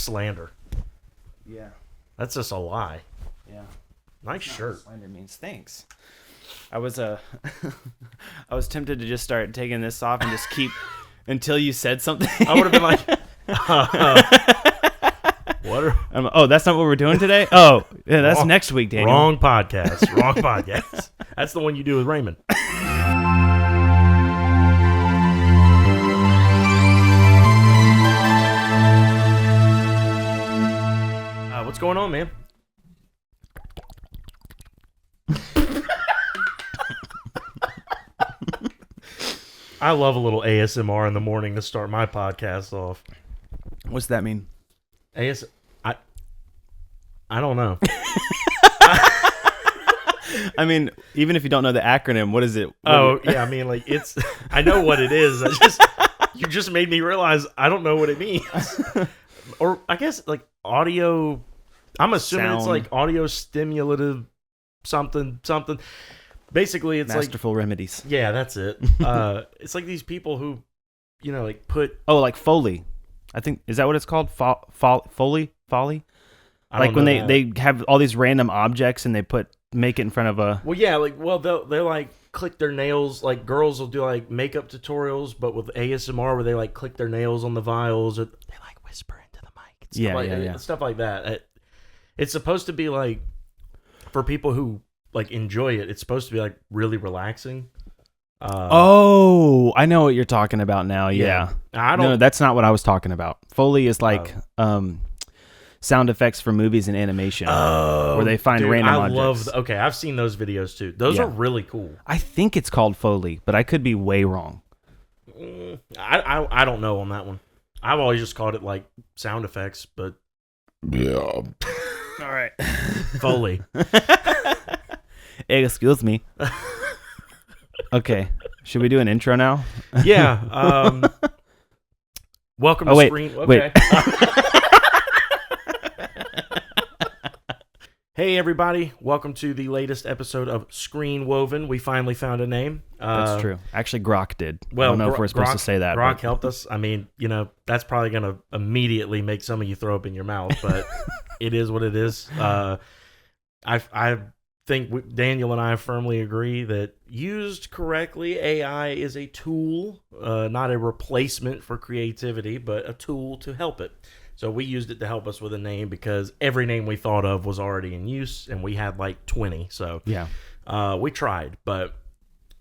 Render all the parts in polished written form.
slander. Yeah. That's just a lie. Yeah. Nice shirt. Slander means thanks. I was I was tempted to just start taking this off and just keep until you said something. I would have been like, what? Oh, that's not what we're doing today? Oh, yeah, that's next week, Daniel. Wrong podcast. Wrong podcast. That's the one you do with Raymond. What's going on, man? I love a little ASMR in the morning to start my podcast off. What's that mean? I don't know. I mean, even if you don't know the acronym, what is it? Yeah, I mean, like it's. I know what it is. You just made me realize I don't know what it means. Or I guess like audio. I'm assuming it's like audio stimulative something. Basically, it's Masterful remedies. Yeah, that's it. It's like these people who, like put. Oh, like Foley. I think, is that what it's called? Foley? Like when they have all these random objects and they make it in front of a. Well, yeah, they'll like click their nails. Like girls will do like makeup tutorials, but with ASMR where they like click their nails on the vials or they like whisper into the mic. Stuff like that. It's supposed to be like for people who like enjoy it. It's supposed to be like really relaxing. I know what you're talking about now. Yeah. No, that's not what I was talking about. Foley is like sound effects for movies and animation, where they find random objects. Okay, I've seen those videos too. Those are really cool. I think it's called Foley, but I could be way wrong. I don't know on that one. I've always just called it like sound effects, but yeah. All right, Foley. Excuse me. Okay, should we do an intro now? Yeah. Welcome to Screen. Okay. Wait. Hey everybody, welcome to the latest episode of Screenwoven. We finally found a name. That's true. Actually, Grok did. Well, I don't know if we're supposed to say that. Grok helped us. I mean, that's probably going to immediately make some of you throw up in your mouth, but it is what it is. I think Daniel and I firmly agree that used correctly, AI is a tool, not a replacement for creativity, but a tool to help it. So we used it to help us with a name because every name we thought of was already in use, and we had like 20. So yeah, we tried, but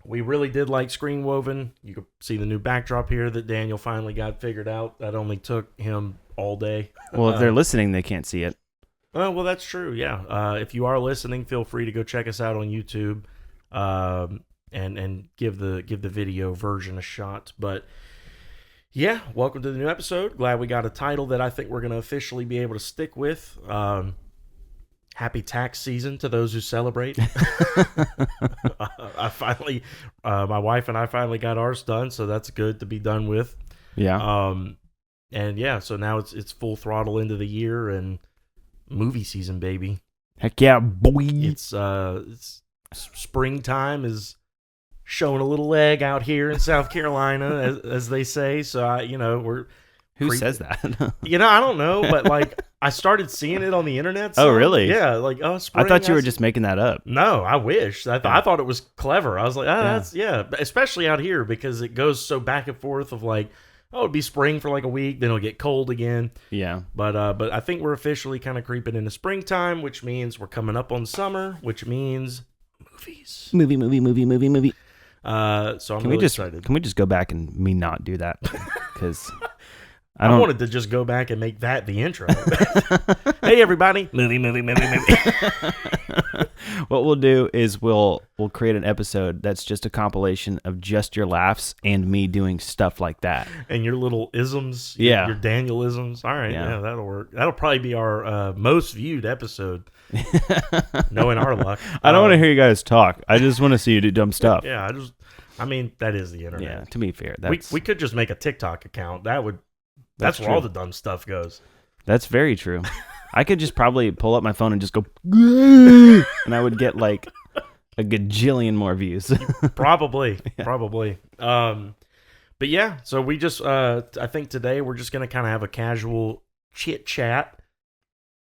we really did like Screenwoven. You can see the new backdrop here that Daniel finally got figured out. That only took him all day. Well, if they're listening, they can't see it. Oh, well, that's true. Yeah. If you are listening, feel free to go check us out on YouTube, and give the video version a shot. But yeah, welcome to the new episode. Glad we got a title that I think we're going to officially be able to stick with. Happy tax season to those who celebrate. My wife and I finally got ours done, so that's good to be done with. Yeah. And yeah, so now it's full throttle into the year and movie season, baby. Heck yeah, boy. It's springtime is showing a little leg out here in South Carolina, as they say. So we're says that? I don't know, but like I started seeing it on the internet. Oh, really? Yeah, like spring. I thought you were just making that up. No, I wish. I thought it was clever. I was like, that's especially out here because it goes so back and forth of like, it'd be spring for like a week, then it'll get cold again. Yeah. But I think we're officially kind of creeping into springtime, which means we're coming up on summer, which means movies. Movie. So I'm really excited. Can we just go back and me not do that? Because I wanted to just go back and make that the intro. Hey everybody, movie. What we'll do is we'll create an episode that's just a compilation of just your laughs and me doing stuff like that. And your little isms, yeah, your Daniel isms. All right, yeah, that'll work. That'll probably be our most viewed episode. Knowing our luck. I don't want to hear you guys talk. I just want to see you do dumb stuff. Yeah, I mean, that is the internet. Yeah, to be fair, we could just make a TikTok account. That's where all the dumb stuff goes. That's very true. I could just probably pull up my phone and just go, and I would get like a gajillion more views. Probably. But yeah, so we just, I think today we're just going to kind of have a casual chit chat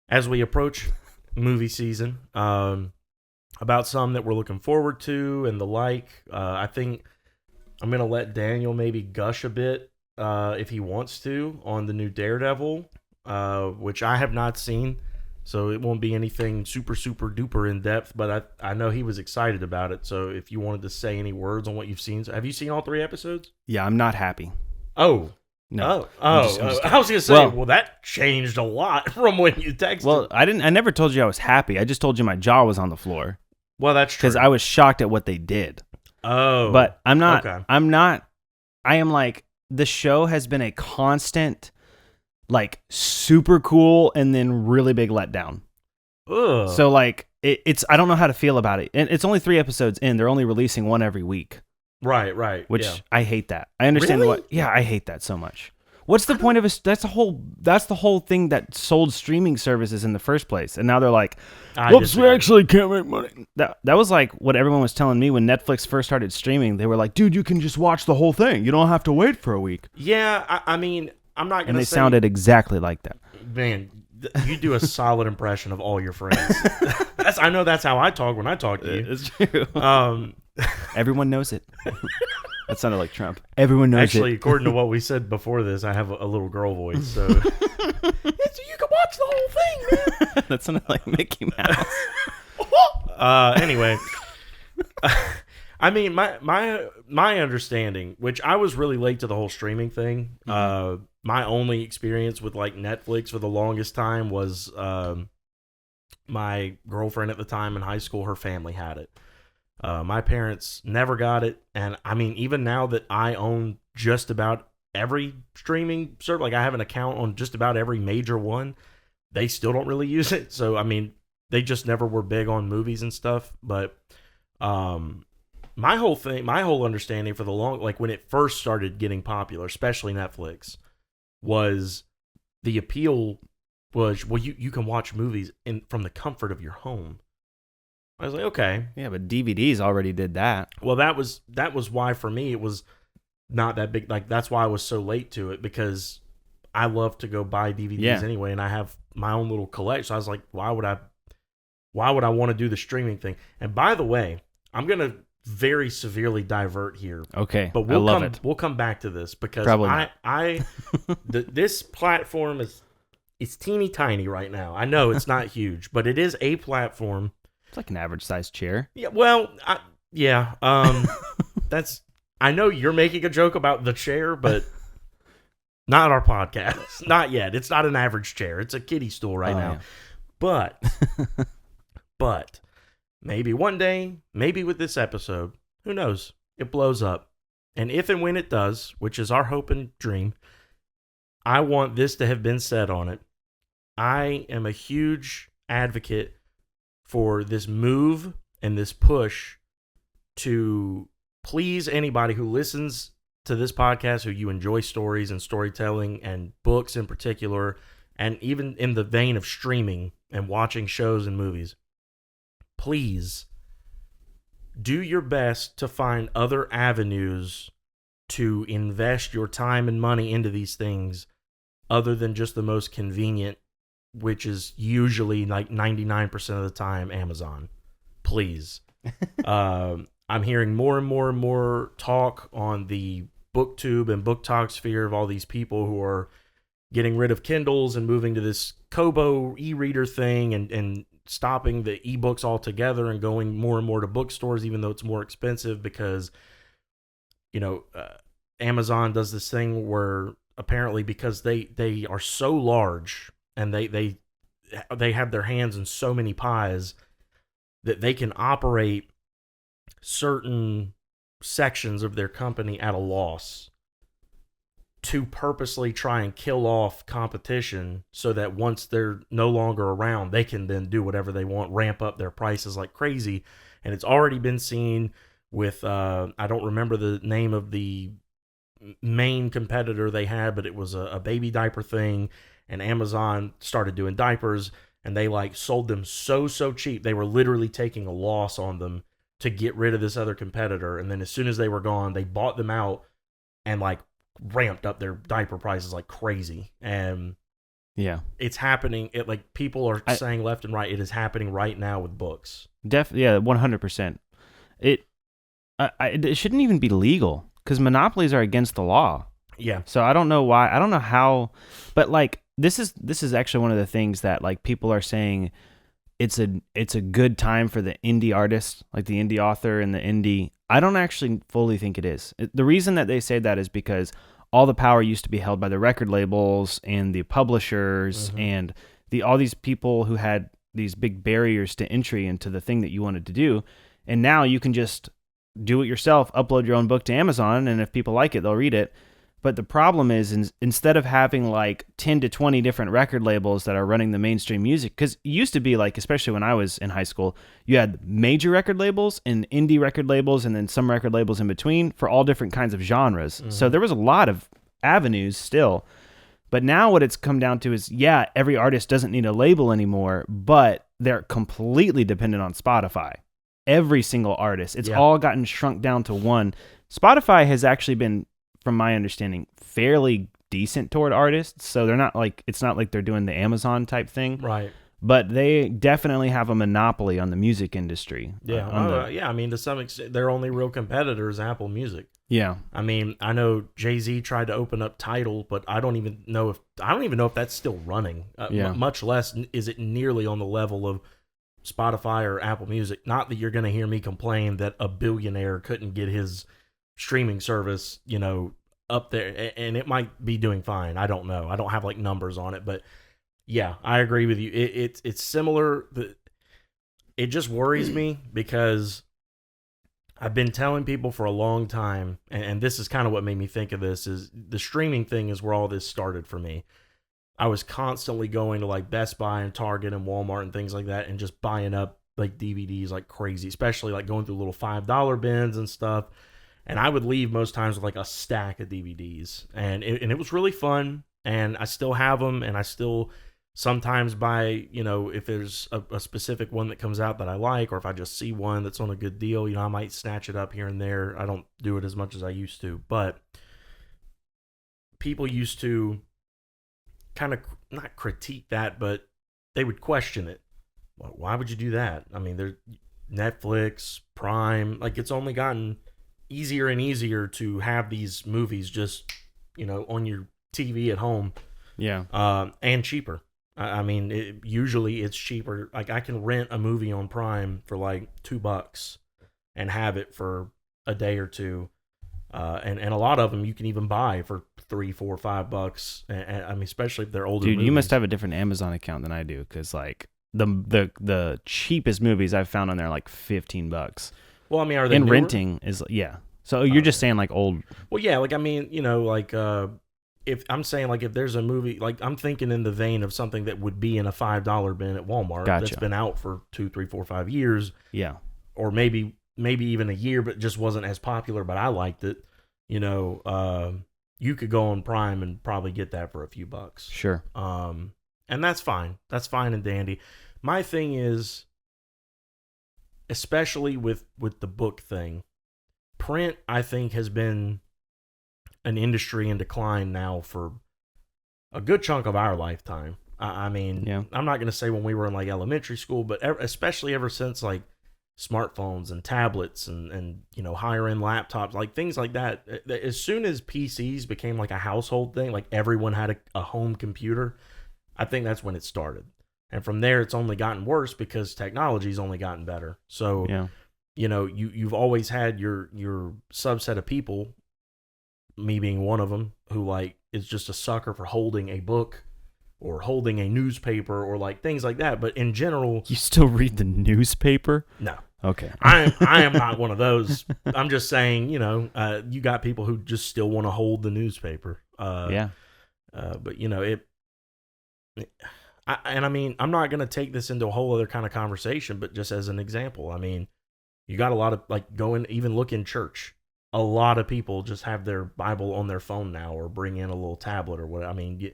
as we approach movie season, about some that we're looking forward to and the like. I think I'm going to let Daniel maybe gush a bit, if he wants to, on the new Daredevil, which I have not seen. So it won't be anything super, super duper in depth, but I know he was excited about it. So if you wanted to say any words on what you've seen. Have you seen all 3 episodes? Yeah, I'm not happy. Oh. No. I was going to say, well, that changed a lot from when you texted. Well, I never told you I was happy. I just told you my jaw was on the floor. Well, that's true. Because I was shocked at what they did. Oh. But I'm not. Okay. I am like, the show has been a constant, like, super cool and then really big letdown. Ugh. So, like, it's I don't know how to feel about it. And it's only 3 episodes in. They're only releasing one every week. Right. Which yeah. I hate that. I understand Really? I hate that so much. What's the point of it? That's the whole thing that sold streaming services in the first place. And now they're like, whoops, we actually can't make money. That was like what everyone was telling me when Netflix first started streaming. They were like, dude, you can just watch the whole thing. You don't have to wait for a week. Yeah, I mean, I'm not going to say... And they sounded exactly like that. Man, you do a solid impression of all your friends. I know that's how I talk when I talk to you. It's true. Everyone knows it. That sounded like Trump. Everyone knows Actually, it. according to what we said before this, I have a little girl voice, so you can watch the whole thing, man. That sounded like Mickey Mouse. Anyway, I mean, my understanding, which I was really late to the whole streaming thing. My only experience with like Netflix for the longest time was my girlfriend at the time in high school. Her family had it. My parents never got it, and I mean, even now that I own just about every streaming service, like I have an account on just about every major one, they still don't really use it. So I mean, they just never were big on movies and stuff. But my whole understanding for the long, like when it first started getting popular, especially Netflix, was the appeal was, well, you can watch movies from the comfort of your home. I was like, okay. Yeah, but DVDs already did that. Well, that was why for me it was not that big. Like that's why I was so late to it, because I love to go buy DVDs anyway, and I have my own little collection. So I was like, why would I want to do the streaming thing? And by the way, I'm gonna very severely divert here. Okay, but we'll come back to this, because this platform it's teeny tiny right now. I know it's not huge, but it is a platform. It's like an average sized chair. Yeah, well, that's. I know you're making a joke about the chair, but not our podcast. Not yet. It's not an average chair. It's a kiddie stool right now. Yeah. But maybe one day, maybe with this episode, who knows? It blows up, and if and when it does, which is our hope and dream, I want this to have been said on it. I am a huge advocate for this move and this push to please anybody who listens to this podcast, who you enjoy stories and storytelling and books in particular, and even in the vein of streaming and watching shows and movies. Please do your best to find other avenues to invest your time and money into these things other than just the most convenient, which is usually like 99% of the time Amazon. Please. I'm hearing more and more and more talk on the BookTube and BookTok sphere of all these people who are getting rid of Kindles and moving to this Kobo e-reader thing, and stopping the ebooks altogether and going more and more to bookstores, even though it's more expensive, because Amazon does this thing where apparently because they are so large and they have their hands in so many pies that they can operate certain sections of their company at a loss to purposely try and kill off competition, so that once they're no longer around, they can then do whatever they want, ramp up their prices like crazy. And it's already been seen with, I don't remember the name of the main competitor they had, but it was a baby diaper thing, and Amazon started doing diapers, and they like sold them so cheap. They were literally taking a loss on them to get rid of this other competitor. And then as soon as they were gone, they bought them out and like ramped up their diaper prices like crazy. And Yeah. It's happening. Like people are saying left and right. It is happening right now with books. Yeah, 100%. It shouldn't even be legal because monopolies are against the law. Yeah. So I don't know why. I don't know how, but like this is actually one of the things that like people are saying it's a good time for the indie artist, like the indie author and the indie. I don't actually fully think it is. The reason that they say that is because all the power used to be held by the record labels and the publishers and all these people who had these big barriers to entry into the thing that you wanted to do. And now you can just do it yourself, upload your own book to Amazon, and if people like it, they'll read it. But the problem is, instead of having like 10 to 20 different record labels that are running the mainstream music, because it used to be like, especially when I was in high school, you had major record labels and indie record labels and then some record labels in between for all different kinds of genres. So there was a lot of avenues still. But now what it's come down to is, yeah, every artist doesn't need a label anymore, but they're completely dependent on Spotify. Every single artist. It's all gotten shrunk down to one. Spotify has actually been, from my understanding, fairly decent toward artists. So they're not like, it's not like they're doing the Amazon type thing. Right. But they definitely have a monopoly on the music industry. Yeah. I mean, to some extent, their only real competitor is Apple Music. Yeah. I mean, I know Jay-Z tried to open up Tidal, but I don't even know if that's still running. Much less is it nearly on the level of Spotify or Apple Music. Not that you're going to hear me complain that a billionaire couldn't get his streaming service, up there, and it might be doing fine. I don't know. I don't have like numbers on it, but yeah, I agree with you. It's similar. It just worries me because I've been telling people for a long time, and this is kind of what made me think of this, is the streaming thing is where all this started for me. I was constantly going to like Best Buy and Target and Walmart and things like that and just buying up like DVDs like crazy, especially like going through little $5 bins and stuff. And I would leave most times with like a stack of DVDs. And it was really fun. And I still have them. And I still sometimes buy, if there's a specific one that comes out that I like, or if I just see one that's on a good deal, I might snatch it up here and there. I don't do it as much as I used to. But people used to kind of not critique that, but they would question it. Well, why would you do that? I mean, there's Netflix, Prime, like it's only gotten easier and easier to have these movies just, on your TV at home. Yeah. And cheaper. I mean, usually it's cheaper. Like I can rent a movie on Prime for like $2 and have it for a day or two. And a lot of them you can even buy for $3, $4, $5. And I mean, especially if they're older. Dude, movies. You must have a different Amazon account than I do, because like the cheapest movies I've found on there are like $15. Well, I mean, are they and newer? Renting is So you're just saying like old. Well, yeah, like I mean, like if I'm saying like if there's a movie, like I'm thinking in the vein of something that would be in a $5 bin at Walmart that's been out for 2, 3, 4, 5 years. Yeah. Or maybe even a year, but just wasn't as popular, but I liked it. You could go on Prime and probably get that for a few bucks. Sure. And that's fine. That's fine and dandy. My thing is, especially with the book thing, print, I think, has been an industry in decline now for a good chunk of our lifetime. I mean, yeah. I'm not going to say when we were in like elementary school, but especially ever since like smartphones and tablets and higher end laptops, like things like that. As soon as PCs became like a household thing, like everyone had a home computer, I think that's when it started. And from there, it's only gotten worse because technology's only gotten better. So, yeah. You've always had your subset of people, me being one of them, who like is just a sucker for holding a book or holding a newspaper or like things like that. But in general, you still read the newspaper? No. Okay. I am not one of those. I'm just saying, you got people who just still want to hold the newspaper. Yeah. But I mean, I'm not going to take this into a whole other kind of conversation, but just as an example, I mean, you got a lot of like even look in church. A lot of people just have their Bible on their phone now, or bring in a little tablet or what. I mean,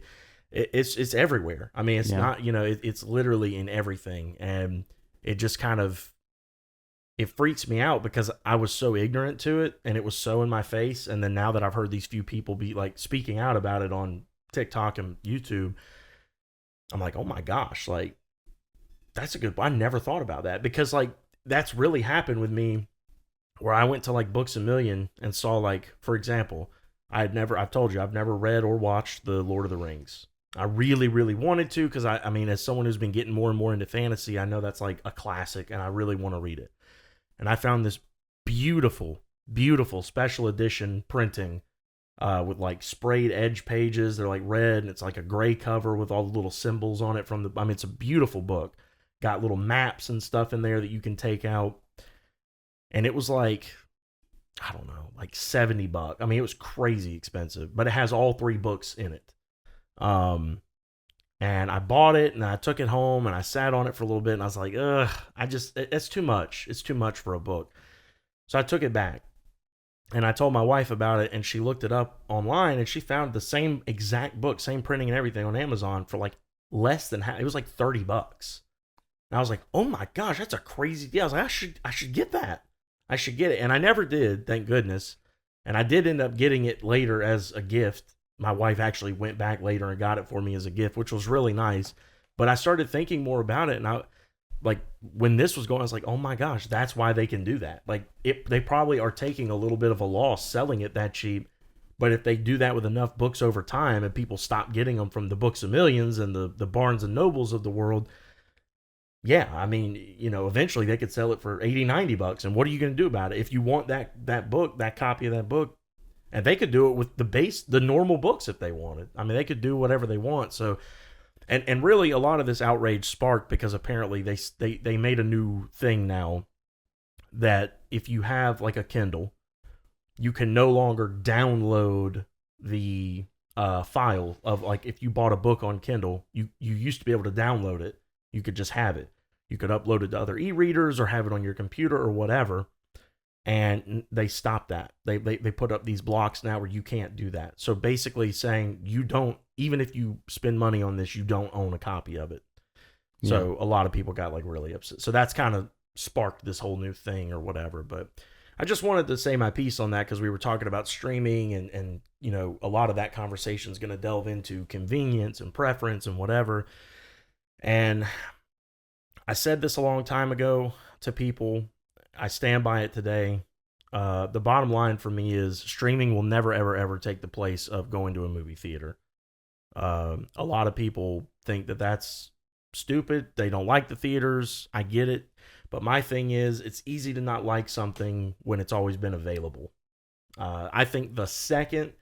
it's everywhere. I mean, it's not, it's literally in everything. And it just kind of, it freaks me out because I was so ignorant to it and it was so in my face. And then now that I've heard these few people be like speaking out about it on TikTok and YouTube, I'm like, oh my gosh, like that's a good. I never thought about that because like that's really happened with me, where I went to like Books a Million and saw like, for example, I've told you I've never read or watched the Lord of the Rings. I really, really wanted to because I mean, as someone who's been getting more and more into fantasy, I know that's like a classic, and I really want to read it. And I found this beautiful, beautiful special edition printing with like sprayed edge pages. They're like red, and it's like a gray cover with all the little symbols on it from the. I mean, it's a beautiful book. Got little maps and stuff in there that you can take out. And it was like, I don't know, like $70. I mean, it was crazy expensive, but it has all 3 books in it. And I bought it and I took it home and I sat on it for a little bit and I was like, ugh, it's too much. It's too much for a book. So I took it back and I told my wife about it, and she looked it up online and she found the same exact book, same printing and everything on Amazon for like less than half. It was like $30. And I was like, oh my gosh, that's a crazy deal. I was like, I should get that. I should get it. And I never did, thank goodness. And I did end up getting it later as a gift. My wife actually went back later and got it for me as a gift, which was really nice. But I started thinking more about it, and I like when this was going, I was like, oh my gosh, that's why they can do that. Like they probably are taking a little bit of a loss selling it that cheap. But if they do that with enough books over time and people stop getting them from the Books of Millions and the Barnes and Nobles of the world, yeah, I mean, you know, eventually they could sell it for $80-$90. And what are you going to do about it? If you want that book, that copy of that book, and they could do it with the normal books if they wanted. I mean, they could do whatever they want. So, and really a lot of this outrage sparked because apparently they made a new thing now that if you have like a Kindle, you can no longer download the file of, like, if you bought a book on Kindle, you used to be able to download it. You could just have it. You could upload it to other e-readers or have it on your computer or whatever. And they stopped that. They put up these blocks now where you can't do that. So basically saying you don't, even if you spend money on this, you don't own a copy of it. Yeah. So a lot of people got like really upset. So that's kind of sparked this whole new thing or whatever. But I just wanted to say my piece on that because we were talking about streaming and you know, a lot of that conversation is going to delve into convenience and preference and whatever. And I said this a long time ago to people. I stand by it today. The bottom line for me is streaming will never, ever, ever take the place of going to a movie theater. A lot of people think that that's stupid. They don't like the theaters. I get it. But my thing is, it's easy to not like something when it's always been available. I think the second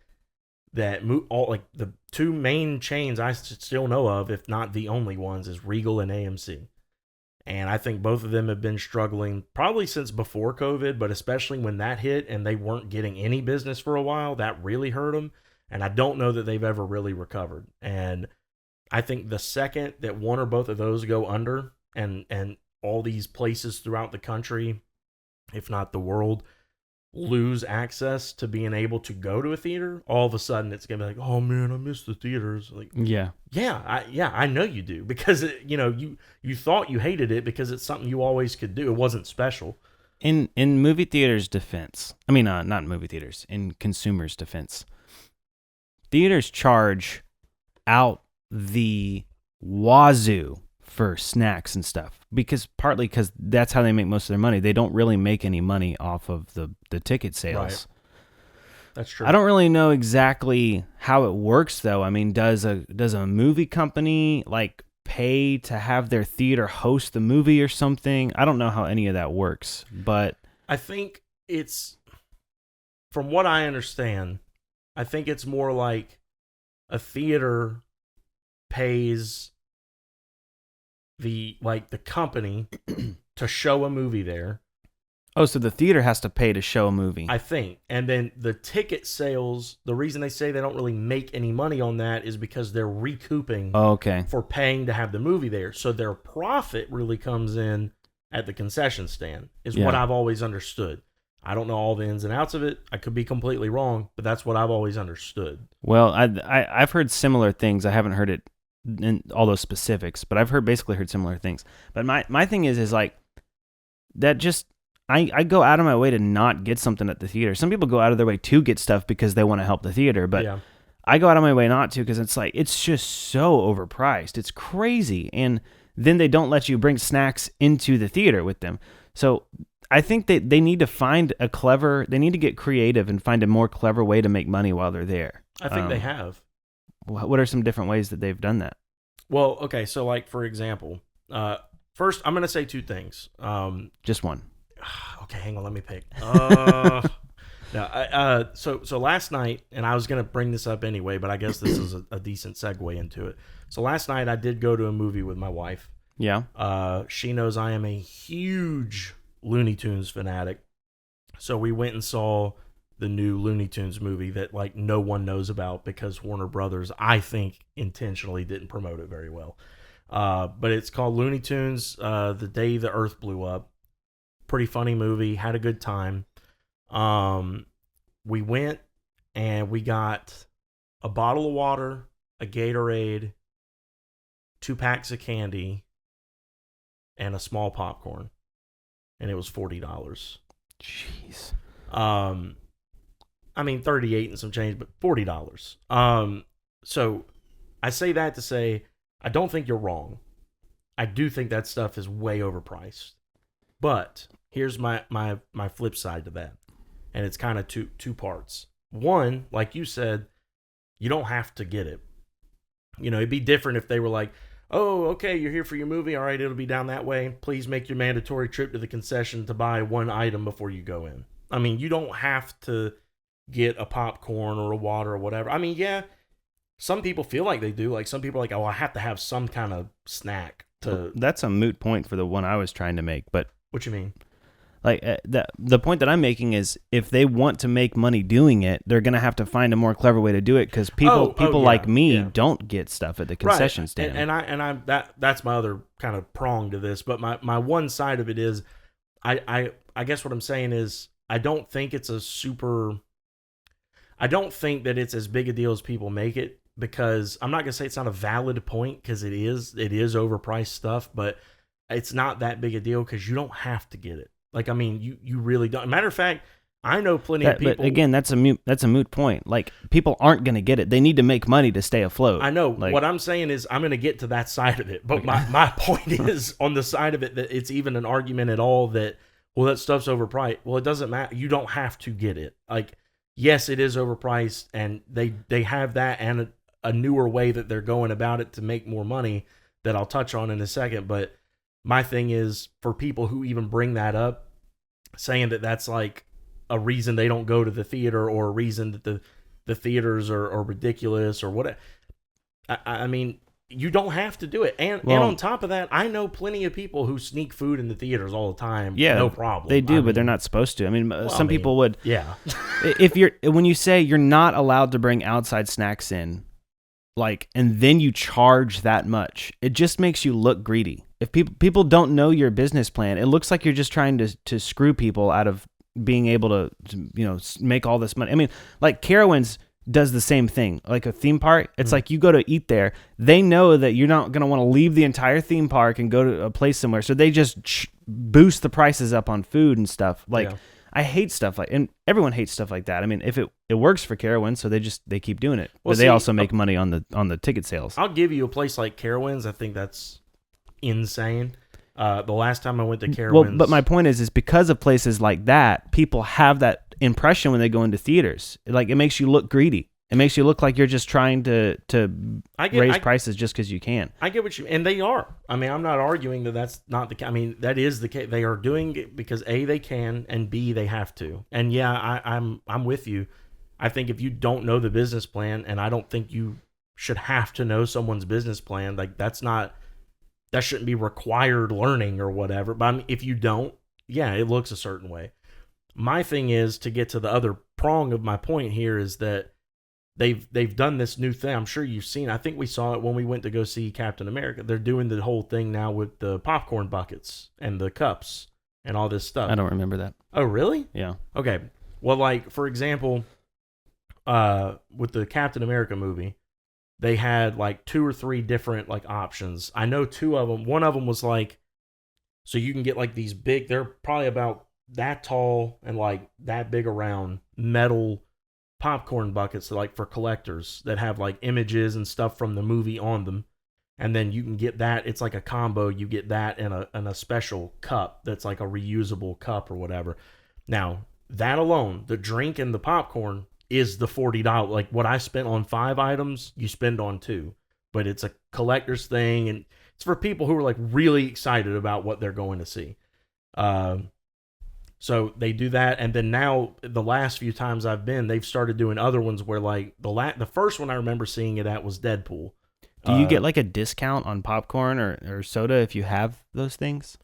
that like the 2 main chains I still know of, if not the only ones, is Regal and AMC. And I think both of them have been struggling probably since before COVID, but especially when that hit and they weren't getting any business for a while, that really hurt them. And I don't know that they've ever really recovered. And I think the second that one or both of those go under and all these places throughout the country, if not the world, lose access to being able to go to a theater, all of a sudden it's gonna be like, oh man, I miss the theaters. Like, I know you do, because you thought you hated it because it's something you always could do. It wasn't special. In movie theaters' defense, I mean, not movie theaters, in consumers' defense, theaters charge out the wazoo for snacks and stuff, partly because that's how they make most of their money. They don't really make any money off of the ticket sales. Right. That's true. I don't really know exactly how it works though. I mean, does a movie company like pay to have their theater host the movie or something? I don't know how any of that works, but I think it's, from what I understand, I think it's more like a theater pays the company to show a movie there. Oh, so the theater has to pay to show a movie. I think. And then the ticket sales, the reason they say they don't really make any money on that is because they're recouping for paying to have the movie there. So their profit really comes in at the concession stand, is what I've always understood. I don't know all the ins and outs of it. I could be completely wrong, but that's what I've always understood. Well, I've heard similar things. I haven't heard it in all those specifics, but I've basically heard similar things. But my thing is like that. Just I go out of my way to not get something at the theater. Some people go out of their way to get stuff because they want to help the theater, but I go out of my way not to because it's like it's just so overpriced. It's crazy, and then they don't let you bring snacks into the theater with them. So I think that they need to find they need to get creative and find a more clever way to make money while they're there. I think they have. What are some different ways that they've done that? Well, okay, so like for example, first I'm gonna say two things. Just one. Okay, hang on, let me pick. So last night, and I was gonna bring this up anyway, but I guess this is a decent segue into it. So last night I did go to a movie with my wife. Yeah. She knows I am a huge Looney Tunes fanatic, so we went and saw the new Looney Tunes movie that like no one knows about because Warner Brothers, I think, intentionally didn't promote it very well. But it's called Looney Tunes: The Day the Earth Blew Up. Pretty funny movie. Had a good time. We went and we got a bottle of water, a Gatorade, 2 packs of candy, and a small popcorn, and it was $40. Jeez. I mean, 38 and some change, but $40. So I say that to say I don't think you're wrong. I do think that stuff is way overpriced. But here's my flip side to that. And it's kind of two parts. One, like you said, you don't have to get it. You know, it'd be different if they were like, oh, okay, you're here for your movie. All right, it'll be down that way. Please make your mandatory trip to the concession to buy one item before you go in. I mean, you don't have to get a popcorn or a water or whatever. I mean, yeah, some people feel like they do. Like some people are like, oh, I have to have some kind of snack to. That's a moot point for the one I was trying to make. But what you mean? Like the point that I'm making is if they want to make money doing it, they're gonna have to find a more clever way to do it because people like me don't get stuff at the concession stand. And that's my other kind of prong to this. But my one side of it is, I guess what I'm saying is I don't think that it's as big a deal as people make it, because I'm not gonna say it's not a valid point because it is overpriced stuff, but it's not that big a deal because you don't have to get it. Like, I mean, you really don't. Matter of fact, I know plenty of people. But again, that's a moot point. Like, people aren't going to get it. They need to make money to stay afloat. I know. Like, what I'm saying is I'm going to get to that side of it. But my point is on the side of it that it's even an argument at all that, well, that stuff's overpriced. Well, it doesn't matter. You don't have to get it. Like, yes, it is overpriced, and they have that and a newer way that they're going about it to make more money that I'll touch on in a second. But my thing is, for people who even bring that up, saying that that's like a reason they don't go to the theater or a reason that the theaters are ridiculous or what. I mean, you don't have to do it. And on top of that, I know plenty of people who sneak food in the theaters all the time. Yeah, no problem. They do, but they're not supposed to. I mean, some people would. Yeah. When you say you're not allowed to bring outside snacks in, like, and then you charge that much, it just makes you look greedy. If people don't know your business plan, it looks like you're just trying to screw people out of being able to make all this money. I mean, like Carowinds does the same thing. Like a theme park, it's like you go to eat there, they know that you're not going to want to leave the entire theme park and go to a place somewhere, so they just boost the prices up on food and stuff. Like, yeah. I hate stuff and everyone hates stuff like that. I mean, if it works for Carowinds, so they keep doing it. Well, but they also make money on the ticket sales. I'll give you a place like Carowinds. I think that's insane. The last time I went to Carowinds. Well, but my point is because of places like that, people have that impression when they go into theaters. Like, it makes you look greedy. It makes you look like you're just trying to raise prices just because you can. I get what you, and they are. I mean, I'm not arguing that that's not the case. I mean, that is the case. They are doing it because A, they can, and B, they have to. And yeah, I'm with you. I think if you don't know the business plan, and I don't think you should have to know someone's business plan, like that shouldn't be required learning or whatever. But I mean, if you don't, yeah, it looks a certain way. My thing is, to get to the other prong of my point here, is that they've done this new thing. I'm sure you've seen. I think we saw it when we went to go see Captain America. They're doing the whole thing now with the popcorn buckets and the cups and all this stuff. I don't remember that. Oh, really? Yeah. Okay. Well, like, for example, with the Captain America movie, they had like 2 or 3 different like options. I know 2 of them. One of them was like, so you can get like these big, they're probably about that tall and like that big around, metal popcorn buckets like for collectors that have like images and stuff from the movie on them. And then you can get that. It's like a combo. You get that in a special cup that's like a reusable cup or whatever. Now, that alone, the drink and the popcorn is the $40. Like what I spent on 5 items, you spend on 2. But it's a collector's thing, and it's for people who are like really excited about what they're going to see. So they do that, and then now the last few times I've been, they've started doing other ones where like the first one I remember seeing it at was Deadpool. Do you get like a discount on popcorn or soda if you have those things?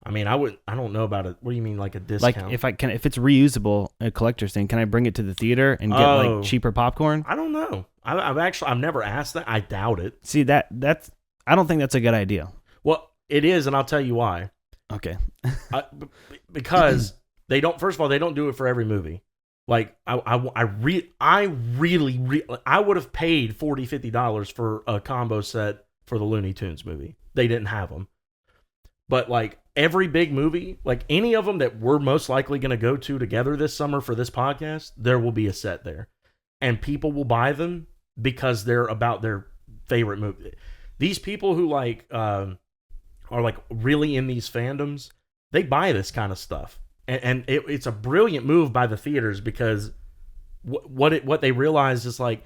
I mean, I don't know about it. What do you mean, like a discount? Like if it's reusable, a collector's thing, can I bring it to the theater and get like cheaper popcorn? I don't know. I've never asked that. I doubt it. See that's I don't think that's a good idea. Well, it is, and I'll tell you why. Okay. Because they don't. First of all, they don't do it for every movie. Like I really I would have paid $40-$50 for a combo set for the Looney Tunes movie. They didn't have them. But like every big movie, like any of them that we're most likely going to go to together this summer for this podcast, there will be a set there. And people will buy them because they're about their favorite movie. These people who like are like really in these fandoms, they buy this kind of stuff. And it's a brilliant move by the theaters because what they realize is like,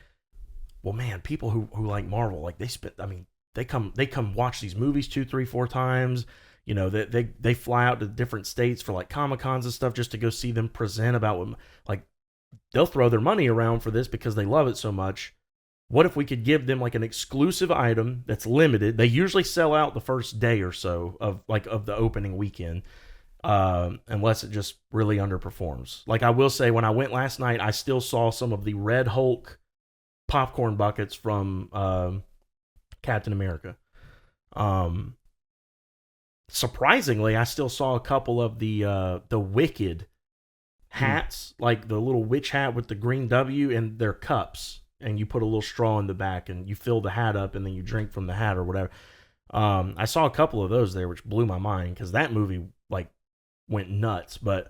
well, man, people who like Marvel, like they come watch these movies 2, 3, 4 times. You know, they fly out to different states for like Comic-Cons and stuff just to go see them present about what, like, they'll throw their money around for this because they love it so much. What if we could give them like an exclusive item that's limited? They usually sell out the first day or so of the opening weekend. Unless it just really underperforms. Like I will say, when I went last night, I still saw some of the Red Hulk popcorn buckets from Captain America. Surprisingly, I still saw a couple of the Wicked hats, like the little witch hat with the green W, and their cups, and you put a little straw in the back, and you fill the hat up, and then you drink from the hat or whatever. I saw a couple of those there, which blew my mind because that movie like went nuts. But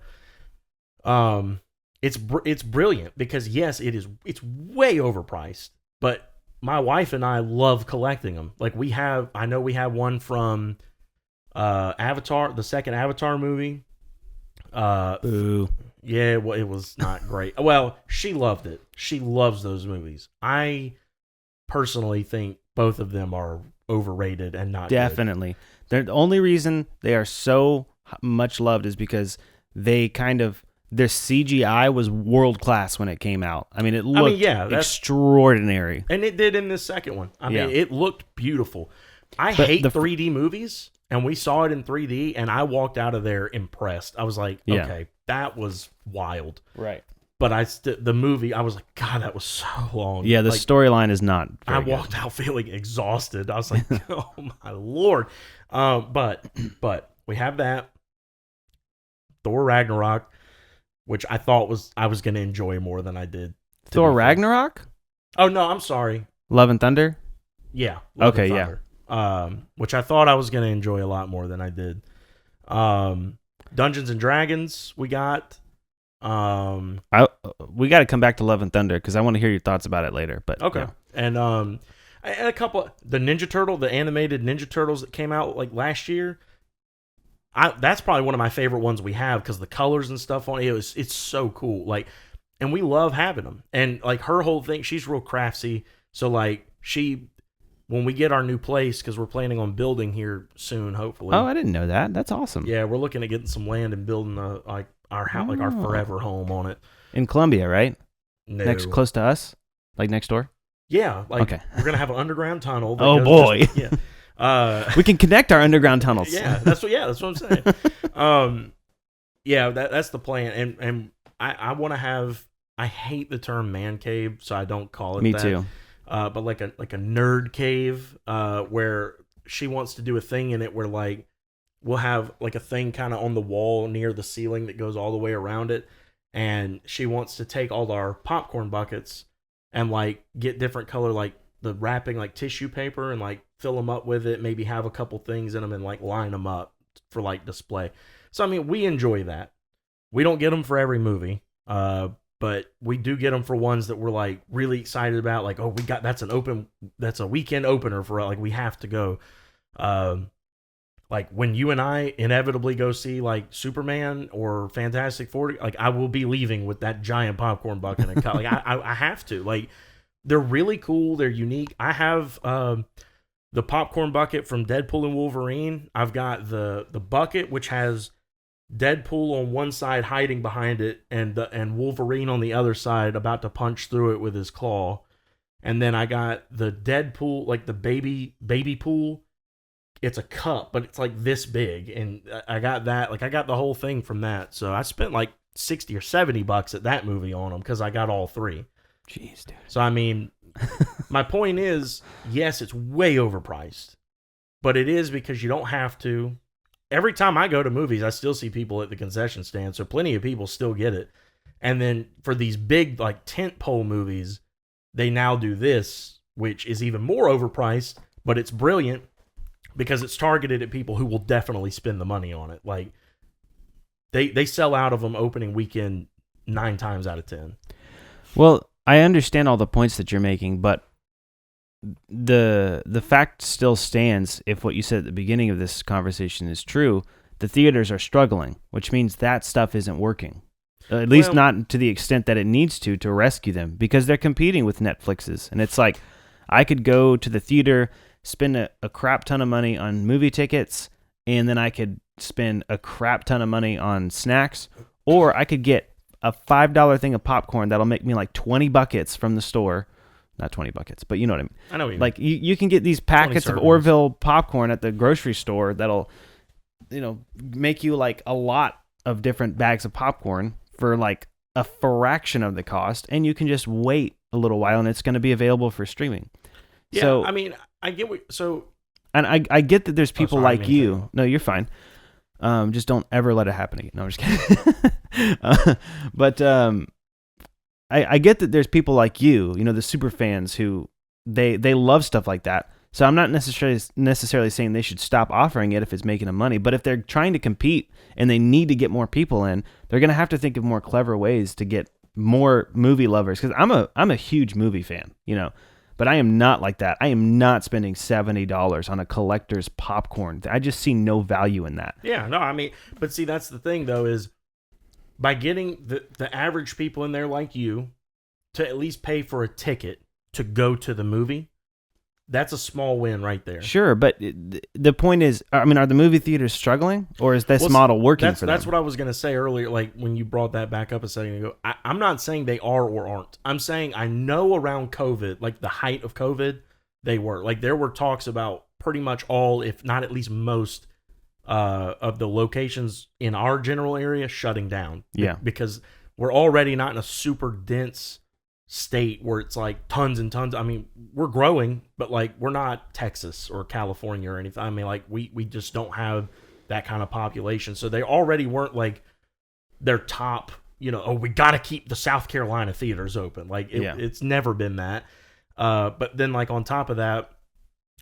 it's brilliant because yes, it's way overpriced, but my wife and I love collecting them. Like I know we have one from Avatar, the second Avatar movie. Ooh. Yeah, well, it was not great. Well, she loved it. She loves those movies. I personally think both of them are overrated and not definitely good. The only reason they are so much loved is because their CGI was world class when it came out. I mean, it looked extraordinary, and it did in this second one. I mean, it looked beautiful. I hate 3D movies, and we saw it in 3D, and I walked out of there impressed. I was like, okay, that was wild, right? But the movie, I was like, God, that was so long. Yeah, the storyline is not. I walked out feeling exhausted. I was like, oh my Lord. But we have that. Thor Ragnarok, which I thought I was going to enjoy more than I did. Thor Ragnarok? Oh no, I'm sorry. Love and Thunder? Yeah. Okay, yeah. Which I thought I was going to enjoy a lot more than I did. Dungeons and Dragons we got. We got to come back to Love and Thunder because I want to hear your thoughts about it later. But okay, yeah. And a couple, the animated Ninja Turtles that came out like last year. That's probably one of my favorite ones we have because the colors and stuff on it's so cool. Like, and we love having them. And like her whole thing, she's real craftsy. So like when we get our new place, because we're planning on building here soon, hopefully. Oh, I didn't know that. That's awesome. Yeah, we're looking at getting some land and building our house, like our forever home on it. In Columbia, right? No. Close to us? Like next door? Yeah. Like okay. We're going to have an underground tunnel. Oh, boy. Yeah. We can connect our underground tunnels. Yeah, that's what I'm saying. Yeah, that's the plan. And I want to have, I hate the term man cave, so I don't call it Me that. too. But like a nerd cave, where she wants to do a thing in it where like we'll have like a thing kind of on the wall near the ceiling that goes all the way around it, and she wants to take all our popcorn buckets and like get different color like the wrapping like tissue paper and like fill them up with it, maybe have a couple things in them and like line them up for like display. So I mean, we enjoy that. We don't get them for every movie, but we do get them for ones that we're like really excited about. Like, oh, that's a weekend opener for like we have to go. Like when you and I inevitably go see like Superman or Fantastic Four, like I will be leaving with that giant popcorn bucket and cut. Like I have to. Like they're really cool. They're unique. I have the popcorn bucket from Deadpool and Wolverine. I've got the bucket which has Deadpool on one side hiding behind it, and Wolverine on the other side about to punch through it with his claw. And then I got the Deadpool, like the baby pool. It's a cup, but it's like this big, and I got that. Like I got the whole thing from that. So I spent like $60 or $70 at that movie on them because I got all three. Jeez, dude. So I mean, my point is, yes, it's way overpriced, but it is because you don't have to. Every time I go to movies, I still see people at the concession stand, so plenty of people still get it. And then for these big like tentpole movies, they now do this, which is even more overpriced, but it's brilliant because it's targeted at people who will definitely spend the money on it. Like they sell out of them opening weekend 9 times out of 10. Well, I understand all the points that you're making, but the fact still stands, if what you said at the beginning of this conversation is true, the theaters are struggling, which means that stuff isn't working. At least not to the extent that it needs to rescue them, because they're competing with Netflix's. And it's like, I could go to the theater, spend a crap ton of money on movie tickets, and then I could spend a crap ton of money on snacks, or I could get a $5 thing of popcorn that'll make me like 20 buckets from the store. Not 20 buckets, but you know what I mean. I know what you mean. Like you can get these packets of Orville popcorn at the grocery store that'll, make you like a lot of different bags of popcorn for like a fraction of the cost, and you can just wait a little while and it's going to be available for streaming. Yeah, so, I mean, I get what, so. And I get that there's people like you. No, you're fine. Just don't ever let it happen again. No, I'm just kidding. But I get that there's people like you, the super fans who they love stuff like that. So I'm not necessarily saying they should stop offering it if it's making them money. But if they're trying to compete and they need to get more people in, they're going to have to think of more clever ways to get more movie lovers. Because I'm a huge movie fan, but I am not like that. I am not spending $70 on a collector's popcorn. I just see no value in that. Yeah, no, I mean, but see, that's the thing though, is by getting the average people in there like you to at least pay for a ticket to go to the movie, that's a small win right there. Sure, but the point is, I mean, are the movie theaters struggling, or is this model working for them? That's what I was going to say earlier, like when you brought that back up a second ago. I'm not saying they are or aren't. I'm saying I know around COVID, like the height of COVID, they were. Like there were talks about pretty much all, if not at least most, of the locations in our general area shutting down. Yeah. Because we're already not in a super dense state where it's like tons and tons. I mean, we're growing, but like we're not Texas or California or anything. I mean, like we just don't have that kind of population. So they already weren't like their top, we got to keep the South Carolina theaters open. Like it's never been that. But then like on top of that,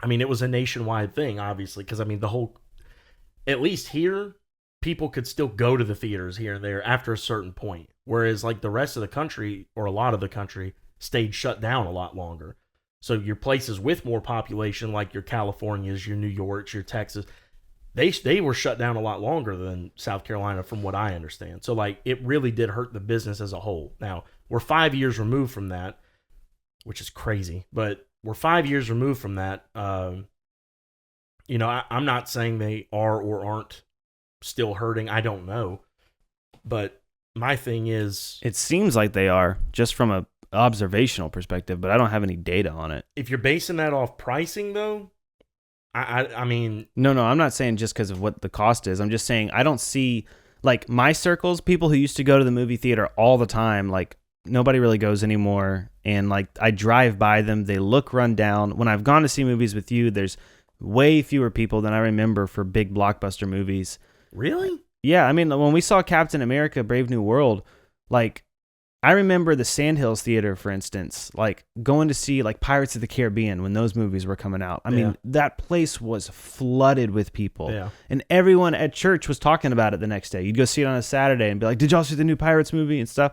I mean, it was a nationwide thing, obviously, because I mean, at least here, people could still go to the theaters here and there after a certain point. Whereas like the rest of the country, or a lot of the country, stayed shut down a lot longer. So your places with more population, like your Californias, your New Yorks, your Texas, they were shut down a lot longer than South Carolina, from what I understand. So like it really did hurt the business as a whole. Now, we're 5 years removed from that, which is crazy, but we're 5 years removed from that. I'm not saying they are or aren't still hurting. I don't know. But my thing is, it seems like they are, just from a observational perspective, but I don't have any data on it. If you're basing that off pricing, though, I mean... No, I'm not saying just because of what the cost is. I'm just saying I don't see, like, my circles, people who used to go to the movie theater all the time, like, nobody really goes anymore. And, like, I drive by them. They look run down. When I've gone to see movies with you, there's way fewer people than I remember for big blockbuster movies. Really? Yeah, I mean, when we saw Captain America: Brave New World, like, I remember the Sandhills Theater, for instance, like, going to see, like, Pirates of the Caribbean when those movies were coming out. I mean, that place was flooded with people. Yeah. And everyone at church was talking about it the next day. You'd go see it on a Saturday and be like, did y'all see the new Pirates movie and stuff?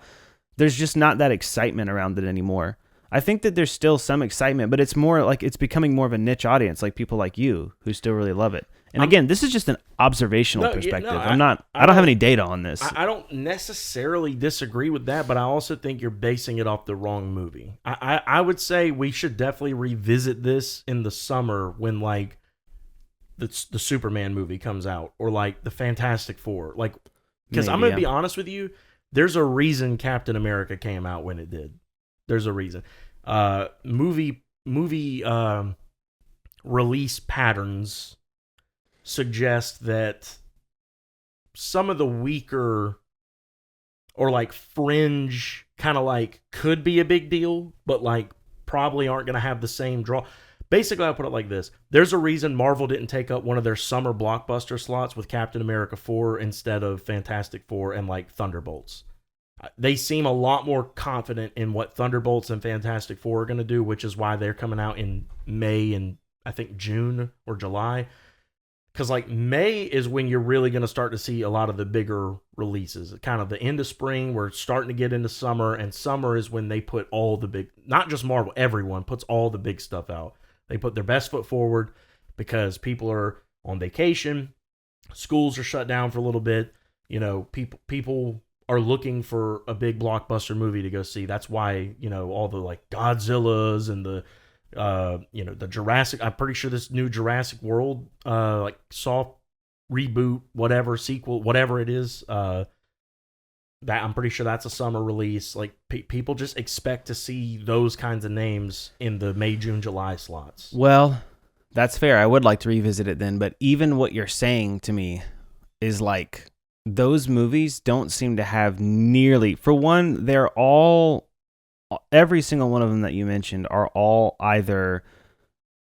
there's just not that excitement around it anymore. I think that there's still some excitement, but it's more like it's becoming more of a niche audience, like people like you who still really love it. And again, this is just an observational perspective. I don't have any data on this. I don't necessarily disagree with that, but I also think you're basing it off the wrong movie. I would say we should definitely revisit this in the summer when like the Superman movie comes out, or like the Fantastic Four. Like, because I'm going to be honest with you, there's a reason Captain America came out when it did. There's a reason. Movie release patterns suggest that some of the weaker or like fringe kind of like could be a big deal, but like probably aren't going to have the same draw. Basically, I'll put it like this. There's a reason Marvel didn't take up one of their summer blockbuster slots with Captain America 4 instead of Fantastic Four and like Thunderbolts. They seem a lot more confident in what Thunderbolts and Fantastic Four are going to do, which is why they're coming out in May and I think June or July. Because like May is when you're really going to start to see a lot of the bigger releases. Kind of the end of spring, we're starting to get into summer, and summer is when they put all the big, not just Marvel, everyone puts all the big stuff out. They put their best foot forward because people are on vacation, schools are shut down for a little bit. You know, people are looking for a big blockbuster movie to go see. That's why, you know, all the like Godzillas and the the Jurassic, I'm pretty sure this new Jurassic World, like soft reboot, whatever, sequel, whatever it is, that I'm pretty sure that's a summer release. Like people just expect to see those kinds of names in the May, June, July slots. Well, that's fair. I would like to revisit it then, but even what you're saying to me is like, those movies don't seem to have nearly, for one, every single one of them that you mentioned are all either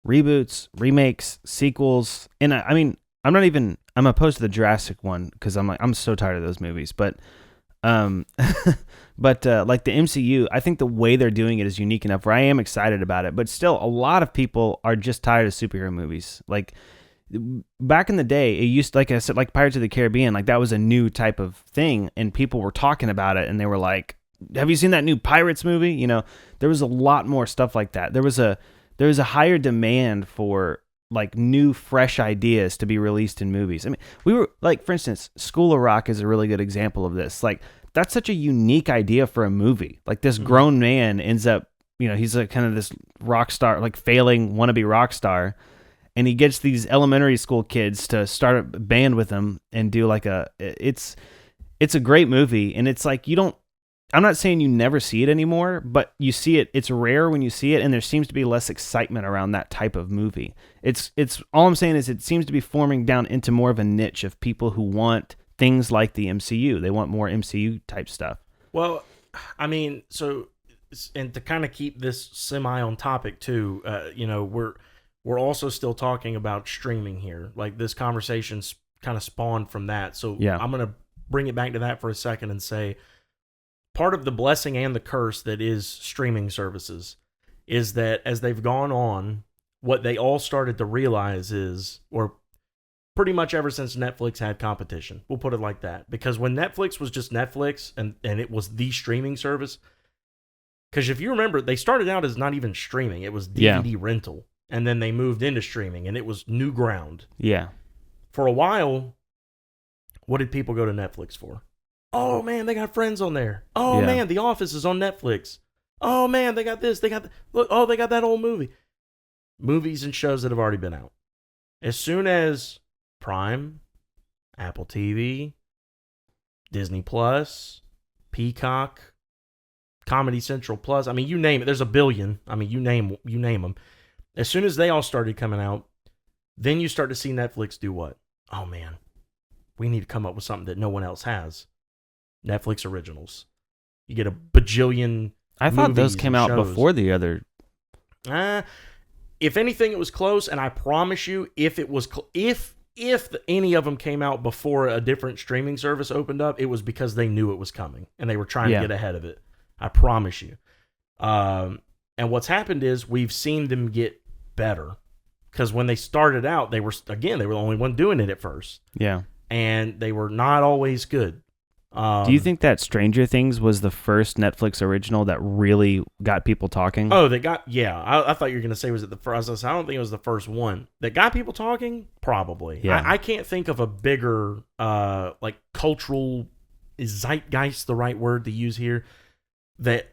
reboots, remakes, sequels. And I mean, I'm opposed to the Jurassic one because I'm so tired of those movies. But, like the MCU, I think the way they're doing it is unique enough where I am excited about it. But still, a lot of people are just tired of superhero movies. Like, back in the day, it used, like I said, like Pirates of the Caribbean, like that was a new type of thing, and people were talking about it, and they were like, "Have you seen that new Pirates movie?" You know, there was a lot more stuff like that. There was a higher demand for like new, fresh ideas to be released in movies. I mean, we were like, for instance, School of Rock is a really good example of this. Like, that's such a unique idea for a movie. Like, this grown man ends up, you know, he's like kind of this rock star, like failing wannabe rock star. And he gets these elementary school kids to start a band with him and do like it's a great movie. And it's like, I'm not saying you never see it anymore, but you see it. It's rare when you see it. And there seems to be less excitement around that type of movie. It's all I'm saying is it seems to be forming down into more of a niche of people who want things like the MCU. They want more MCU type stuff. Well, I mean, so, and to kind of keep this semi on topic too, we're also still talking about streaming here. Like, this conversation's kind of spawned from that. So yeah. I'm going to bring it back to that for a second and say, part of the blessing and the curse that is streaming services is that as they've gone on, what they all started to realize is, or pretty much ever since Netflix had competition, we'll put it like that. Because when Netflix was just Netflix and it was the streaming service, because if you remember, they started out as not even streaming. It was DVD rental. And then they moved into streaming, and it was new ground. Yeah. For a while, what did people go to Netflix for? Oh, man, they got Friends on there. Oh, man, The Office is on Netflix. Oh, man, they got this. They got look. Oh, they got that old movie. Movies and shows that have already been out. As soon as Prime, Apple TV, Disney Plus, Peacock, Comedy Central Plus, I mean, you name it. There's a billion. I mean, you name them. As soon as they all started coming out, then you start to see Netflix do what? Oh, man, we need to come up with something that no one else has. Netflix originals. You get a bajillion. I thought those came out before the other. If anything, it was close, and I promise you, if it was, if any of them came out before a different streaming service opened up, it was because they knew it was coming and they were trying to get ahead of it. I promise you. And what's happened is we've seen them get better, because when they started out, they were the only one doing it at first. Yeah. And they were not always good. Do you think that Stranger Things was the first Netflix original that really got people talking? Oh, they got, yeah. I thought you were going to say, was it the first? I don't think it was the first one that got people talking. Probably. Yeah. I can't think of a bigger, like cultural, is zeitgeist the right word to use here? That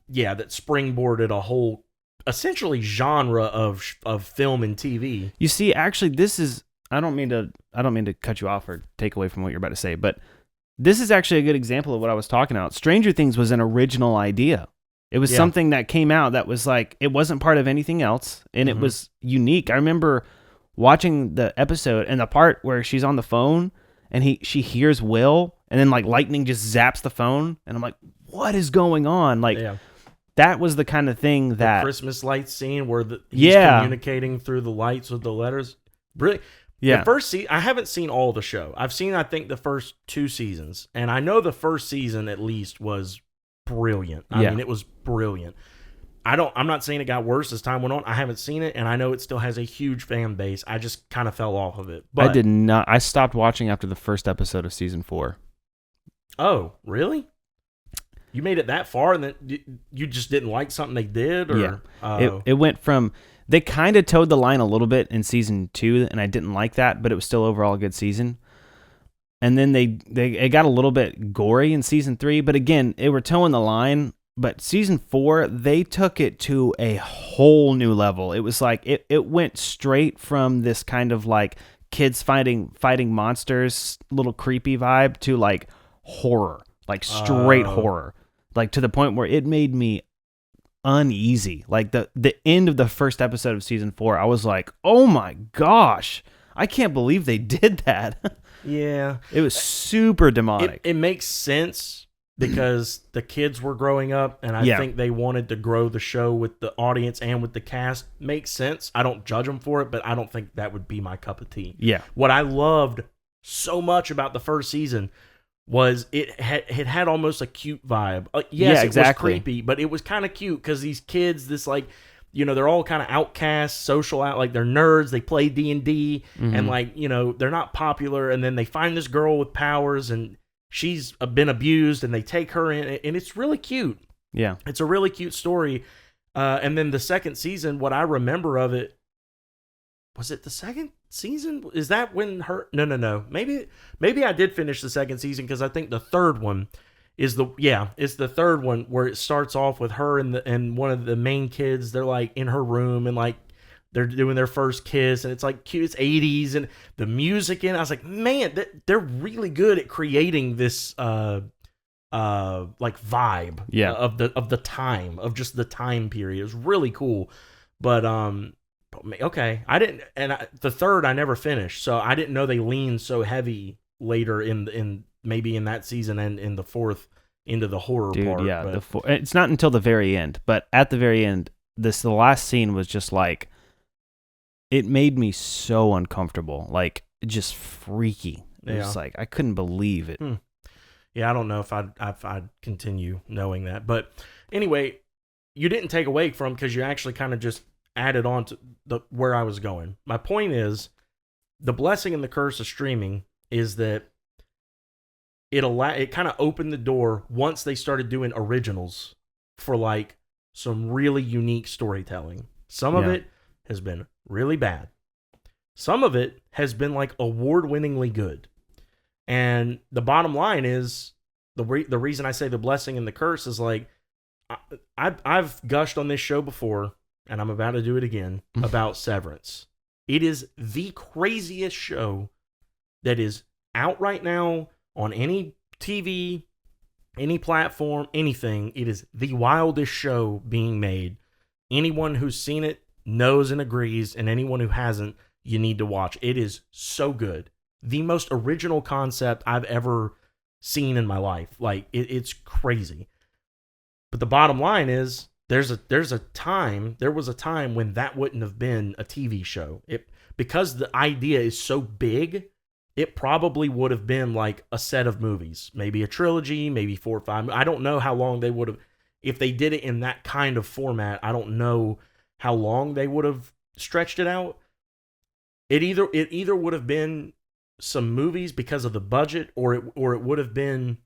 springboarded a whole, essentially genre of film and TV. You see, actually, this is, I don't mean to cut you off or take away from what you're about to say, but this is actually a good example of what I was talking about. Stranger Things was an original idea. It was something that came out that was like, it wasn't part of anything else, and it was unique. I remember watching the episode and the part where she's on the phone and she hears Will, and then like lightning just zaps the phone, and I'm like, what is going on? Like, that was the kind of thing that the Christmas lights scene where he's communicating through the lights with the letters. Brilliant. Yeah. The first I haven't seen all the show. I've seen, I think, the first 2 seasons, and I know the first season at least was brilliant. I mean, it was brilliant. I'm not saying it got worse as time went on. I haven't seen it, and I know it still has a huge fan base. I just kind of fell off of it. But I did not. I stopped watching after the first episode of season 4. Oh, really? You made it that far, and then you just didn't like something they did, or it went from. They kind of towed the line a little bit in season 2, and I didn't like that, but it was still overall a good season. And then it got a little bit gory in season 3, but again, they were towing the line. But season 4, they took it to a whole new level. It was like it went straight from this kind of like kids fighting monsters, little creepy vibe, to like horror, like straight horror, like to the point where it made me uneasy. Like the end of the first episode of season 4, I was like, oh my gosh, I can't believe they did that. Yeah, it was super demonic. It makes sense because the kids were growing up, and I think they wanted to grow the show with the audience and with the cast. Makes sense. I don't judge them for it, but I don't think that would be my cup of tea. Yeah. What I loved so much about the first season was it had almost a cute vibe. Yes, exactly. It was creepy, but it was kind of cute because these kids, this like, you know, they're all kind of outcasts, social out, like they're nerds. They play D&D, and like, you know, they're not popular. And then they find this girl with powers, and she's been abused, and they take her in, and it's really cute. Yeah, it's a really cute story. And then the second season, what I remember of it, was it the second season? Is that when her? No. Maybe I did finish the second season, because I think the third one is it's the third one where it starts off with her and one of the main kids. They're like in her room, and like they're doing their first kiss, and it's like cute. It's 80s, and the music in. I was like, man, they're really good at creating this like vibe of the time, of just the time period. It was really cool. But okay, I didn't, and the third I never finished, so I didn't know they leaned so heavy later in maybe in that season and in the fourth into the horror part. Yeah, it's not until the very end, but at the very end, the last scene was just like, it made me so uncomfortable, like just freaky. It was like, I couldn't believe it. Yeah, I don't know if I'd continue knowing that, but anyway, you didn't take away from, because you actually kind of just added on to where I was going. My point is, the blessing and the curse of streaming is that it kind of opened the door once they started doing originals for like some really unique storytelling. Some of it has been really bad. Some of it has been like award-winningly good. And the bottom line is, the reason I say the blessing and the curse is like, I've gushed on this show before, and I'm about to do it again, about Severance. It is the craziest show that is out right now on any TV, any platform, anything. It is the wildest show being made. Anyone who's seen it knows and agrees, and anyone who hasn't, you need to watch. It is so good. The most original concept I've ever seen in my life. Like, it's crazy. But the bottom line is, there was a time when that wouldn't have been a TV show. Because the idea is so big, it probably would have been like a set of movies, maybe a trilogy, maybe 4 or 5. I don't know how long they would have, if they did it in that kind of format. I don't know how long they would have stretched it out. It either would have been some movies because of the budget, or it would have been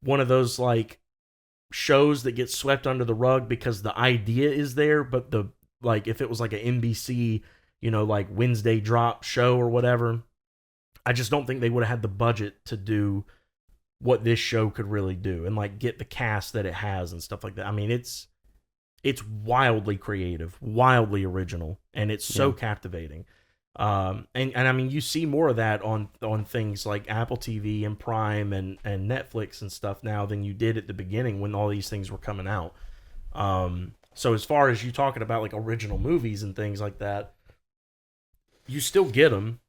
one of those like shows that gets swept under the rug because the idea is there, but the like if it was like an NBC, like Wednesday drop show or whatever, I just don't think they would have had the budget to do what this show could really do and like get the cast that it has and stuff like that. I mean, it's wildly creative, wildly original, and it's so captivating. And I mean, you see more of that on things like Apple TV and Prime and Netflix and stuff now than you did at the beginning when all these things were coming out. So as far as you talking about like original movies and things like that, you still get them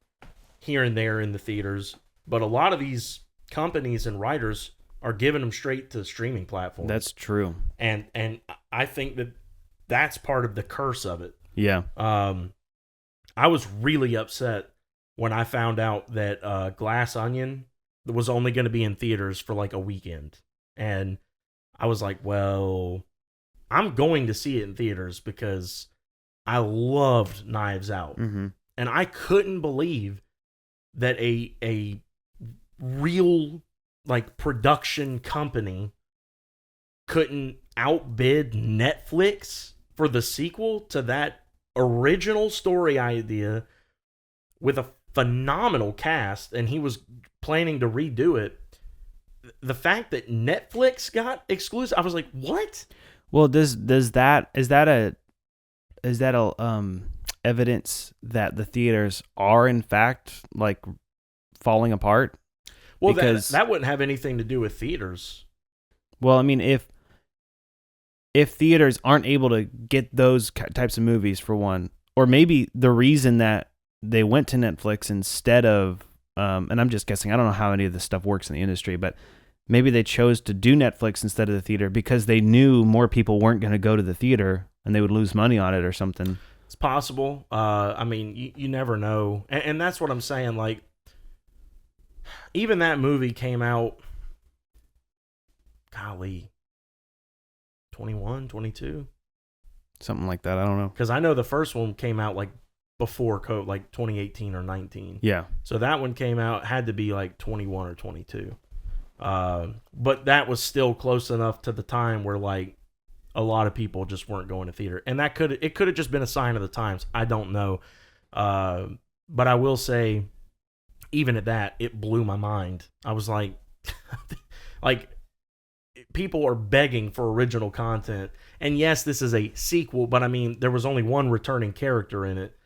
here and there in the theaters, but a lot of these companies and writers are giving them straight to streaming platforms. That's true. And I think that's part of the curse of it. Yeah. I was really upset when I found out that Glass Onion was only going to be in theaters for like a weekend. And I was like, well, I'm going to see it in theaters because I loved Knives Out. Mm-hmm. And I couldn't believe that a real like production company couldn't outbid Netflix for the sequel to that original story idea with a phenomenal cast, and he was planning to redo it. The fact that Netflix got exclusive, I was like, what? Well, is that evidence that the theaters are in fact like falling apart? Well, because that wouldn't have anything to do with theaters. Well, I mean, if theaters aren't able to get those types of movies, for one, or maybe the reason that they went to Netflix instead of, and I'm just guessing, I don't know how any of this stuff works in the industry, but maybe they chose to do Netflix instead of the theater because they knew more people weren't going to go to the theater and they would lose money on it or something. It's possible. I mean, you never know. And that's what I'm saying. Like, even that movie came out, golly, 21, 22? Something like that. I don't know. Because I know the first one came out like before COVID, like 2018 or 19. Yeah. So that one came out, had to be like 21 or 22. But that was still close enough to the time where like a lot of people just weren't going to theater. And it could have just been a sign of the times. I don't know. But I will say, even at that, it blew my mind. I was like, like, people are begging for original content. And yes, this is a sequel, but I mean, there was only one returning character in it.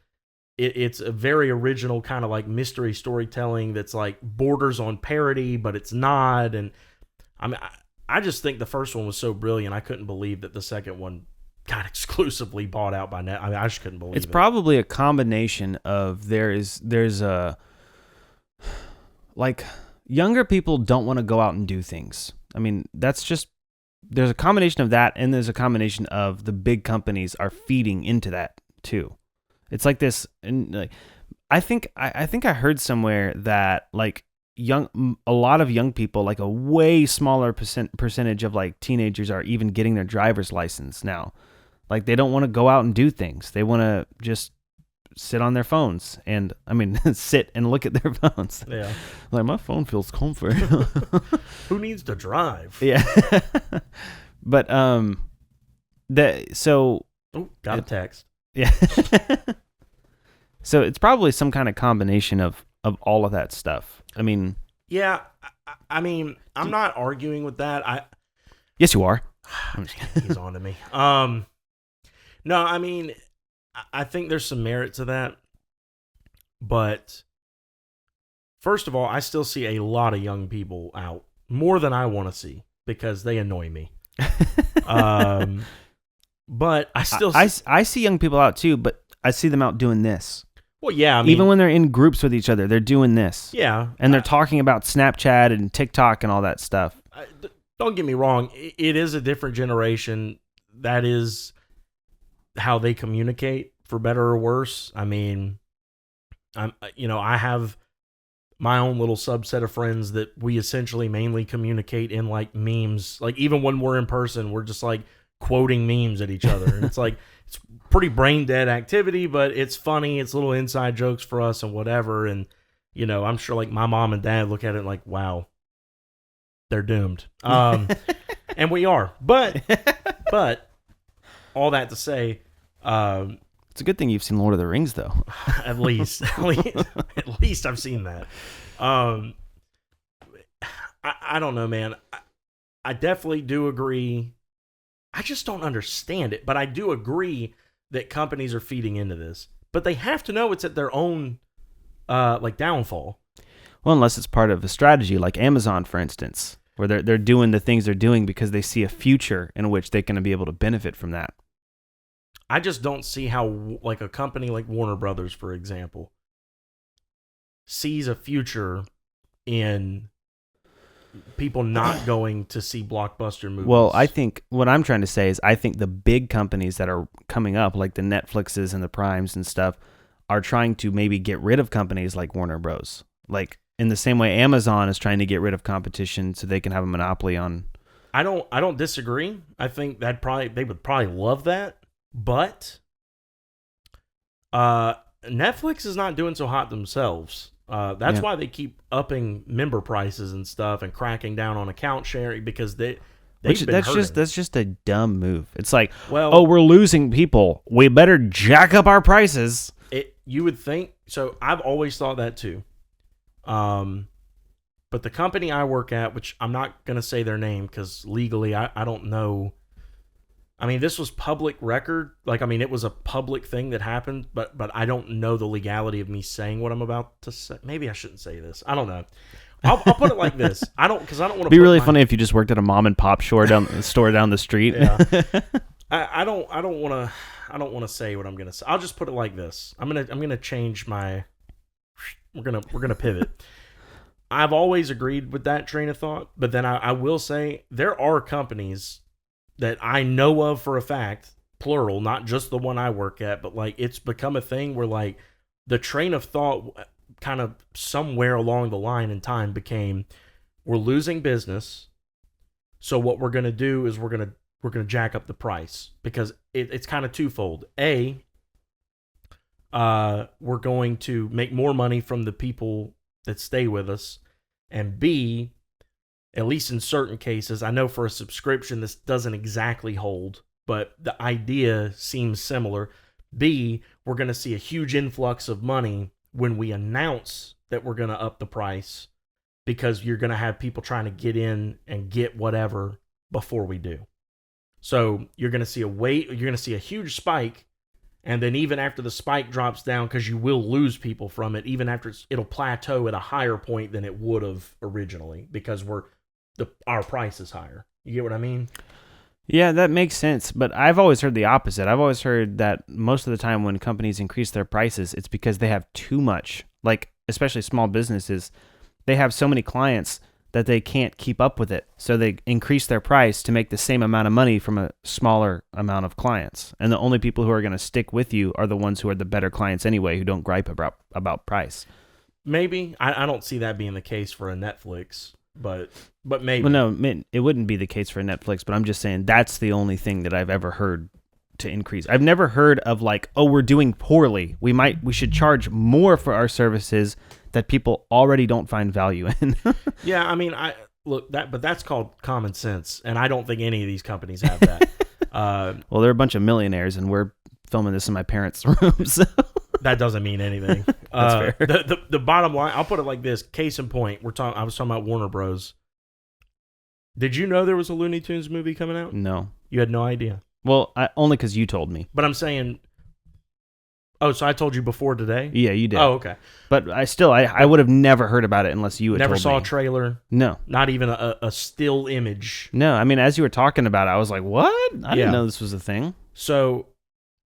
It's a very original kind of like mystery storytelling that's like borders on parody, but it's not. And I mean, I just think the first one was so brilliant. I couldn't believe that the second one got exclusively bought out by Net. I mean, I just couldn't believe it. It's probably a combination of there's a, like, younger people don't want to go out and do things. I mean, that's just, there's a combination of that, and there's a combination of the big companies are feeding into that too. It's like this, and like, I think I heard somewhere that like a lot of young people, like a way smaller percentage of like teenagers are even getting their driver's license now. Like, they don't want to go out and do things. They want to just sit on their phones, and I mean, sit and look at their phones. Yeah, like, my phone feels comfort. Who needs to drive? Yeah. But got a text. Yeah. So it's probably some kind of combination of all of that stuff. I mean, yeah. I mean, I'm not arguing with that. Yes, you are. He's on to me. No, I mean, I think there's some merit to that, but first of all, I still see a lot of young people out, more than I want to see, because they annoy me. But I still I see young people out too, but I see them out doing this. Well, yeah, I mean, even when they're in groups with each other, they're doing this. Yeah, and they're talking about Snapchat and TikTok and all that stuff. Don't get me wrong; it is a different generation. That is how they communicate, for better or worse. I mean, I have my own little subset of friends that we essentially mainly communicate in like memes. Like, even when we're in person, we're just like quoting memes at each other. And it's like, it's pretty brain dead activity, but it's funny. It's little inside jokes for us and whatever. And, I'm sure like my mom and dad look at it like, wow, they're doomed. And we are. But all that to say, it's a good thing you've seen Lord of the Rings, though. at least I've seen that. I don't know, man. I definitely do agree. I just don't understand it, but I do agree that companies are feeding into this. But they have to know it's at their own downfall. Well, unless it's part of a strategy, like Amazon, for instance, where they're doing the things they're doing because they see a future in which they're going to be able to benefit from that. I just don't see how, like, a company like Warner Brothers, for example, sees a future in people not going to see blockbuster movies. Well, I think what I'm trying to say is I think the big companies that are coming up, like the Netflixes and the Primes and stuff, are trying to maybe get rid of companies like Warner Bros. Like in the same way Amazon is trying to get rid of competition so they can have a monopoly on. I don't disagree. I think they would probably love that, but Netflix is not doing so hot themselves. That's why they keep upping member prices and stuff and cracking down on account sharing, because that's just a dumb move. It's like, well, we're losing people, we better jack up our prices. You would think so. I've always thought that too. But the company I work at, which I'm not going to say their name because legally I don't know. I mean, this was public record. Like, I mean, it was a public thing that happened, but I don't know the legality of me saying what I'm about to say. Maybe I shouldn't say this. I don't know. I'll put it like this. I don't want to. Be really funny if you just worked at a mom and pop store down the street. Yeah. I don't want to say what I'm gonna say. I'll just put it like this. I'm gonna change my. We're gonna pivot. I've always agreed with that train of thought, but then I will say there are companies that I know of for a fact, plural, not just the one I work at, but like it's become a thing where like the train of thought kind of somewhere along the line in time became, we're losing business, so what we're going to do is we're going to jack up the price, because it's kind of twofold. A, we're going to make more money from the people that stay with us, and B, at least in certain cases, I know for a subscription this doesn't exactly hold, but the idea seems similar. B, we're going to see a huge influx of money when we announce that we're going to up the price, because you're going to have people trying to get in and get whatever before we do. So you're going to see a huge spike, and then even after the spike drops down, because you will lose people from it, even after it'll plateau at a higher point than it would have originally, because our price is higher. You get what I mean? Yeah, that makes sense. But I've always heard the opposite. I've always heard that most of the time when companies increase their prices, it's because they have too much. Like, especially small businesses, they have so many clients that they can't keep up with it. So they increase their price to make the same amount of money from a smaller amount of clients. And the only people who are going to stick with you are the ones who are the better clients anyway, who don't gripe about price. Maybe. I don't see that being the case for a Netflix. But maybe. Well, no, it wouldn't be the case for Netflix, but I'm just saying that's the only thing that I've ever heard to increase. I've never heard of like, oh, we're doing poorly, we should charge more for our services that people already don't find value in. Yeah, I mean, but that's called common sense, and I don't think any of these companies have that. Well, they're a bunch of millionaires, and we're filming this in my parents' room, so that doesn't mean anything. That's fair. The bottom line, I'll put it like this. Case in point, I was talking about Warner Bros. Did you know there was a Looney Tunes movie coming out? No. You had no idea? Well, only because you told me. But I'm saying, oh, so I told you before today? Yeah, you did. Oh, okay. But I would have never heard about it unless you had told me. Never saw a trailer? No. Not even a still image? No, I mean, as you were talking about it, I was like, what? I didn't know this was a thing. So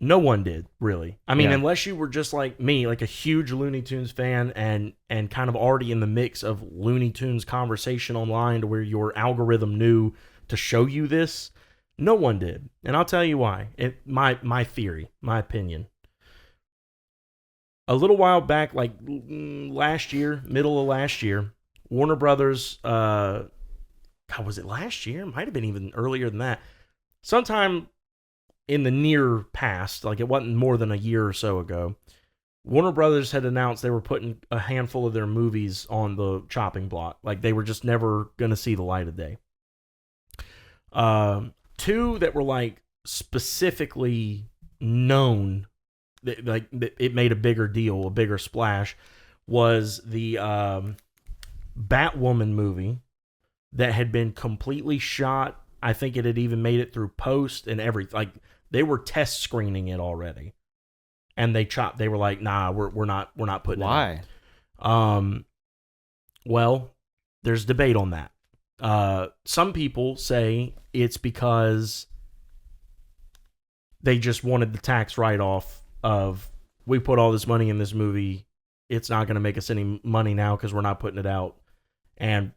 no one did, really. I mean, unless you were just like me, like a huge Looney Tunes fan and kind of already in the mix of Looney Tunes conversation online to where your algorithm knew to show you this, no one did. And I'll tell you why. My theory, my opinion. A little while back, like last year, middle of last year, Warner Brothers, God, was it last year? Might have been even earlier than that. Sometime in the near past, like it wasn't more than a year or so ago, Warner Brothers had announced they were putting a handful of their movies on the chopping block. Like they were just never going to see the light of day. Two that were like specifically known, that it made a bigger deal, a bigger splash, was the Batwoman movie that had been completely shot. I think it had even made it through post and everything. Like they were test screening it already, and they were like, "Nah, we're not putting Why? it out." Well, there's debate on that. Some people say it's because they just wanted the tax write-off of, we put all this money in this movie, it's not going to make us any money now because we're not putting it out. And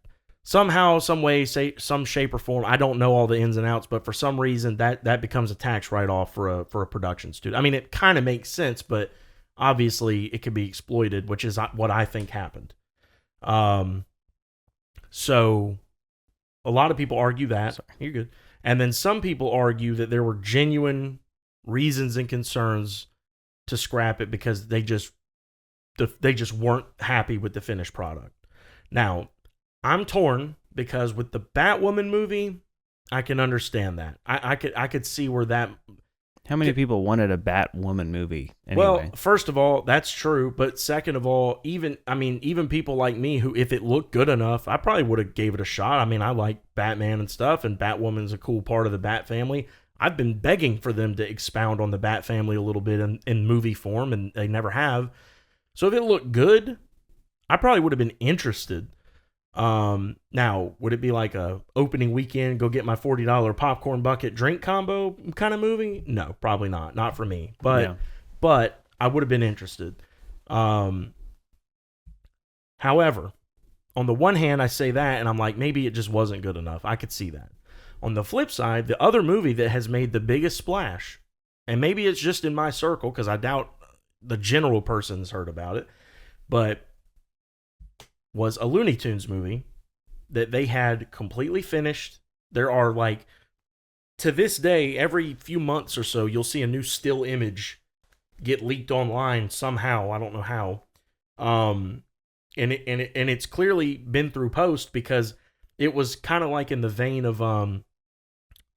somehow, some way, say some shape or form, I don't know all the ins and outs, but for some reason that becomes a tax write-off for a production studio. I mean, it kind of makes sense, but obviously it could be exploited, which is what I think happened. So a lot of people argue that. Sorry. You're good. And then some people argue that there were genuine reasons and concerns to scrap it because they just weren't happy with the finished product. Now, I'm torn because with the Batwoman movie, I can understand that. I could see where that. How many people wanted a Batwoman movie anyway? Well, first of all, that's true. But second of all, even people like me who, if it looked good enough, I probably would have gave it a shot. I mean, I like Batman and stuff, and Batwoman's a cool part of the Bat family. I've been begging for them to expound on the Bat family a little bit in movie form, and they never have. So if it looked good, I probably would have been interested. Now, would it be like a opening weekend, go get my $40 popcorn bucket drink combo kind of movie? No, probably not. Not for me. But I would have been interested. However, on the one hand, I say that, and I'm like, maybe it just wasn't good enough. I could see that. On the flip side, the other movie that has made the biggest splash, and maybe it's just in my circle, because I doubt the general person's heard about it, but was a Looney Tunes movie that they had completely finished. There are, like, to this day, every few months or so, you'll see a new still image get leaked online somehow. I don't know how. And it's clearly been through post, because it was kind of like in the vein of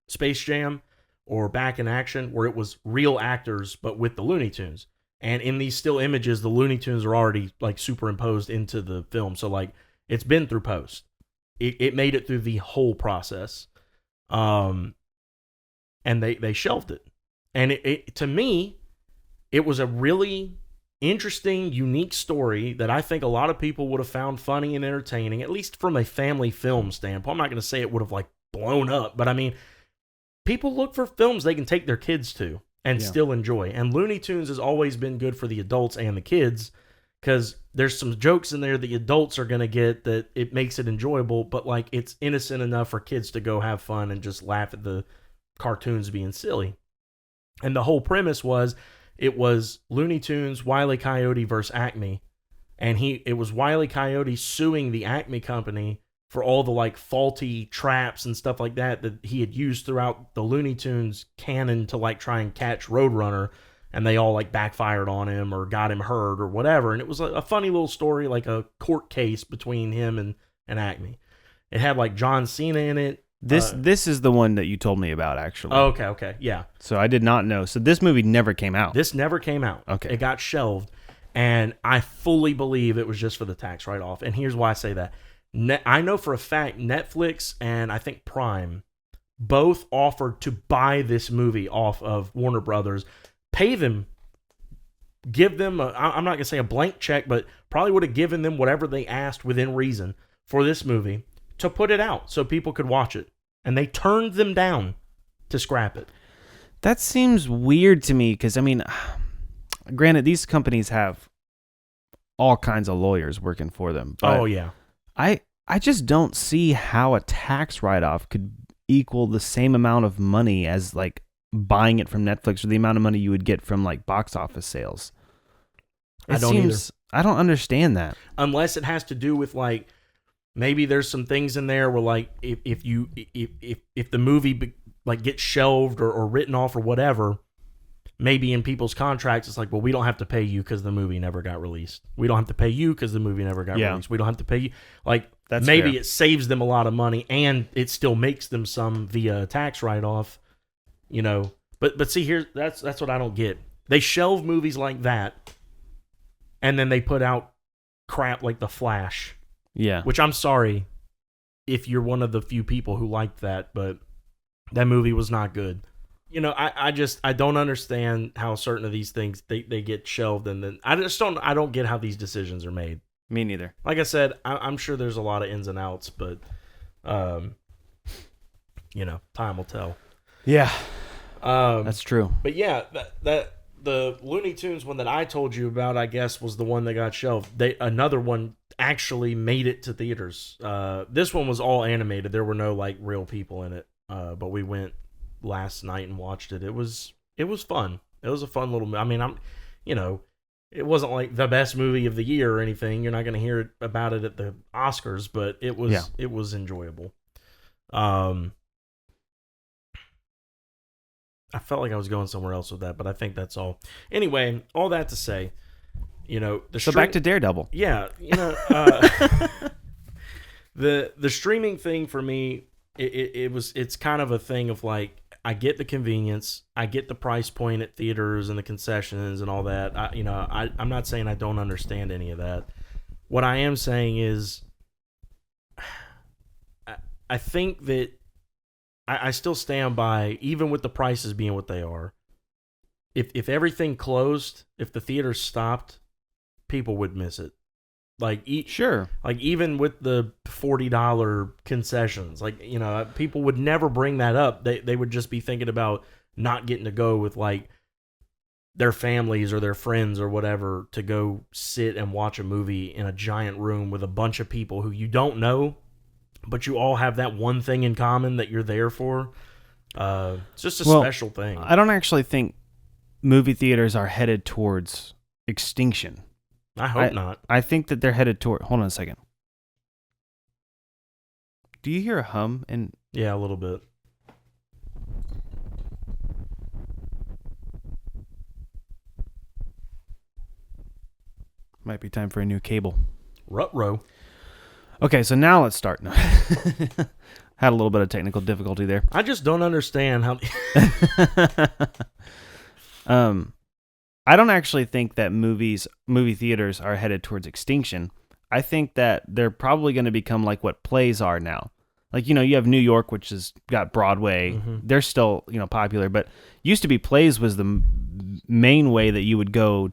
Space Jam or Back in Action, where it was real actors but with the Looney Tunes. And in these still images, the Looney Tunes are already like superimposed into the film. So like it's been through post. It made it through the whole process. And they shelved it. And it to me, it was a really interesting, unique story that I think a lot of people would have found funny and entertaining, at least from a family film standpoint. I'm not going to say it would have like blown up, but I mean, people look for films they can take their kids to and still enjoy. And Looney Tunes has always been good for the adults and the kids, because there's some jokes in there the adults are going to get that it makes it enjoyable, but like it's innocent enough for kids to go have fun and just laugh at the cartoons being silly. And the whole premise was, it was Looney Tunes, Wile E. Coyote versus Acme. And it was Wile E. Coyote suing the Acme company for all the like faulty traps and stuff like that he had used throughout the Looney Tunes canon to like try and catch Roadrunner, and they all like backfired on him or got him hurt or whatever. And it was a funny little story, like a court case between him and Acme. It had like John Cena in it. This is the one that you told me about, actually. Oh, okay, yeah. So I did not know. So this movie never came out. This never came out. Okay. It got shelved, and I fully believe it was just for the tax write-off. And here's why I say that. I know for a fact Netflix and I think Prime both offered to buy this movie off of Warner Brothers, pay them, give them, I'm not going to say a blank check, but probably would have given them whatever they asked within reason for this movie to put it out so people could watch it. And they turned them down to scrap it. That seems weird to me, because, I mean, granted, these companies have all kinds of lawyers working for them. But oh, yeah. I just don't see how a tax write-off could equal the same amount of money as, like, buying it from Netflix, or the amount of money you would get from, like, box office sales. I don't understand that. Unless it has to do with, like, maybe there's some things in there where, like, if the movie like gets shelved or written off or whatever, maybe in people's contracts, it's like, well, we don't have to pay you because the movie never got released. We don't have to pay you because the movie never got released. We don't have to pay you. Like, that's maybe fair. It saves them a lot of money, and it still makes them some via tax write-off, you know. But see, here, that's what I don't get. They shelve movies like that, and then they put out crap like The Flash. Yeah. Which I'm sorry if you're one of the few people who liked that, but that movie was not good. You know, I don't understand how certain of these things they get shelved, and then I don't get how these decisions are made. Me neither. Like I said, I'm sure there's a lot of ins and outs, but you know, time will tell. Yeah. That's true. But yeah, that the Looney Tunes one that I told you about, I guess, was the one that got shelved. Another one actually made it to theaters. This one was all animated. There were no like real people in it. But we went last night and watched it. It was fun. It was a fun little. I mean, it wasn't like the best movie of the year or anything. You're not going to hear about it at the Oscars, but it was enjoyable. I felt like I was going somewhere else with that, but I think that's all. Anyway, all that to say, you know, back to Daredevil. Yeah, you know, the streaming thing for me, it's kind of a thing of like, I get the convenience, I get the price point at theaters and the concessions and all that. I'm not saying I don't understand any of that. What I am saying is, I think that I still stand by, even with the prices being what they are, if everything closed, if the theaters stopped, people would miss it. Like, sure. Like, even with the $40 concessions, like, you know, people would never bring that up. They would just be thinking about not getting to go with, like, their families or their friends or whatever to go sit and watch a movie in a giant room with a bunch of people who you don't know, but you all have that one thing in common that you're there for. It's just a special thing. I don't actually think movie theaters are headed towards extinction. I hope not. I think that they're headed toward... Hold on a second. Do you hear a hum? Yeah, a little bit. Might be time for a new cable. Ruh-roh. Okay, so now let's start. No. Had a little bit of technical difficulty there. I just don't understand how... I don't actually think that movie theaters are headed towards extinction. I think that they're probably going to become like what plays are now. Like, you know, you have New York, which has got Broadway. Mm-hmm. They're still, you know, popular, but used to be plays was the main way that you would go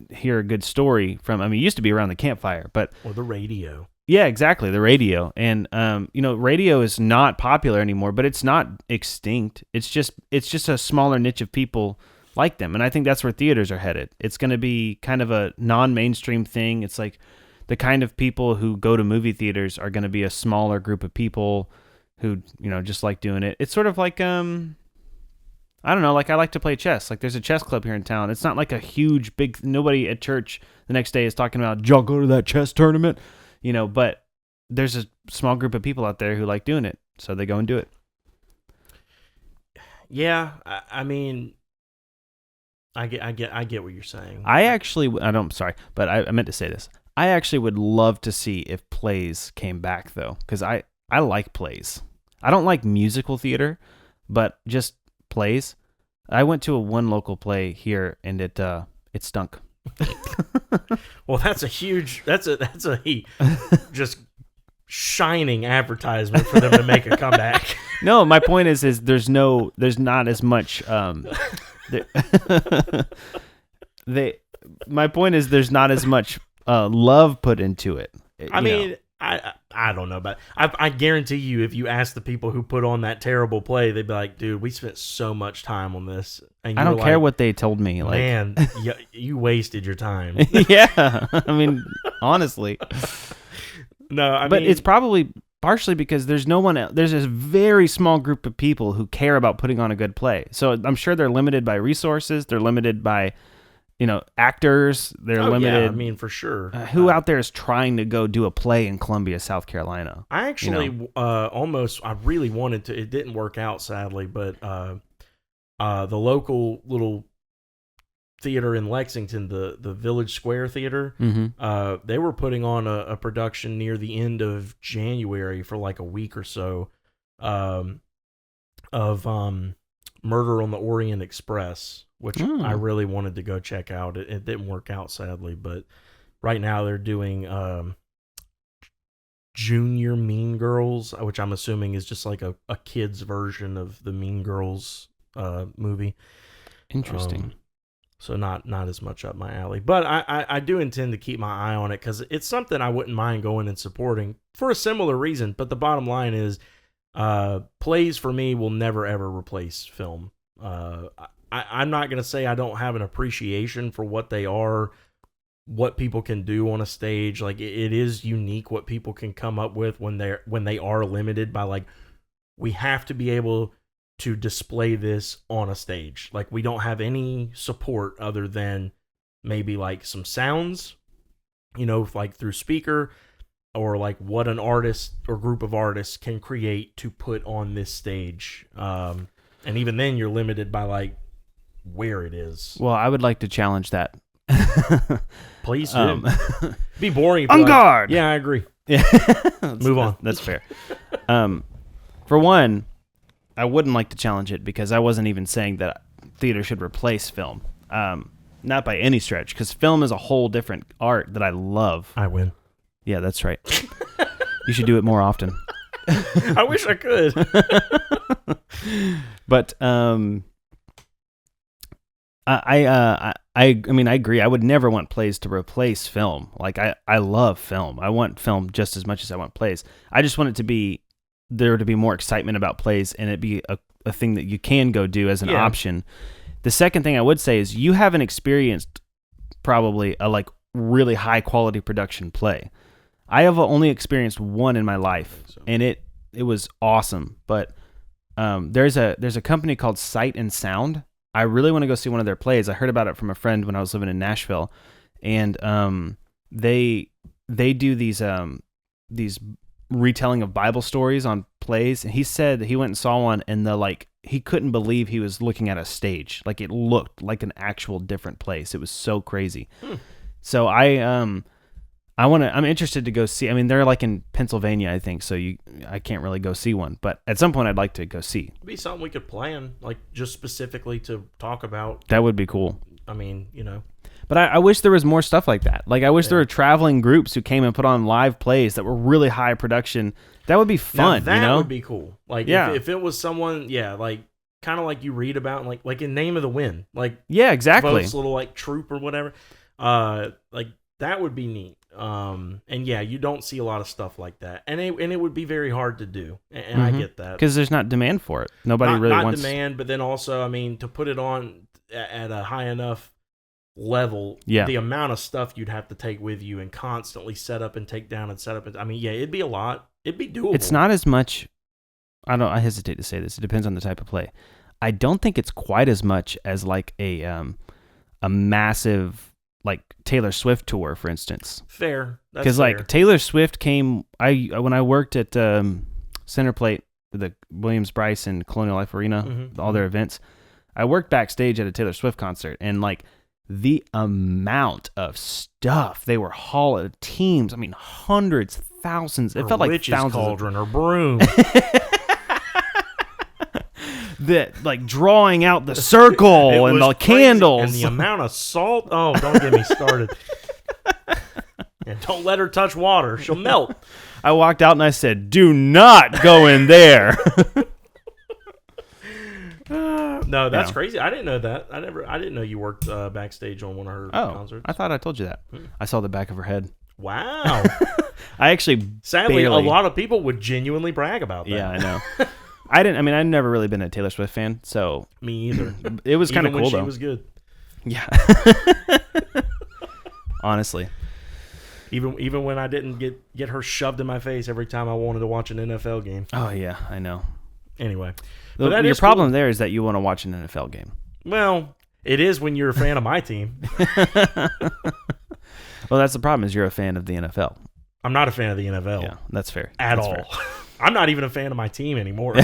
hear a good story from. I mean, it used to be around the campfire, but... Or the radio. Yeah, exactly, the radio. And, you know, radio is not popular anymore, but it's not extinct. It's just a smaller niche of people like them. And I think that's where theaters are headed. It's going to be kind of a non-mainstream thing. It's like the kind of people who go to movie theaters are going to be a smaller group of people who, you know, just like doing it. It's sort of like, I don't know, like I like to play chess. Like there's a chess club here in town. It's not like a huge, big, nobody at church the next day is talking about, did y'all go to that chess tournament? You know, but there's a small group of people out there who like doing it. So they go and do it. Yeah, I mean... I get what you're saying. I meant to say this. I actually would love to see if plays came back though, because I like plays. I don't like musical theater, but just plays. I went to one local play here, and it stunk. Well, that's a just shining advertisement for them to make a comeback. No, my point is there's not as much. My point is there's not as much love put into it. I mean, I don't know, but I guarantee you, if you ask the people who put on that terrible play, they'd be like, "Dude, we spent so much time on this." And I don't care what they told me. Like, man, you wasted your time. Yeah, I mean, honestly. No, but it's probably partially because there's no one else. There's a very small group of people who care about putting on a good play. So I'm sure they're limited by resources. They're limited by, you know, actors. They're limited. Yeah, I mean, for sure. Who out there is trying to go do a play in Columbia, South Carolina? I actually I really wanted to. It didn't work out, sadly, but the local little theater in Lexington, the Village Square Theater. Mm-hmm. They were putting on a production near the end of January for like a week or so, of Murder on the Orient Express, which I really wanted to go check out. It didn't work out, sadly, but right now they're doing Junior Mean Girls, which I'm assuming is just like a kid's version of the Mean Girls movie. Interesting. So not as much up my alley. But I do intend to keep my eye on it because it's something I wouldn't mind going and supporting for a similar reason. But the bottom line is, plays for me will never ever replace film. I'm not going to say I don't have an appreciation for what they are, what people can do on a stage. Like it is unique what people can come up with when they are limited by, like, we have to be able to display this on a stage. Like, we don't have any support other than maybe like some sounds, like through speaker, or like what an artist or group of artists can create to put on this stage. And even then you're limited by like where it is. Well, I would like to challenge that. Please do. Be boring. On guard. Yeah, I agree. Yeah. Move on. That's fair. For one, I wouldn't like to challenge it because I wasn't even saying that theater should replace film. Not by any stretch, because film is a whole different art that I love. I win. Yeah, that's right. You should do it more often. I wish I could. But I mean, I agree. I would never want plays to replace film. Like, I love film. I want film just as much as I want plays. I just want it to be there to be more excitement about plays, and it be a thing that you can go do as an option. The second thing I would say is you haven't experienced probably a like really high quality production play. I have only experienced one in my life, and it was awesome. But there's a company called Sight and Sound. I really want to go see one of their plays. I heard about it from a friend when I was living in Nashville, and they do these retelling of Bible stories on plays. And he said he went and saw one, and he couldn't believe he was looking at a stage. Like, it looked like an actual different place. It was so crazy. So I'm interested to go see. I mean, they're like in Pennsylvania, I think. So I can't really go see one, but at some point I'd like to go see. It'd be something we could plan, like just specifically to talk about. That would be cool. I mean, But I wish there was more stuff like that. Like, I wish there were traveling groups who came and put on live plays that were really high production. That would be fun. Now, that would be cool. Like, if it was someone, like kind of like you read about, like in Name of the Wind, like exactly, Vote's little like troop or whatever. Like that would be neat. And you don't see a lot of stuff like that, and it would be very hard to do. And I get that because there's not demand for it. Nobody really wants demand, but then also, I mean, to put it on at a high enough level, the amount of stuff you'd have to take with you and constantly set up and take down and set up. I mean, it'd be a lot. It'd be doable. It's not as much. I hesitate to say this. It depends on the type of play. I don't think it's quite as much as like a massive like Taylor Swift tour, for instance. Fair. Because like Taylor Swift came. When I worked at Centerplate, the Williams-Brice and Colonial Life Arena, all their events, I worked backstage at a Taylor Swift concert, and like the amount of stuff they were hauling, teams. I mean, hundreds, thousands. It felt like witch's thousands. Cauldron or broom. That like drawing out the circle and the candles and the amount of salt. Oh, don't get me started. And don't let her touch water; she'll melt. I walked out and I said, "Do not go in there." No, that's crazy. I didn't know that. I didn't know you worked backstage on one of her concerts. I thought I told you that. I saw the back of her head. Wow. I actually sadly a lot of people would genuinely brag about that. Yeah, I know. I've never really been a Taylor Swift fan, so me either. It was kind of cool though. She was good. Yeah. Honestly. Even when I didn't get her shoved in my face every time I wanted to watch an NFL game. Oh yeah, I know. Anyway, your problem there is that you want to watch an NFL game. Well, it is when you're a fan of my team. Well, that's the problem. Is you're a fan of the NFL. I'm not a fan of the NFL. Yeah, that's fair. At all. Fair. I'm not even a fan of my team anymore.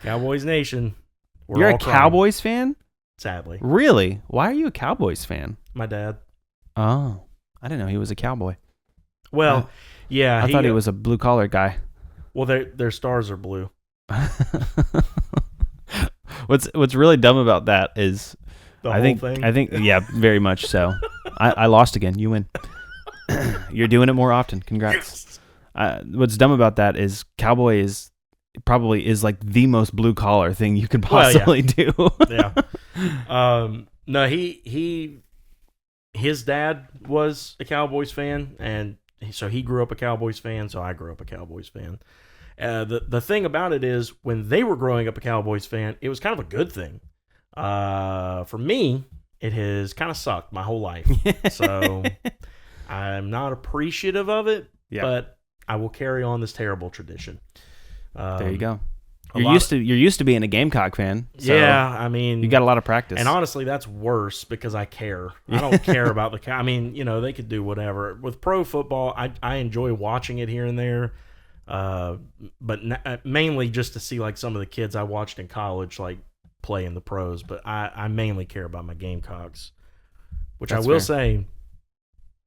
Cowboys Nation. You're a Cowboys fan? sadly. Really? Why are you a Cowboys fan? My dad. Oh, I didn't know he was a Cowboy. Well, yeah. I thought he was a blue collar guy. Well, their stars are blue. What's really dumb about that is The whole thing? I think yeah, very much so. I lost again. You win. You're doing it more often. Congrats. What's dumb about that is Cowboy probably is like the most blue collar thing you could possibly do. Yeah. No, his dad was a Cowboys fan, and so he grew up a Cowboys fan. So I grew up a Cowboys fan. The thing about it is, when they were growing up a Cowboys fan, it was kind of a good thing. For me, it has kind of sucked my whole life. So I'm not appreciative of it, but I will carry on this terrible tradition. There you go. You're used to being a Gamecock fan. So yeah, I mean, you got a lot of practice. And honestly, that's worse because I care. I don't care about the. I mean, they could do whatever with pro football. I enjoy watching it here and there, but mainly just to see like some of the kids I watched in college like play in the pros. But I mainly care about my Gamecocks, which that's I will say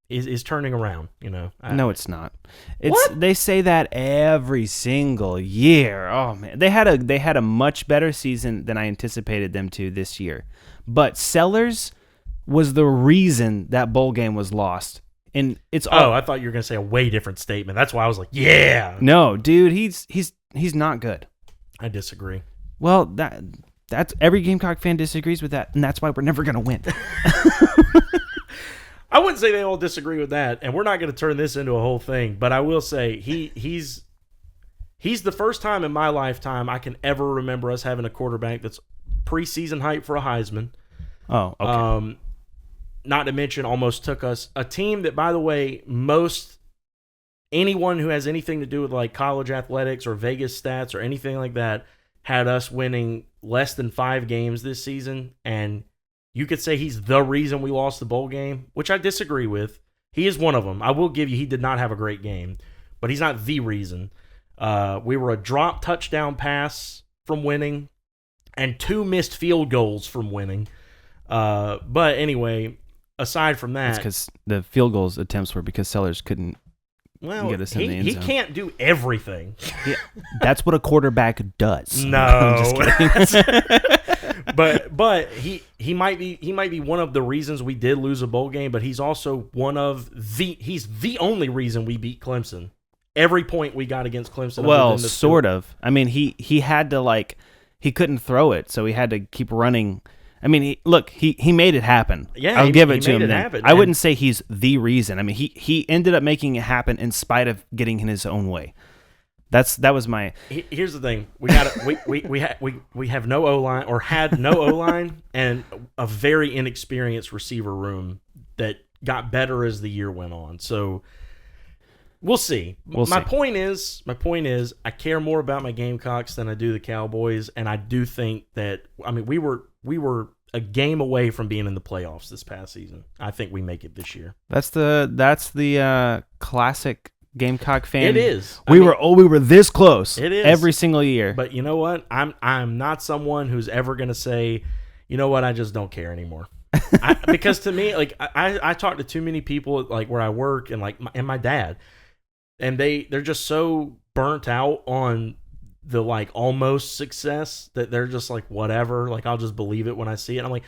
is turning around. No, it's not. What? They say that every single year. Oh man, they had a much better season than I anticipated them to this year. But Sellers was the reason that bowl game was lost. And it's I thought you were gonna say a way different statement. That's why I was like, yeah. No, dude, he's not good. I disagree. Well, that's every Gamecock fan disagrees with that, and that's why we're never gonna win. I wouldn't say they all disagree with that, and we're not going to turn this into a whole thing, but I will say he's the first time in my lifetime I can ever remember us having a quarterback that's preseason hype for a Heisman. Oh, okay. Not to mention almost took us a team that, by the way, anyone who has anything to do with like college athletics or Vegas stats or anything like that had us winning less than 5 games this season, and you could say he's the reason we lost the bowl game, which I disagree with. He is one of them. I will give you he did not have a great game, but he's not the reason. We were a drop touchdown pass from winning and 2 missed field goals from winning. But anyway, aside from that. It's because the field goals attempts were because Sellers couldn't get us in the end zone. He can't do everything. That's what a quarterback does. No. I'm just kidding. But he might be one of the reasons we did lose a bowl game, but he's also he's the only reason we beat Clemson. Every point we got against Clemson. Well, sort of. I mean, he had to he couldn't throw it, so he had to keep running. I mean, he made it happen. Yeah, I'll give it to him. Happen, I wouldn't say he's the reason. I mean, he ended up making it happen in spite of getting in his own way. That was my. Here's the thing: we have no O-line, or had no O-line, and a very inexperienced receiver room that got better as the year went on. So we'll see. My point is, I care more about my Gamecocks than I do the Cowboys, and I do think that we were a game away from being in the playoffs this past season. I think we make it this year. That's the classic Gamecock fan. It is. We were this close. It is every single year. But you know what? I'm not someone who's ever going to say, you know what? I just don't care anymore. Because to me, like I talk to too many people like where I work and like my dad, and they're just so burnt out on the like almost success that they're just like whatever. Like I'll just believe it when I see it. I'm like,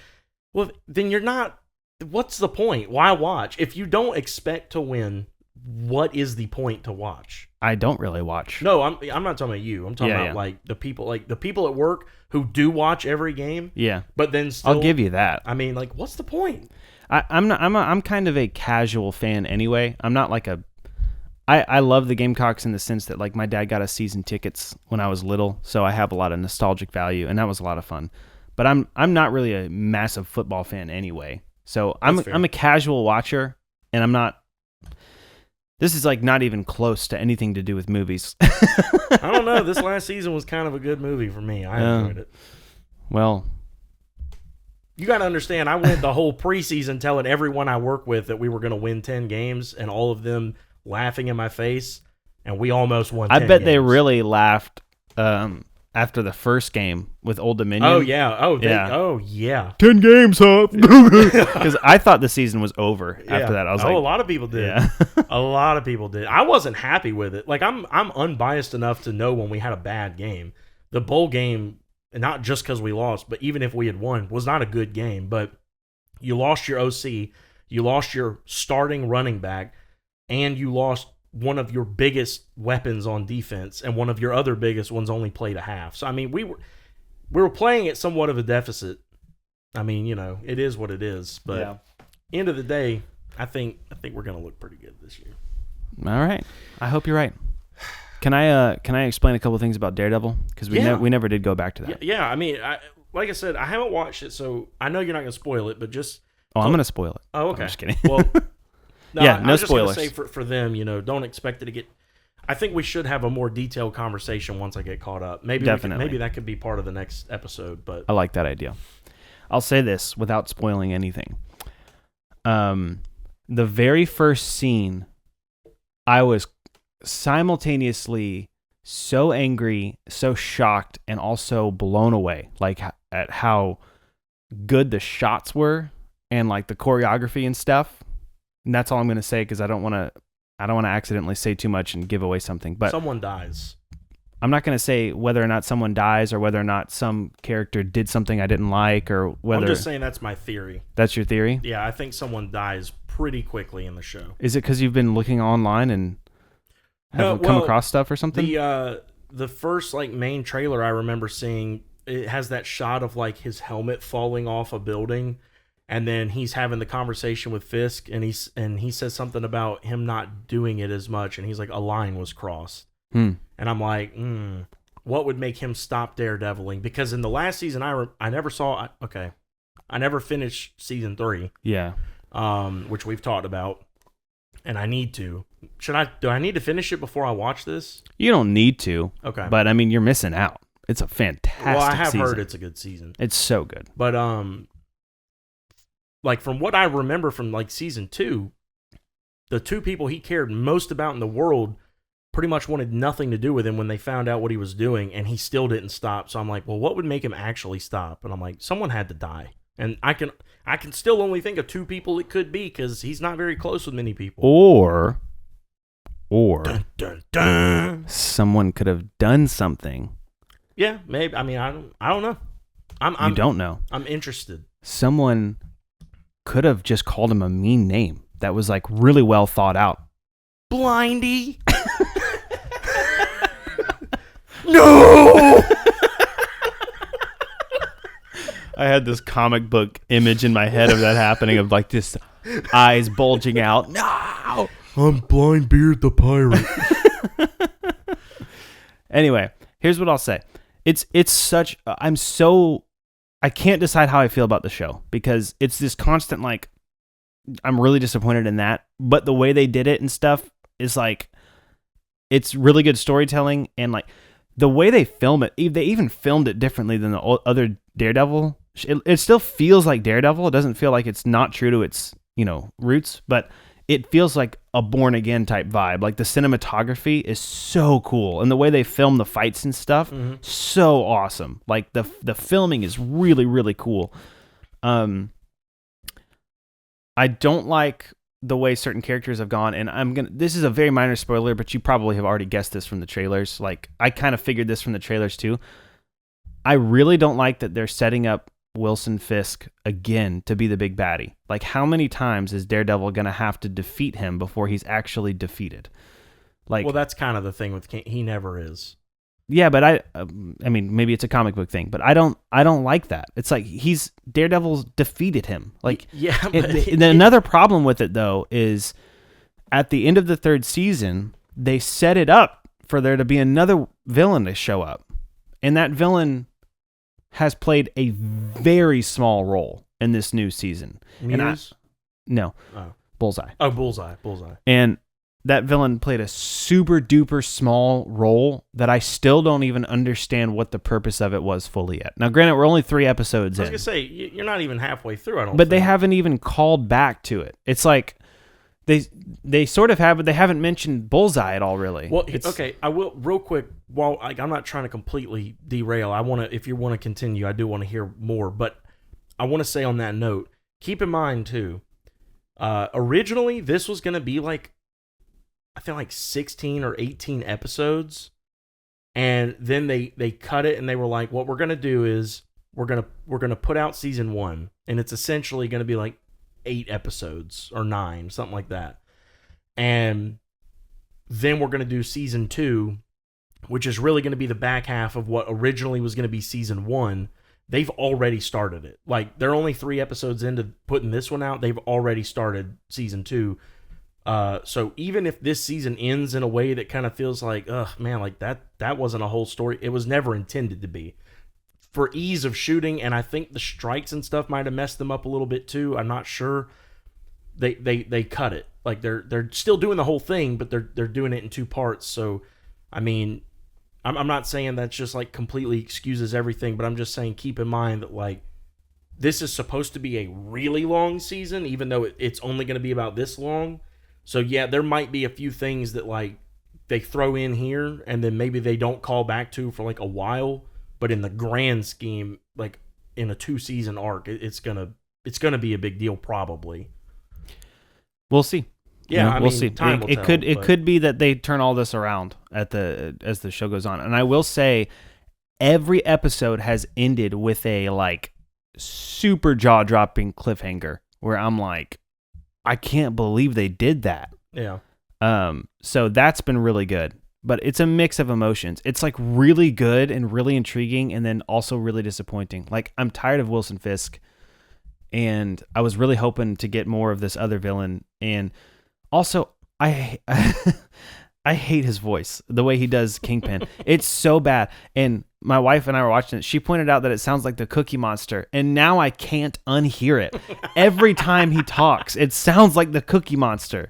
well, then you're not. What's the point? Why watch if you don't expect to win? What is the point to watch? I don't really watch. No, I'm not talking about you. I'm talking about like the people at work who do watch every game. Yeah, but then still, I'll give you that. I mean, like, what's the point? I'm kind of a casual fan anyway. I'm not like I love the Gamecocks in the sense that like my dad got us season tickets when I was little, so I have a lot of nostalgic value, and that was a lot of fun. But I'm not really a massive football fan anyway. So I'm a casual watcher, and I'm not. This is like not even close to anything to do with movies. I don't know. This last season was kind of a good movie for me. I enjoyed it. Well, you got to understand, I went the whole preseason telling everyone I work with that we were going to win 10 games, and all of them laughing in my face, and we almost won 10 I bet games. they really laughed at after the first game with Old Dominion. Oh yeah. Yeah. Oh yeah. 10 games up. Because I thought the season was over after that. I was like, a lot of people did. Yeah. A lot of people did. I wasn't happy with it. Like I'm unbiased enough to know when we had a bad game. The bowl game, and not just because we lost, but even if we had won, was not a good game. But you lost your OC, you lost your starting running back, and you lost one of your biggest weapons on defense, and one of your other biggest ones only played a half. So I mean, we were playing at somewhat of a deficit. I mean, it is what it is. But end of the day, I think we're gonna look pretty good this year. All right, I hope you're right. Can I explain a couple of things about Daredevil? Because we never did go back to that. Yeah. I mean, like I said, I haven't watched it, so I know you're not gonna spoil it, but just I'm gonna spoil it. Oh, okay. I'm just kidding. Well. No, no I was spoilers. Just gonna say for them, don't expect it to get. I think we should have a more detailed conversation once I get caught up. Maybe maybe that could be part of the next episode. But I like that idea. I'll say this without spoiling anything. The very first scene, I was simultaneously so angry, so shocked, and also blown away, like at how good the shots were and like the choreography and stuff. And that's all I'm going to say because I don't want to accidentally say too much and give away something. But someone dies. I'm not going to say whether or not someone dies or whether or not some character did something I didn't like or whether. I'm just saying that's my theory. That's your theory? Yeah, I think someone dies pretty quickly in the show. Is it because you've been looking online and have come across stuff or something? The first main trailer I remember seeing, it has that shot of his helmet falling off a building. And then he's having the conversation with Fisk, and he says something about him not doing it as much, and he's like, a line was crossed. And I'm like, what would make him stop daredeviling? Because in the last season, I never saw. Okay, I never finished season 3. Yeah. Which we've talked about, and I need to. Do I need to finish it before I watch this? You don't need to. Okay. But I mean, you're missing out. It's a fantastic season. Well, I have heard it's a good season. It's so good. But from what I remember from season 2, the two people he cared most about in the world pretty much wanted nothing to do with him when they found out what he was doing, and he still didn't stop. So I'm like, well, what would make him actually stop? And I'm like, someone had to die. And I can still only think of 2 people it could be because he's not very close with many people. Or dun, dun, dun. Someone could have done something. Yeah, maybe. I mean, I don't know. You don't know. I'm interested. Someone could have just called him a mean name that was really well thought out. Blindy. No. I had this comic book image in my head of that happening, of this eyes bulging out. No, I'm Blindbeard the pirate. Anyway, here's what I'll say. It's such. I can't decide how I feel about the show because it's this constant I'm really disappointed in that. But the way they did it and stuff is it's really good storytelling, and the way they film it, they even filmed it differently than the other Daredevil. It still feels like Daredevil. It doesn't feel like it's not true to its roots, but it feels like a Born Again type vibe. The cinematography is so cool, and the way they film the fights and stuff, so awesome. The filming is really, really cool. I don't like the way certain characters have gone, and this is a very minor spoiler, but you probably have already guessed this from the trailers. I kind of figured this from the trailers too. I really don't like that they're setting up Wilson Fisk again to be the big baddie. How many times is Daredevil going to have to defeat him before he's actually defeated? Well, that's kind of the thing with he never is. Yeah, but I mean, maybe it's a comic book thing, but I don't like that. It's Daredevil's defeated him. Yeah. Another problem with it though is at the end of the 3rd season, they set it up for there to be another villain to show up, and that villain has played a very small role in this new season. Muse? No. Oh. Bullseye. Oh, Bullseye. And that villain played a super duper small role that I still don't even understand what the purpose of it was fully yet. Now, granted, we're only 3 episodes in. I was going to say, you're not even halfway through, I don't But think. they haven't even called back to it. It's They sort of have, but they haven't mentioned Bullseye at all, really. Well, okay, I will real quick. While I'm not trying to completely derail, if you want to continue, I do want to hear more. But I want to say on that note, keep in mind too. Originally, this was going to be like, I feel like 16 or 18 episodes, and then they cut it, and they were like, what we're going to do is we're gonna put out season 1, and it's essentially going to be like 8 episodes or 9, something like that. And then we're going to do season 2, which is really going to be the back half of what originally was going to be season 1. They've already started it. Like, they're only 3 episodes into putting this one out. They've already started season 2. So even if this season ends in a way that kind of feels like, ugh, man, like that wasn't a whole story. It was never intended to be. For ease of shooting, and I think the strikes and stuff might have messed them up a little bit too. I'm not sure. They cut it. Like they're still doing the whole thing, but they're doing it in 2 parts. So, I mean, I'm not saying that's just like completely excuses everything, but I'm just saying keep in mind that like this is supposed to be a really long season, even though it's only going to be about this long. So yeah, there might be a few things that like they throw in here, and then maybe they don't call back to for like a while. But in the grand scheme, like in a 2-season arc, it's gonna be a big deal probably. We'll see. Yeah, we'll see. It could be that they turn all this around as the show goes on. And I will say, every episode has ended with a like super jaw dropping cliffhanger where I'm like, I can't believe they did that. Yeah. So that's been really good. But it's a mix of emotions. It's like really good and really intriguing, and then also really disappointing. Like, I'm tired of Wilson Fisk, and I was really hoping to get more of this other villain. And also, I hate his voice, the way he does Kingpin. It's so bad. And my wife and I were watching it. She pointed out that it sounds like the Cookie Monster, and now I can't unhear it. Every time he talks, it sounds like the Cookie Monster.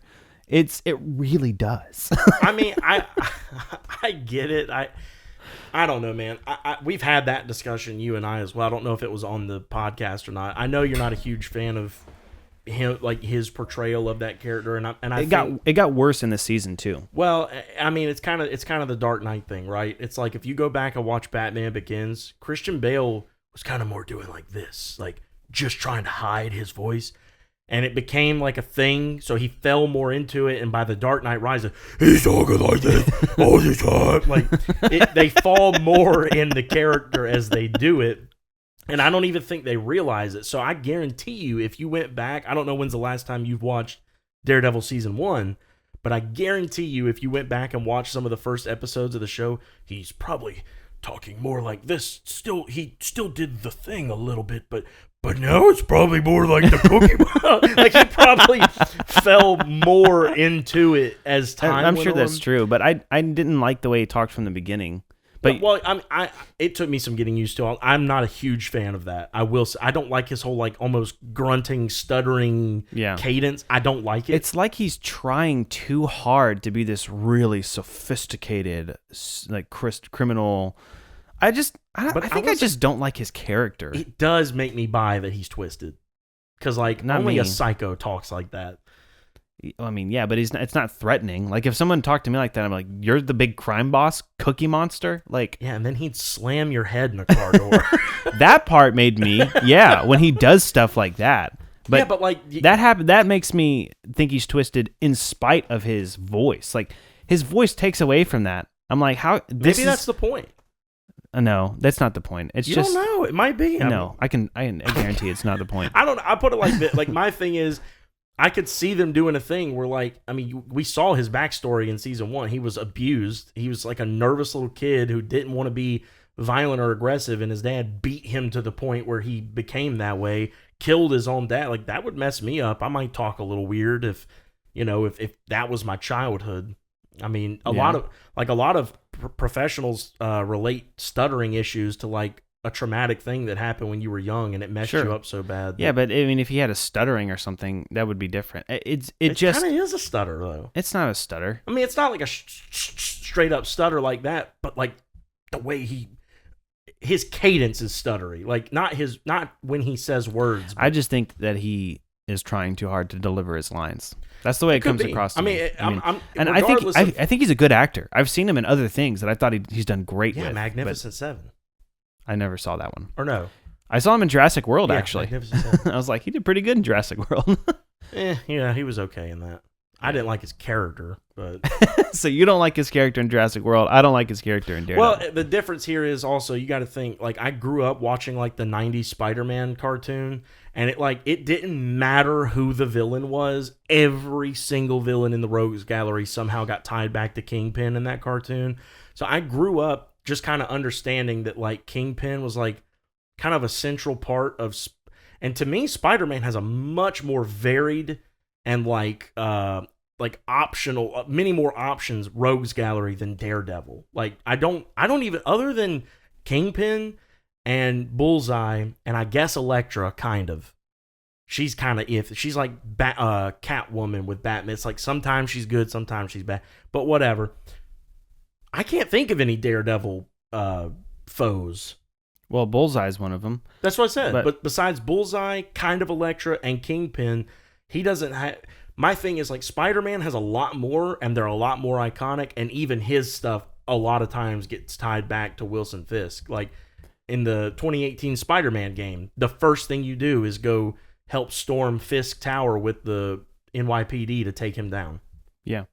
It really does. I mean, I get it. I don't know, man. We've had that discussion, you and I as well. I don't know if it was on the podcast or not. I know you're not a huge fan of him, like his portrayal of that character, and it got worse in this season too. Well, I mean, it's kind of the Dark Knight thing, right? It's like if you go back and watch Batman Begins, Christian Bale was kind of more doing like this, like just trying to hide his voice. And it became like a thing, so he fell more into it. And by the Dark Knight Rises, he's talking like this all the time. Like they fall more in the character as they do it, and I don't even think they realize it. So I guarantee you, if you went back, I don't know when's the last time you've watched Daredevil season 1, but I guarantee you, if you went back and watched some of the first episodes of the show, he's probably talking more like this. He still did the thing a little bit, but now it's probably more like the Cookie. Like he probably fell more into it as time I'm went sure on. that's true, but I didn't like the way he talked from the beginning. But well, it took me some getting used to. I'm not a huge fan of that. I will say, I don't like his whole like almost grunting, stuttering cadence. I don't like it. It's like he's trying too hard to be this really sophisticated, like criminal. I just don't like his character. It does make me buy that he's twisted, because like only a psycho talks like that. I mean, yeah, but it's not threatening. Like if someone talked to me like that, I'm like, "You're the big crime boss, Cookie Monster." Like, yeah, and then he'd slam your head in a car door. That part made me, when he does stuff like that. But, yeah, but like that happened. That makes me think he's twisted in spite of his voice. Like his voice takes away from that. I'm like, how? Maybe that's the point. No, that's not the point. It's you don't know. It might be. I guarantee it's not the point. I don't know. I put it like this. Like my thing is, I could see them doing a thing where, like, I mean, we saw his backstory in season 1. He was abused. He was like a nervous little kid who didn't want to be violent or aggressive, and his dad beat him to the point where he became that way, killed his own dad. Like, that would mess me up. I might talk a little weird if that was my childhood. I mean, a lot of professionals relate stuttering issues to like a traumatic thing that happened when you were young and it messed you up so bad. Yeah, but I mean, if he had a stuttering or something, that would be different. It just kind of is a stutter though. It's not a stutter. I mean, it's not like a straight up stutter like that, but like the way his cadence is stuttery. Like not when he says words. I just think that he is trying too hard to deliver his lines. That's the way it comes across to me. And I think he's a good actor. I've seen him in other things that I thought he's done great with. Yeah, Magnificent Seven. I never saw that one. Or no. I saw him in Jurassic World, actually. Magnificent Seven. I was like, he did pretty good in Jurassic World. Yeah, he was okay in that. I didn't like his character, but... So you don't like his character in Jurassic World. I don't like his character in Daredevil. Well, the difference here is also, you got to think, like, I grew up watching, like, the 90s Spider-Man cartoon, and it didn't matter who the villain was. Every single villain in the Rogues Gallery somehow got tied back to Kingpin in that cartoon. So I grew up just kind of understanding that, like, Kingpin was, like, kind of a central part of... And to me, Spider-Man has a much more varied and like optional, many more options Rogues Gallery than Daredevil. Like I don't even, other than Kingpin and Bullseye and I guess Elektra, kind of. She's kind of she's like Catwoman with Batman. It's like sometimes she's good, sometimes she's bad, but whatever. I can't think of any Daredevil foes. Well, Bullseye's one of them. That's what I said. But besides Bullseye, kind of Elektra, and Kingpin, he doesn't have... My thing is, like, Spider-Man has a lot more, and they're a lot more iconic, and even his stuff a lot of times gets tied back to Wilson Fisk. Like, in the 2018 Spider-Man game, the first thing you do is go help storm Fisk Tower with the NYPD to take him down. Yeah.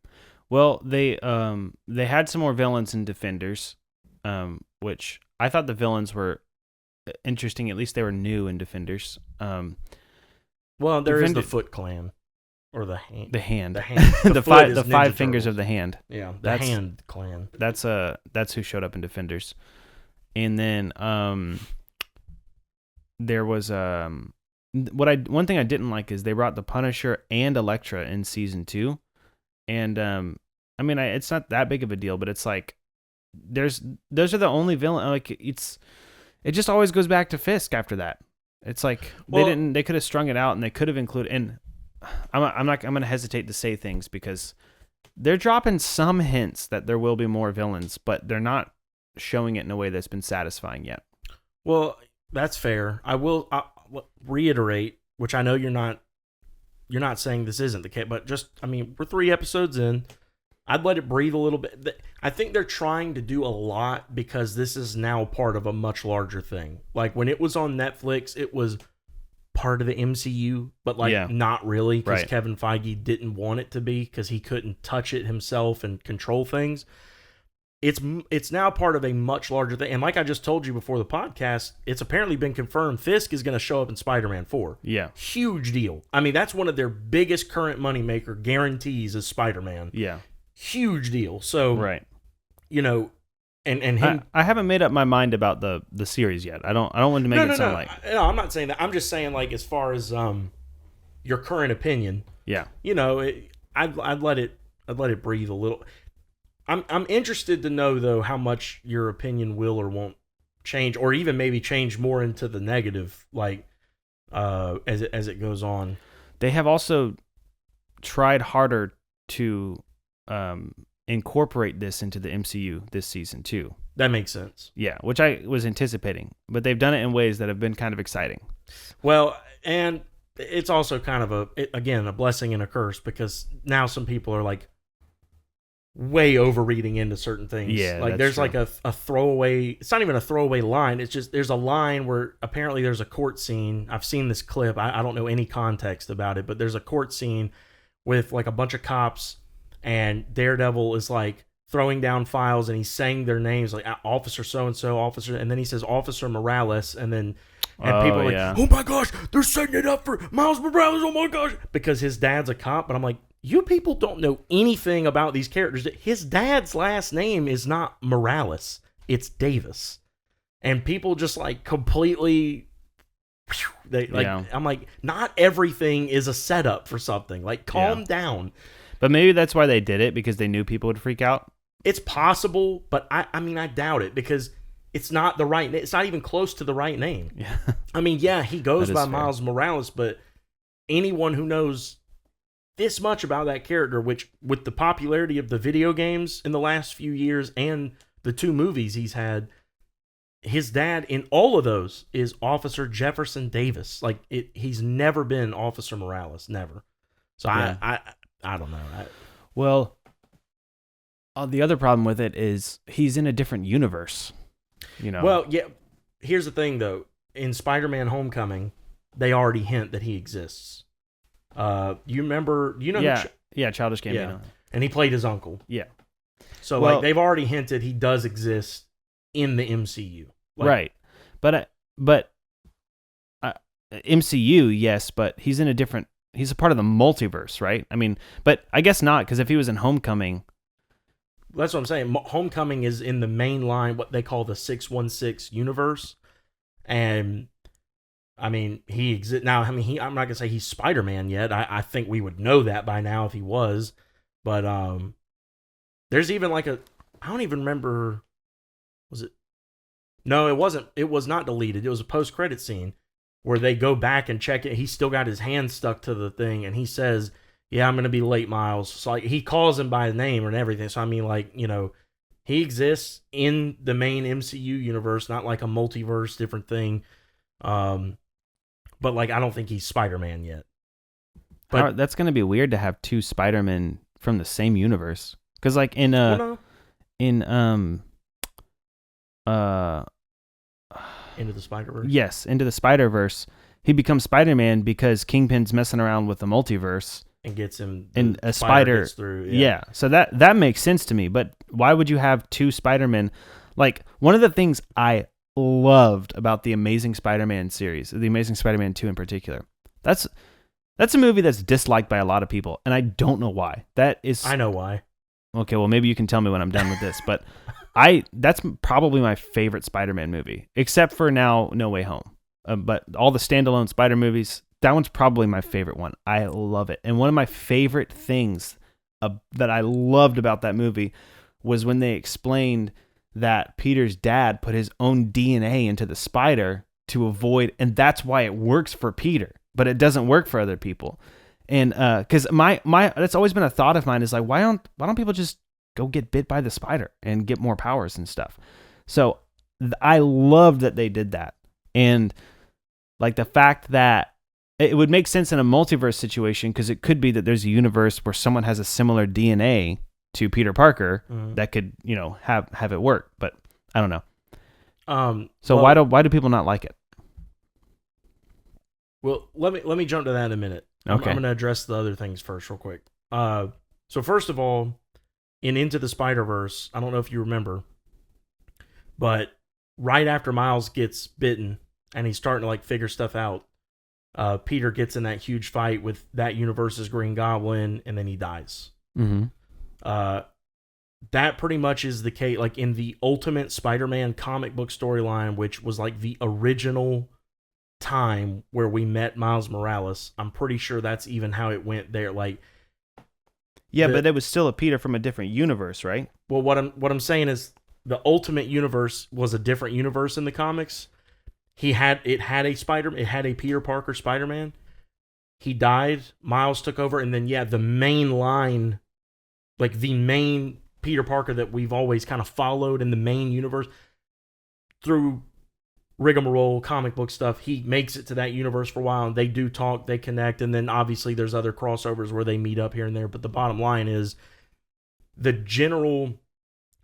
Well, they had some more villains in Defenders, which I thought the villains were interesting. At least they were new in Defenders. Well, there is the Foot Clan, or the Hand. The Hand. The five fingers of the Hand. Yeah, the Hand Clan. That's who showed up in Defenders, and then there was one thing I didn't like is they brought the Punisher and Elektra in season 2, and I mean it's not that big of a deal, but it's like those are the only villain. Like it just always goes back to Fisk after that. It's like they could have strung it out and they could have included, and I'm going to hesitate to say things because they're dropping some hints that there will be more villains, but they're not showing it in a way that's been satisfying yet. Well, that's fair. I'll reiterate, which I know you're not saying this isn't the case, but just, I mean, we're 3 episodes in. I'd let it breathe a little bit. I think they're trying to do a lot because this is now part of a much larger thing. Like when it was on Netflix, it was part of the MCU, but not really, because Kevin Feige didn't want it to be because he couldn't touch it himself and control things. It's now part of a much larger thing. And like I just told you before the podcast, it's apparently been confirmed Fisk is going to show up in Spider-Man 4. Yeah. Huge deal. I mean, that's one of their biggest current moneymaker guarantees is Spider-Man. Yeah. Huge deal. So, you know, and him. I haven't made up my mind about the series yet. I don't want to make it sound like. No, I'm not saying that. I'm just saying, like, as far as your current opinion. Yeah. You know, I'd let it breathe a little. I'm interested to know though how much your opinion will or won't change, or even maybe change more into the negative, like as it goes on. They have also tried harder to incorporate this into the MCU this season too. That makes sense. Yeah, which I was anticipating, but they've done it in ways that have been kind of exciting. Well, and it's also kind of a blessing and a curse, because now some people are like way overreading into certain things. Yeah, like there's true. Like a throwaway. It's not even a throwaway line. It's just there's a line where apparently there's a court scene. I've seen this clip. I don't know any context about it, but there's a court scene with like a bunch of cops, and Daredevil is like throwing down files, and he's saying their names, like Officer so and so, Officer, and then he says Officer Morales, and then people are like, oh my gosh, they're setting it up for Miles Morales. Oh my gosh, because his dad's a cop. But I'm like, you people don't know anything about these characters. His dad's last name is not Morales, it's Davis, and people just like completely. I'm like, not everything is a setup for something. Like, calm down. But maybe that's why they did it, because they knew people would freak out. It's possible, but I mean, I doubt it, because it's not the right. It's not even close to the right name. Yeah. I mean, yeah, he goes by Miles Morales, but anyone who knows this much about that character, which with the popularity of the video games in the last few years and the 2 movies he's had, his dad in all of those is Officer Jefferson Davis. Like he's never been Officer Morales, never. So Yeah. I don't know. Well, the other problem with it is he's in a different universe. You know. Well, yeah. Here's the thing, though. In Spider-Man: Homecoming, they already hint that he exists. You remember? You know? Yeah, Childish Gambino. Yeah, and he played his uncle. Yeah. So like they've already hinted he does exist in the MCU. Like, right. But MCU, yes, but he's in a different. He's a part of the multiverse, right? I mean, but I guess not, because if he was in Homecoming. That's what I'm saying. Homecoming is in the main line, what they call the 616 universe. And, I mean, he exists. Now, I mean, I'm not going to say he's Spider-Man yet. I think we would know that by now if he was. But there's even like I don't even remember, was it? No, it wasn't. It was not deleted. It was a post-credit scene where they go back and check it. He's still got his hand stuck to the thing, and he says, yeah, I'm going to be late, Miles. So like, he calls him by name and everything. So, I mean, like, you know, he exists in the main MCU universe, not like a multiverse, different thing. But, like, I don't think he's Spider-Man yet. But that's going to be weird to have two Spider-Men from the same universe. Because, like, Into the Spider-Verse? Yes, Into the Spider-Verse. He becomes Spider-Man because Kingpin's messing around with the multiverse. And gets him, and a spider gets through. Yeah. So that makes sense to me. But why would you have two Spider-Men? Like, one of the things I loved about the Amazing Spider-Man series, the Amazing Spider-Man 2 in particular, that's a movie that's disliked by a lot of people, and I don't know why. I know why. Okay, well, maybe you can tell me when I'm done with this, but that's probably my favorite Spider-Man movie, except for now No Way Home. But all the standalone Spider movies, that one's probably my favorite one. I love it. And one of my favorite things that I loved about that movie was when they explained that Peter's dad put his own DNA into the spider to avoid, and that's why it works for Peter, but it doesn't work for other people. And because my that's always been a thought of mine, is like, why don't people just go get bit by the spider and get more powers and stuff? So I loved that they did that. And like the fact that it would make sense in a multiverse situation, because it could be that there's a universe where someone has a similar DNA to Peter Parker that could, you know, have it work. But I don't know. So why do people not like it? Well, let me jump to that in a minute. Okay. I'm going to address the other things first real quick. So first of all, in Into the Spider-Verse, I don't know if you remember, but right after Miles gets bitten and he's starting to like figure stuff out, Peter gets in that huge fight with that universe's Green Goblin, and then he dies. Mm-hmm. That pretty much is the case. Like in the Ultimate Spider-Man comic book storyline, which was like the original time where we met Miles Morales, I'm pretty sure that's even how it went there. Like, yeah, but it was still a Peter from a different universe, right? Well, what I'm saying is the Ultimate Universe was a different universe in the comics. It had a Peter Parker Spider-Man. He died. Miles took over, and then the main line, like the main Peter Parker that we've always kind of followed in the main universe through rigmarole comic book stuff, he makes it to that universe for a while, and they do talk, they connect, and then obviously there's other crossovers where they meet up here and there. But the bottom line is the general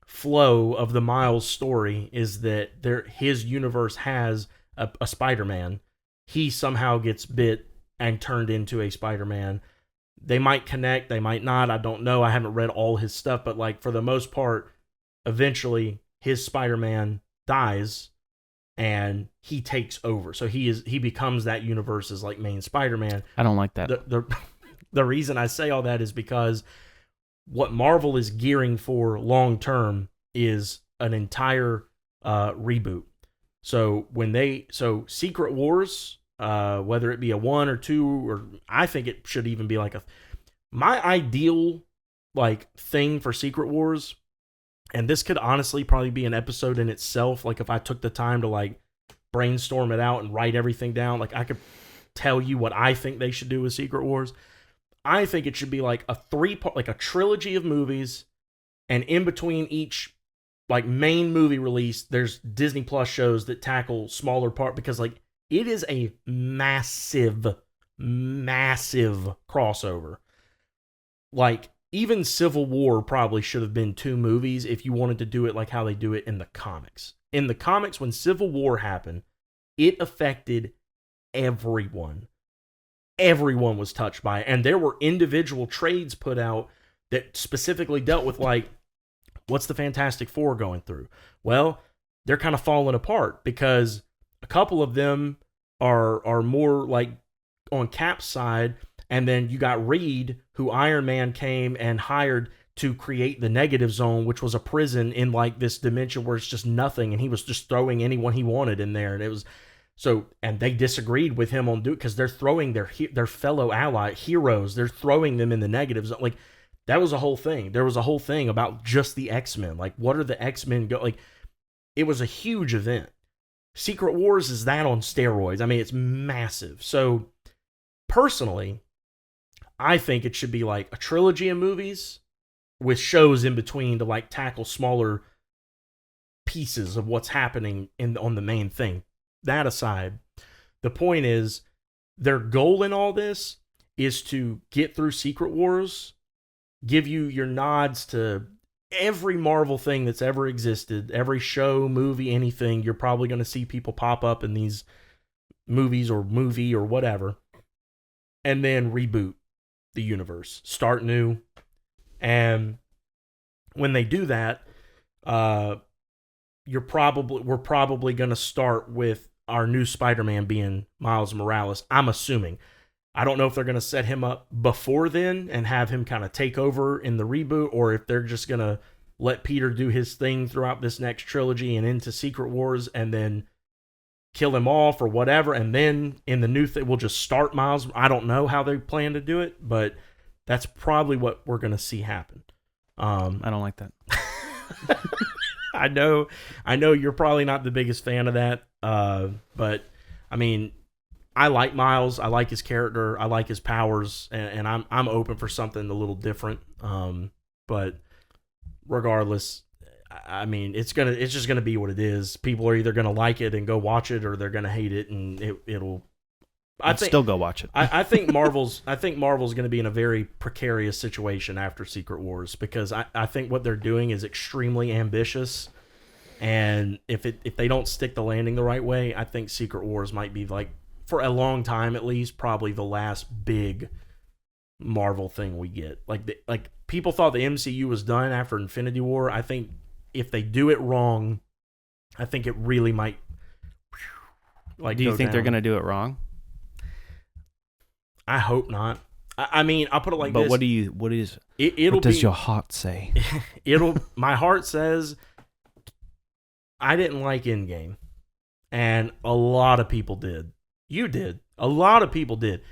flow of the Miles story is that his universe has a Spider-Man. He somehow gets bit and turned into a Spider-Man. They might connect, they might not. I don't know. I haven't read all his stuff, but like for the most part, eventually his Spider-Man dies and he takes over. So he becomes that universe's like main Spider-Man. I don't like that. The reason I say all that is because what Marvel is gearing for long term is an entire reboot. So Secret Wars, whether it be a 1 or 2, or I think it should even be like my ideal like thing for Secret Wars, and this could honestly probably be an episode in itself. Like if I took the time to like brainstorm it out and write everything down, like I could tell you what I think they should do with Secret Wars. I think it should be like a 3-part, like a trilogy of movies, and in between each like main movie release, there's Disney Plus shows that tackle smaller part because like it is a massive crossover. Like even Civil War probably should have been 2 movies if you wanted to do it like how they do it in the comics. In the comics, when Civil War happened, it affected everyone. Everyone was touched by it. And there were individual trades put out that specifically dealt with like, what's the Fantastic Four going through? Well, they're kind of falling apart because a couple of them are more like on Cap's side, and then you got Reed, who Iron Man came and hired to create the Negative Zone, which was a prison in like this dimension where it's just nothing, and he was just throwing anyone he wanted in there, and it was so. And they disagreed with him on because they're throwing their fellow ally heroes, they're throwing them in the Negative Zone, like. That was a whole thing. There was a whole thing about just the X-Men. Like, what are the X-Men like? It was a huge event. Secret Wars is that on steroids. I mean, it's massive. So, personally, I think it should be like a trilogy of movies with shows in between to like tackle smaller pieces of what's happening on the main thing. That aside, the point is their goal in all this is to get through Secret Wars, give you your nods to every Marvel thing that's ever existed, every show, movie, anything. You're probably going to see people pop up in these movies or movie or whatever, and then reboot the universe, start new. And when they do that, we're probably going to start with our new Spider-Man being Miles Morales. I'm assuming. I don't know if they're going to set him up before then and have him kind of take over in the reboot, or if they're just going to let Peter do his thing throughout this next trilogy and into Secret Wars and then kill him off or whatever. And then in the new thing, we'll just start Miles. I don't know how they plan to do it, but that's probably what we're going to see happen. I don't like that. I know you're probably not the biggest fan of that. But I mean, I like Miles. I like his character. I like his powers, and I'm open for something a little different. But regardless, I mean, it's just gonna be what it is. People are either gonna like it and go watch it, or they're gonna hate it, and it'll. I'd still go watch it. I think Marvel's going to be in a very precarious situation after Secret Wars, because I think what they're doing is extremely ambitious, and if they don't stick the landing the right way, I think Secret Wars might be like, for a long time at least, probably the last big Marvel thing we get. Like people thought the MCU was done after Infinity War. I think if they do it wrong, I think it really might. Like, do you think they're going to do it wrong? I hope not. I mean, I'll put it like this. But what does your heart say? My heart says I didn't like Endgame, and a lot of people did. You did. A lot of people did.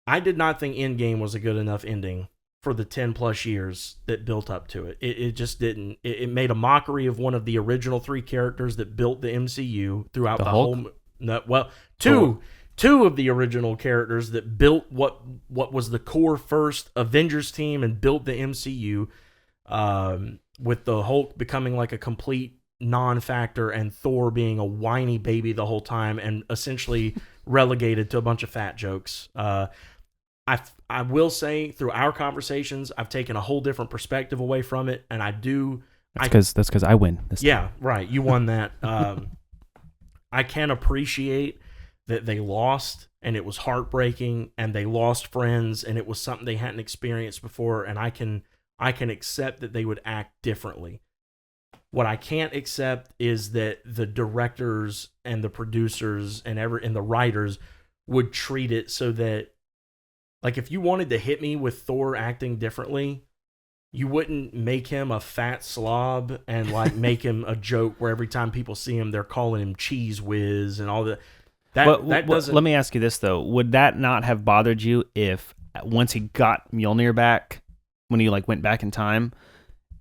I did not think Endgame was a good enough ending for the 10 plus years that built up to it. It just didn't. It made a mockery of one of the original 3 characters that built the MCU throughout the whole. No, well, two of the original characters that built what was the core first Avengers team and built the MCU, with the Hulk becoming like a complete non-factor and Thor being a whiny baby the whole time and essentially relegated to a bunch of fat jokes. I will say, through our conversations, I've taken a whole different perspective away from it, and I do. That's because I win. Yeah, right. You won that. I can appreciate that they lost, and it was heartbreaking, and they lost friends, and it was something they hadn't experienced before, and I can accept that they would act differently. What I can't accept is that the directors and the producers and the writers would treat it so that, like, if you wanted to hit me with Thor acting differently, you wouldn't make him a fat slob and like make him a joke where every time people see him, they're calling him Cheese Whiz and all that. That doesn't. Let me ask you this though: would that not have bothered you if once he got Mjolnir back, when he like went back in time,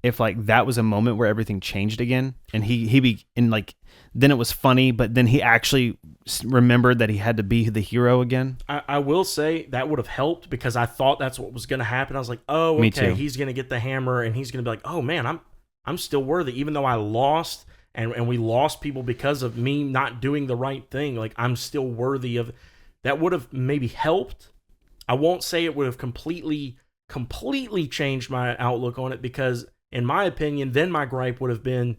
if like that was a moment where everything changed again, and then it was funny, but then he actually remembered that he had to be the hero again? I will say that would have helped, because I thought that's what was going to happen. I was like, oh, okay, he's going to get the hammer, and he's going to be like, oh man, I'm still worthy, even though I lost and we lost people because of me not doing the right thing. Like, I'm still worthy of. That would have maybe helped. I won't say it would have completely changed my outlook on it, because in my opinion, then my gripe would have been,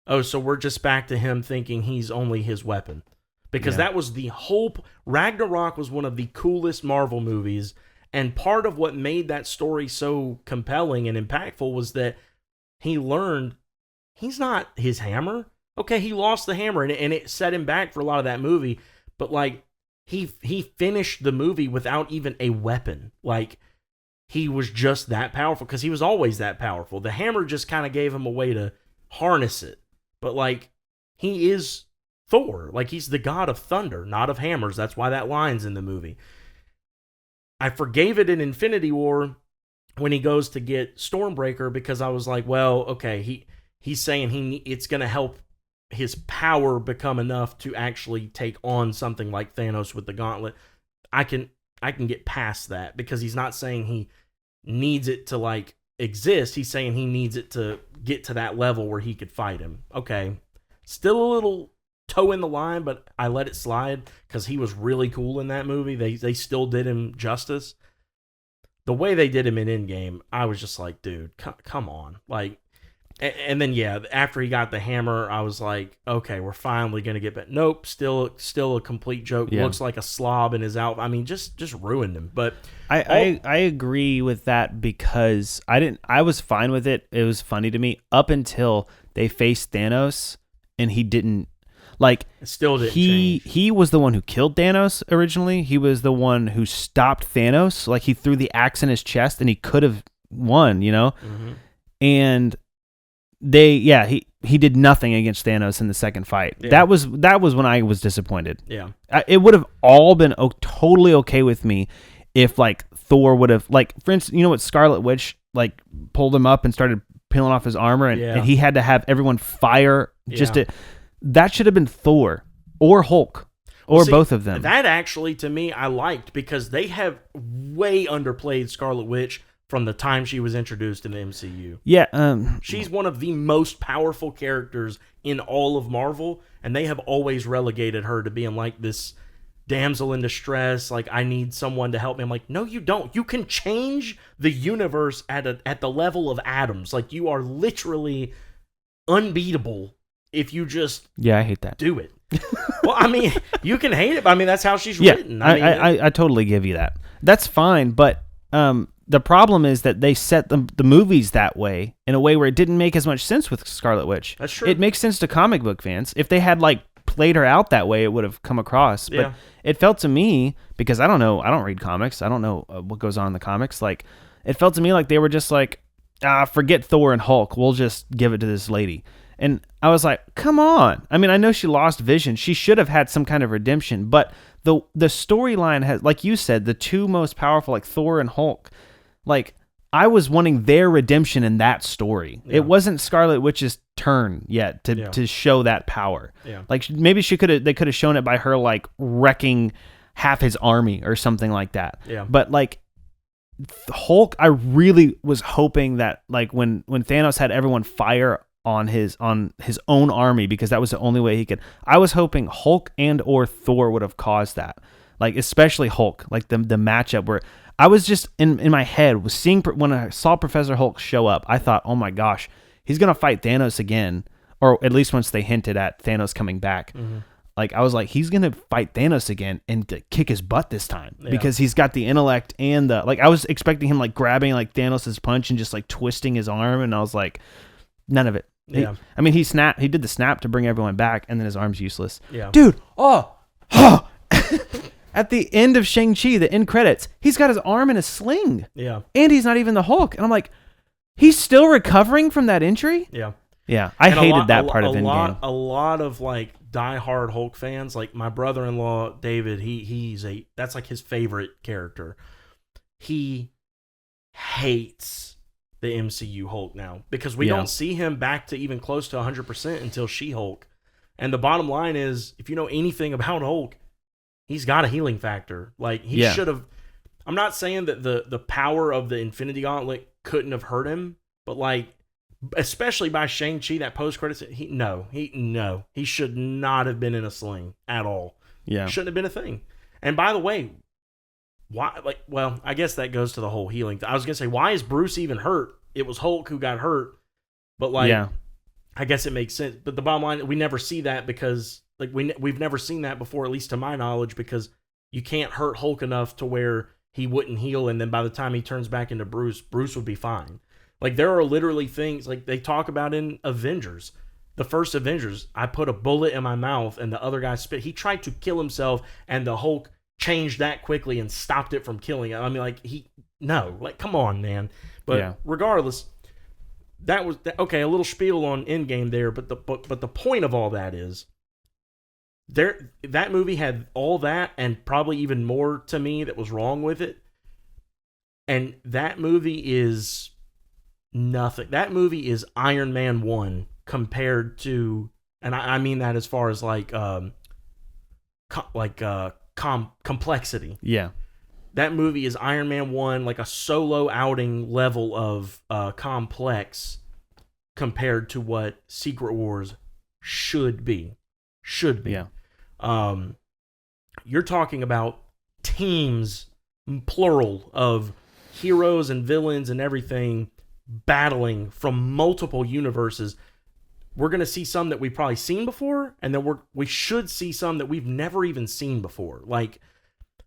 oh, so we're just back to him thinking he's only his weapon. Because that was the whole... Ragnarok was one of the coolest Marvel movies, and part of what made that story so compelling and impactful was that he learned he's not his hammer. Okay, he lost the hammer, and it set him back for a lot of that movie, but like, he finished the movie without even a weapon. Like, he was just that powerful, because he was always that powerful. The hammer just kind of gave him a way to harness it. But like, he is Thor. Like, he's the god of thunder, not of hammers. That's why that line's in the movie. I forgave it in Infinity War when he goes to get Stormbreaker, because I was like, well, okay, he's saying it's going to help his power become enough to actually take on something like Thanos with the gauntlet. I can get past that, because he's not saying he needs it to like exist. He's saying he needs it to get to that level where he could fight him. Okay. Still a little toe in the line, but I let it slide because he was really cool in that movie. They still did him justice. The way they did him in Endgame, I was just like, dude, come on. Like, and then, yeah, after he got the hammer, I was like, okay, we're finally going to get back. Nope, still a complete joke. Yeah. Looks like a slob in his outfit. I mean, just ruined him. But I agree with that, because I was fine with it. It was funny to me up until they faced Thanos, and he didn't, like, it still didn't change. He was the one who killed Thanos originally. He was the one who stopped Thanos. Like, he threw the axe in his chest, and he could have won, you know? Mm-hmm. And he did nothing against Thanos in the second fight. Yeah. That was when I was disappointed. Yeah, it would have all been totally okay with me if, like, Thor would have, like, for instance, you know what, Scarlet Witch, like, pulled him up and started peeling off his armor, and he had to have everyone fire that should have been Thor or Hulk or both of them. That actually, to me, I liked, because they have way underplayed Scarlet Witch from the time she was introduced in the MCU. Yeah. She's one of the most powerful characters in all of Marvel, and they have always relegated her to being like this damsel in distress, like, I need someone to help me. I'm like, no, you don't. You can change the universe at the level of atoms. Like, you are literally unbeatable if you just I hate that. Do it. Well, I mean, you can hate it, but I mean, that's how she's written. I totally give you that. That's fine, but the problem is that they set the movies that way, in a way where it didn't make as much sense with Scarlet Witch. That's true. It makes sense to comic book fans. If they had, like, played her out that way, it would have come across. But it felt to me, because I don't know, I don't read comics, I don't know what goes on in the comics, like, it felt to me like they were just like, forget Thor and Hulk, we'll just give it to this lady. And I was like, come on. I mean, I know she lost Vision. She should have had some kind of redemption, but the storyline has, like you said, the two most powerful, like Thor and Hulk, like, I was wanting their redemption in that story. Yeah. It wasn't Scarlet Witch's turn yet to show that power. Yeah. Like, maybe they could have shown it by her, like, wrecking half his army or something like that. Yeah. But, like, Hulk, I really was hoping that, like, when Thanos had everyone fire on his own army, because that was the only way he could, I was hoping Hulk and or Thor would have caused that. Like, especially Hulk, like the matchup where I was just in my head was seeing, when I saw Professor Hulk show up, I thought, oh my gosh, he's going to fight Thanos again, or at least once they hinted at Thanos coming back. Mm-hmm. Like, I was like, he's going to fight Thanos again and to kick his butt this time, because he's got the intellect and the, like, I was expecting him, like, grabbing, like, Thanos's punch and just, like, twisting his arm, and I was like, none of it. Yeah. He did the snap to bring everyone back, and then his arm's useless. Yeah. Dude, at the end of Shang-Chi, the end credits, he's got his arm in a sling. Yeah. And he's not even the Hulk. And I'm like, he's still recovering from that injury? Yeah. Yeah. I hated that part of Endgame. A lot of, like, diehard Hulk fans, like my brother-in-law, David, that's like his favorite character. He hates the MCU Hulk now, because we don't see him back to even close to 100% until She-Hulk. And the bottom line is, if you know anything about Hulk, he's got a healing factor. Like, he should have. I'm not saying that the power of the Infinity Gauntlet couldn't have hurt him, but, like, especially by Shang-Chi, that post-credits, he should not have been in a sling at all. Yeah. Shouldn't have been a thing. And by the way, why, like, well, I guess that goes to the whole healing thing. I was going to say, why is Bruce even hurt? It was Hulk who got hurt. But, like, I guess it makes sense. But the bottom line, we never see that because, like, we've never seen that before, at least to my knowledge, because you can't hurt Hulk enough to where he wouldn't heal, and then by the time he turns back into Bruce, Bruce would be fine. Like, there are literally things, like, they talk about in Avengers. The first Avengers, I put a bullet in my mouth, and the other guy spit. He tried to kill himself, and the Hulk changed that quickly and stopped it from killing him. I mean, like, come on, man. But regardless, that was, okay, a little spiel on Endgame there, but the point of all that is, that movie had all that and probably even more to me that was wrong with it. And that movie is nothing. That movie is Iron Man 1 compared to, and I mean that as far as like complexity. Yeah. That movie is Iron Man 1, like a solo outing level of complex compared to what Secret Wars should be. Yeah. You're talking about teams, plural, of heroes and villains and everything battling from multiple universes. We're going to see some that we've probably seen before, and then we should see some that we've never even seen before. Like,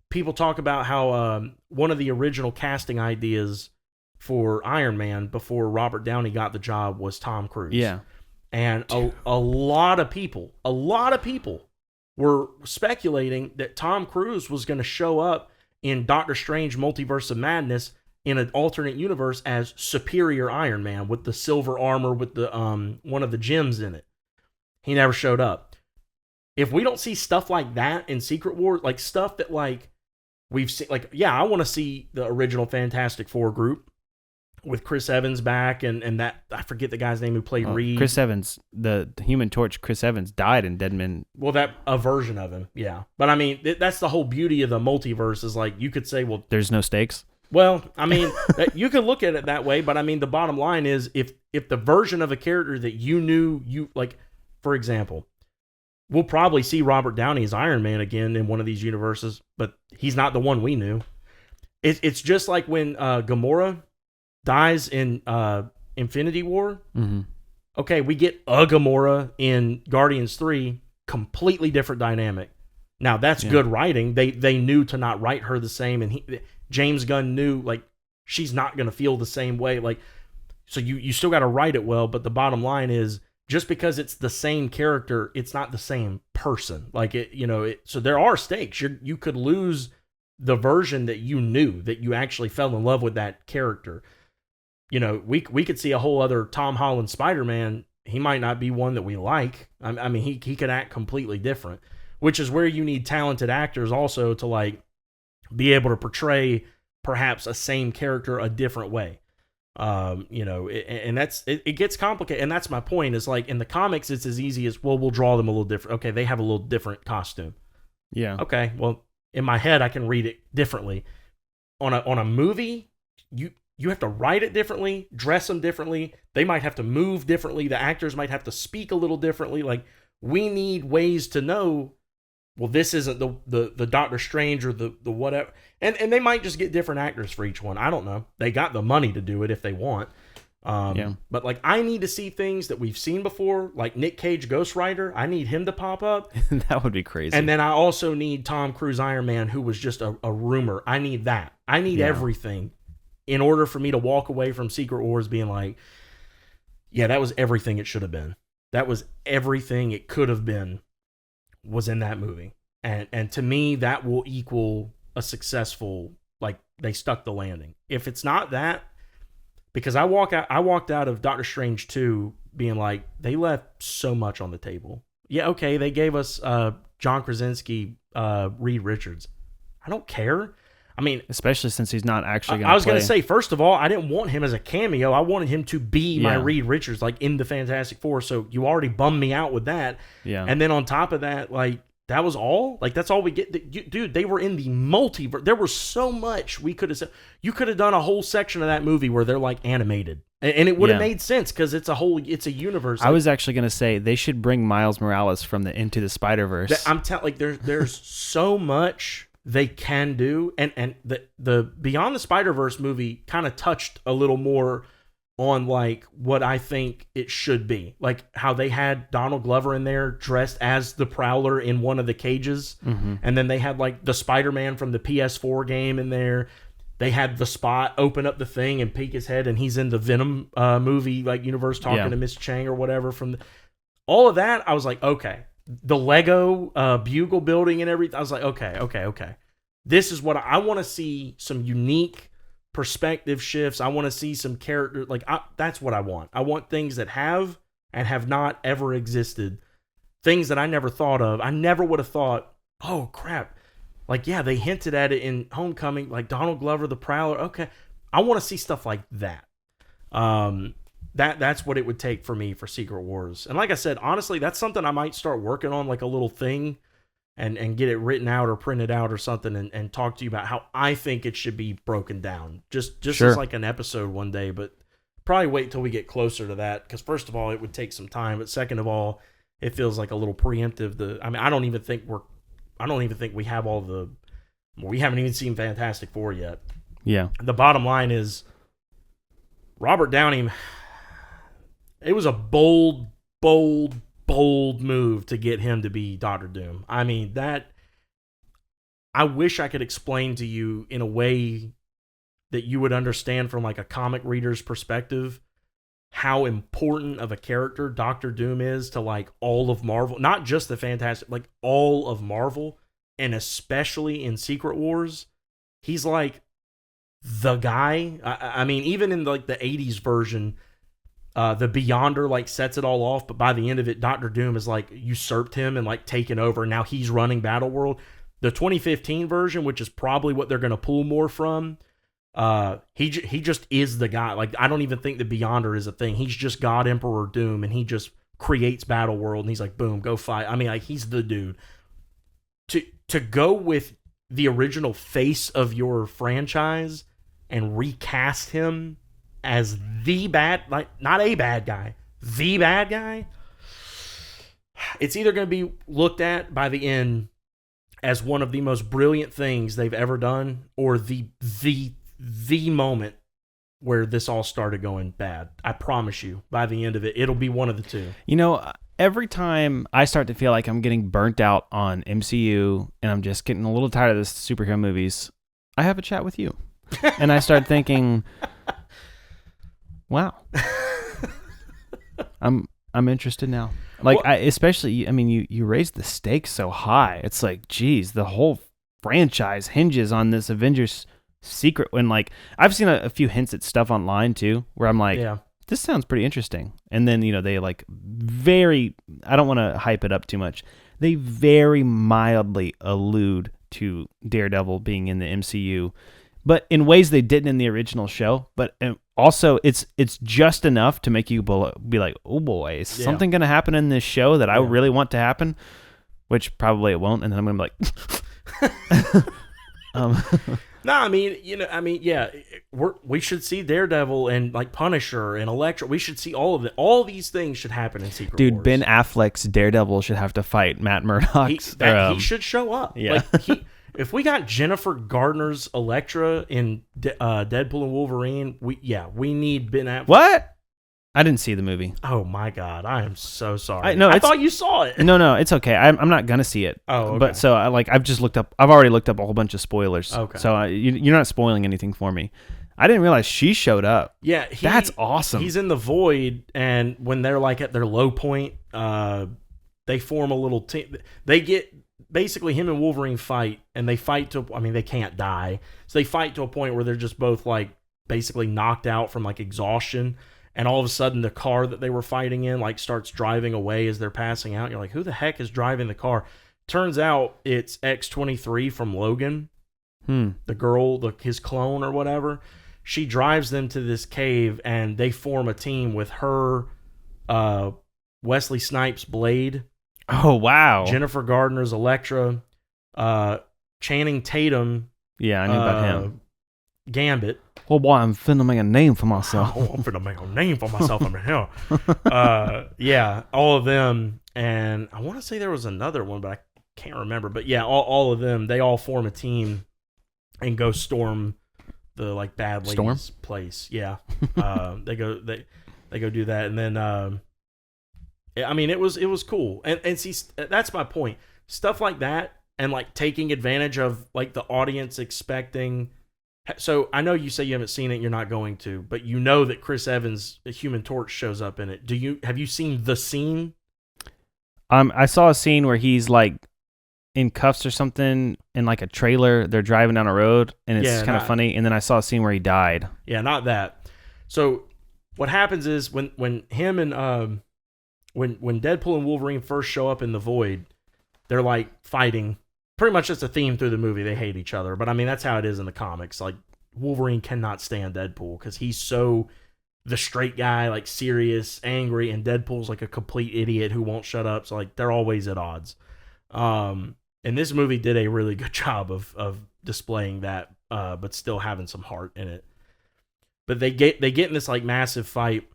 people talk about how one of the original casting ideas for Iron Man before Robert Downey got the job was Tom Cruise. Yeah. And a lot of people were speculating that Tom Cruise was going to show up in Doctor Strange Multiverse of Madness in an alternate universe as Superior Iron Man with the silver armor with the one of the gems in it. He never showed up. If we don't see stuff like that in Secret Wars, like stuff that like we've seen, like, yeah, I want to see the original Fantastic Four group with Chris Evans back and that, I forget the guy's name who played Reed. Chris Evans, the Human Torch, Chris Evans died in Dead Men. Well, a version of him, yeah. But I mean, that's the whole beauty of the multiverse is like, you could say, well, there's no stakes. Well, I mean, you could look at it that way, but I mean, the bottom line is if the version of a character that you knew, like, for example, we'll probably see Robert Downey as Iron Man again in one of these universes, but he's not the one we knew. It's just like when Gamora dies in Infinity War. Mm-hmm. Okay, we get a Gamora in Guardians 3, completely different dynamic. Now, that's good writing. They knew to not write her the same, and James Gunn knew, like, she's not going to feel the same way. Like, so you still got to write it well, but the bottom line is, just because it's the same character, it's not the same person. Like, so there are stakes. You could lose the version that you knew, that you actually fell in love with that character. We could see a whole other Tom Holland Spider-Man. He might not be one that we like. I mean, he could act completely different, which is where you need talented actors also to, like, be able to portray perhaps a same character a different way. And that's, it gets complicated. And that's my point, is like in the comics, it's as easy as, well, we'll draw them a little different. Okay, they have a little different costume. Yeah. Okay, well, in my head, I can read it differently. On a movie, you have to write it differently, dress them differently. They might have to move differently. The actors might have to speak a little differently. Like, we need ways to know, well, this isn't the Doctor Strange or the whatever. And they might just get different actors for each one. I don't know. They got the money to do it if they want. But, like, I need to see things that we've seen before, like Nick Cage Ghost Rider. I need him to pop up. That would be crazy. And then I also need Tom Cruise Iron Man, who was just a rumor. I need that. I need everything in order for me to walk away from Secret Wars being like, yeah, that was everything it should have been. That was everything it could have been, was in that movie. And to me, that will equal a successful, like, they stuck the landing. If it's not that, because I walked out of Doctor Strange 2 being like, they left so much on the table. Yeah, okay, they gave us John Krasinski, Reed Richards. I don't care. I mean, especially since he's not actually going to I was going to say, first of all, I didn't want him as a cameo. I wanted him to be my Reed Richards, like in the Fantastic Four. So you already bummed me out with that. Yeah. And then on top of that, like, that was all? Like, that's all we get? Dude, they were in the multiverse. There was so much we could have said. You could have done a whole section of that movie where they're, like, animated. And it would have made sense because it's a universe. I was actually going to say they should bring Miles Morales from the Into the Spider-Verse. I'm telling, like, there's so much they can do, and the Beyond the Spider-Verse movie kind of touched a little more on like what I think it should be, like how they had Donald Glover in there dressed as the Prowler in one of the cages, and then they had like the Spider-Man from the PS4 game in there. They had the Spot open up the thing and peek his head, and he's in the Venom movie like universe talking to Miss Chang or whatever. From all of that, I was like, okay. The Lego Bugle building and everything, I was like, okay. This is what I want to see. Some unique perspective shifts. I want to see some character. Like that's what I want. I want things that have and have not ever existed. Things that I never thought of. I never would have thought, oh crap. Like, yeah, they hinted at it in Homecoming, like Donald Glover, the Prowler. Okay, I want to see stuff like that. That's what it would take for me for Secret Wars. And like I said, honestly, that's something I might start working on, like a little thing, and get it written out or printed out or something, and talk to you about how I think it should be broken down. Just as like an episode one day, but probably wait till we get closer to that, because first of all, it would take some time, but second of all, it feels like a little preemptive. I don't even think we have we haven't even seen Fantastic Four yet. Yeah. The bottom line is Robert Downey, it was a bold move to get him to be Doctor Doom. I mean, I wish I could explain to you in a way that you would understand from like a comic reader's perspective how important of a character Doctor Doom is to like all of Marvel, not just the Fantastic, like all of Marvel, and especially in Secret Wars. He's like the guy. I mean, even in like the 80s version, the Beyonder like sets it all off, but by the end of it, Doctor Doom is like usurped him and like taken over, and now he's running Battleworld. The 2015 version, which is probably what they're going to pull more from, he just is the guy. Like, I don't even think the Beyonder is a thing. He's just God Emperor Doom, and he just creates Battleworld, and he's like, boom, go fight. I mean, like, he's the dude. To go with the original face of your franchise and recast him as the bad, like, not a bad guy, the bad guy, it's either going to be looked at by the end as one of the most brilliant things they've ever done, or the moment where this all started going bad. I promise you, by the end of it, it'll be one of the two. You know, every time I start to feel like I'm getting burnt out on MCU and I'm just getting a little tired of this superhero movies, I have a chat with you. And I start thinking, wow, I'm interested now. Like, you raised the stakes so high. It's like, geez, the whole franchise hinges on this Avengers secret. When, like, I've seen a few hints at stuff online too, where I'm like, this sounds pretty interesting. And then, they like I don't want to hype it up too much. They very mildly allude to Daredevil being in the MCU, but in ways they didn't in the original show. But also, it's just enough to make you be like, oh boy, is something going to happen in this show that I really want to happen? Which probably it won't. And then I'm going to be like... No, I mean, we should see Daredevil and like Punisher and Elektra. We should see all of it. All these things should happen in Secret Wars. Dude, Ben Affleck's Daredevil should have to fight Matt Murdock's. He should show up. Yeah. Like, if we got Jennifer Gardner's Elektra in Deadpool and Wolverine, we need Ben Affleck. What? I didn't see the movie. Oh my God, I am so sorry. I thought you saw it. No, it's okay. I'm not gonna see it. Oh, okay. But so I've just looked up. I've already looked up a whole bunch of spoilers. Okay. So you're not spoiling anything for me. I didn't realize she showed up. Yeah, that's awesome. He's in the Void, and when they're like at their low point, they form a little team. They get basically him and Wolverine fight, and they fight to. I mean, they can't die, so they fight to a point where they're just both like basically knocked out from like exhaustion. And all of a sudden, the car that they were fighting in like starts driving away as they're passing out. You're like, who the heck is driving the car? Turns out it's X-23 from Logan, the girl, his clone or whatever. She drives them to this cave, and they form a team with her, Wesley Snipes' Blade. Oh, wow. Jennifer Gardner's Elektra, Channing Tatum. Yeah, I knew about him. Gambit. Oh boy, I'm finna make a name for myself. Oh, I'm finna make a name for myself in here. Yeah, all of them, and I want to say there was another one, but I can't remember. But yeah, all of them, they all form a team and go storm the like bad lady's place. Yeah, they go do that, and then I mean it was cool, and see that's my point. Stuff like that, and like taking advantage of like the audience expecting. So I know you say you haven't seen it, you're not going to, but you know that Chris Evans, the Human Torch, shows up in it. Have you seen the scene? I saw a scene where he's like in cuffs or something in like a trailer. They're driving down a road, and it's kind of funny. And then I saw a scene where he died. Yeah, not that. So what happens is when him and when Deadpool and Wolverine first show up in the Void, they're like fighting. Pretty much just a theme through the movie. They hate each other, but I mean that's how it is in the comics. Like Wolverine cannot stand Deadpool because he's so the straight guy, like serious, angry, and Deadpool's like a complete idiot who won't shut up. So like they're always at odds. And this movie did a really good job of displaying that, but still having some heart in it. But they get in this like massive fight,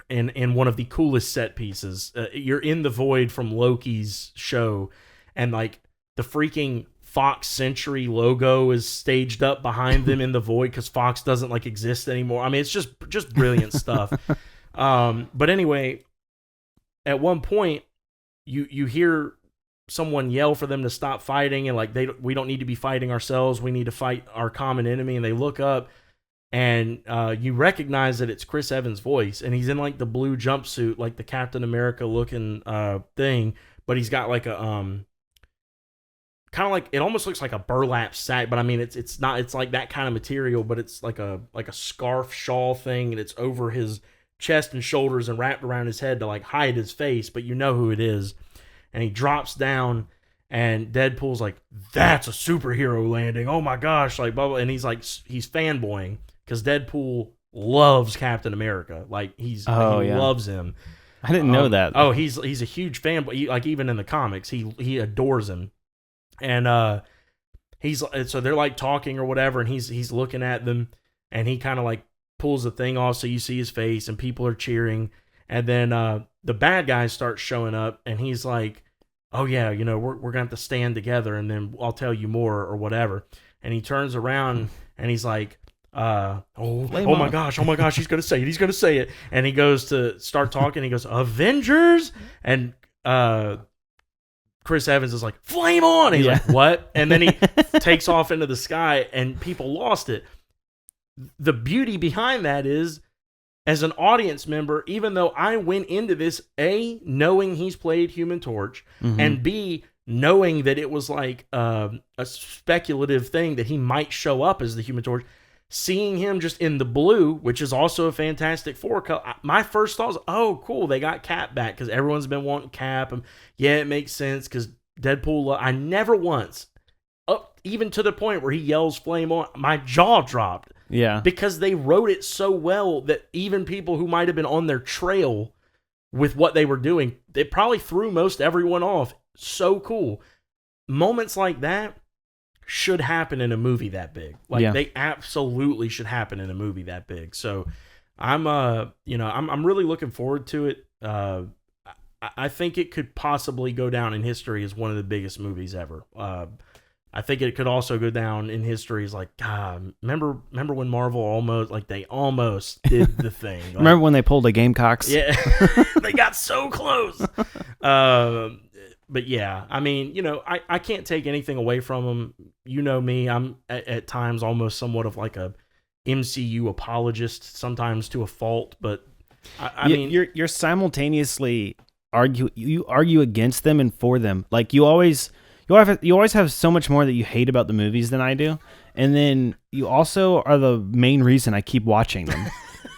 in one of the coolest set pieces. You're in the Void from Loki's show, and like. The freaking Fox Century logo is staged up behind them in the Void because Fox doesn't like exist anymore. I mean, it's just brilliant stuff. But anyway, at one point, you hear someone yell for them to stop fighting, and like we don't need to be fighting ourselves. We need to fight our common enemy. And they look up, and you recognize that it's Chris Evans' voice, and he's in like the blue jumpsuit, like the Captain America looking thing, but he's got like a kind of like, it almost looks like a burlap sack, but I mean it's not, it's like that kind of material, but it's like a scarf shawl thing, and it's over his chest and shoulders and wrapped around his head to like hide his face, but you know who it is. And he drops down, and Deadpool's like, that's a superhero landing, oh my gosh, like blah, blah. And he's like, he's fanboying because Deadpool loves Captain America, like he loves him. I didn't know that. Oh, he's a huge fanboy, like even in the comics he adores him. And so they're like talking or whatever, and he's looking at them, and he kind of like pulls the thing off so you see his face, and people are cheering. And then the bad guys start showing up, and he's like, oh yeah, you know, we're gonna have to stand together, and then I'll tell you more or whatever. And he turns around and he's like, oh my gosh, he's gonna say it. And he goes to start talking, he goes, Avengers, and Chris Evans is like, flame on! And he's like, what? And then he takes off into the sky, and people lost it. The beauty behind that is, as an audience member, even though I went into this, A, knowing he's played Human Torch, and B, knowing that it was like a speculative thing that he might show up as the Human Torch, seeing him just in the blue, which is also a Fantastic Four color, my first thought was, oh, cool, they got Cap back, because everyone's been wanting Cap. And yeah, it makes sense, because Deadpool, I never once, even to the point where he yells flame on, my jaw dropped. Yeah. Because they wrote it so well that even people who might have been on their trail with what they were doing, it probably threw most everyone off. So cool. Moments like that should happen in a movie that big. Like they absolutely should happen in a movie that big. So I'm really looking forward to it. I think it could possibly go down in history as one of the biggest movies ever. I think it could also go down in history as like, God, remember when Marvel almost did the thing. Like, remember when they pulled the Gamecocks? Yeah, they got so close. But yeah, I mean, you know, I can't take anything away from them. You know me, I'm at times almost somewhat of like a MCU apologist, sometimes to a fault. But I mean, you're simultaneously argue against them and for them. Like you always have so much more that you hate about the movies than I do, and then you also are the main reason I keep watching them.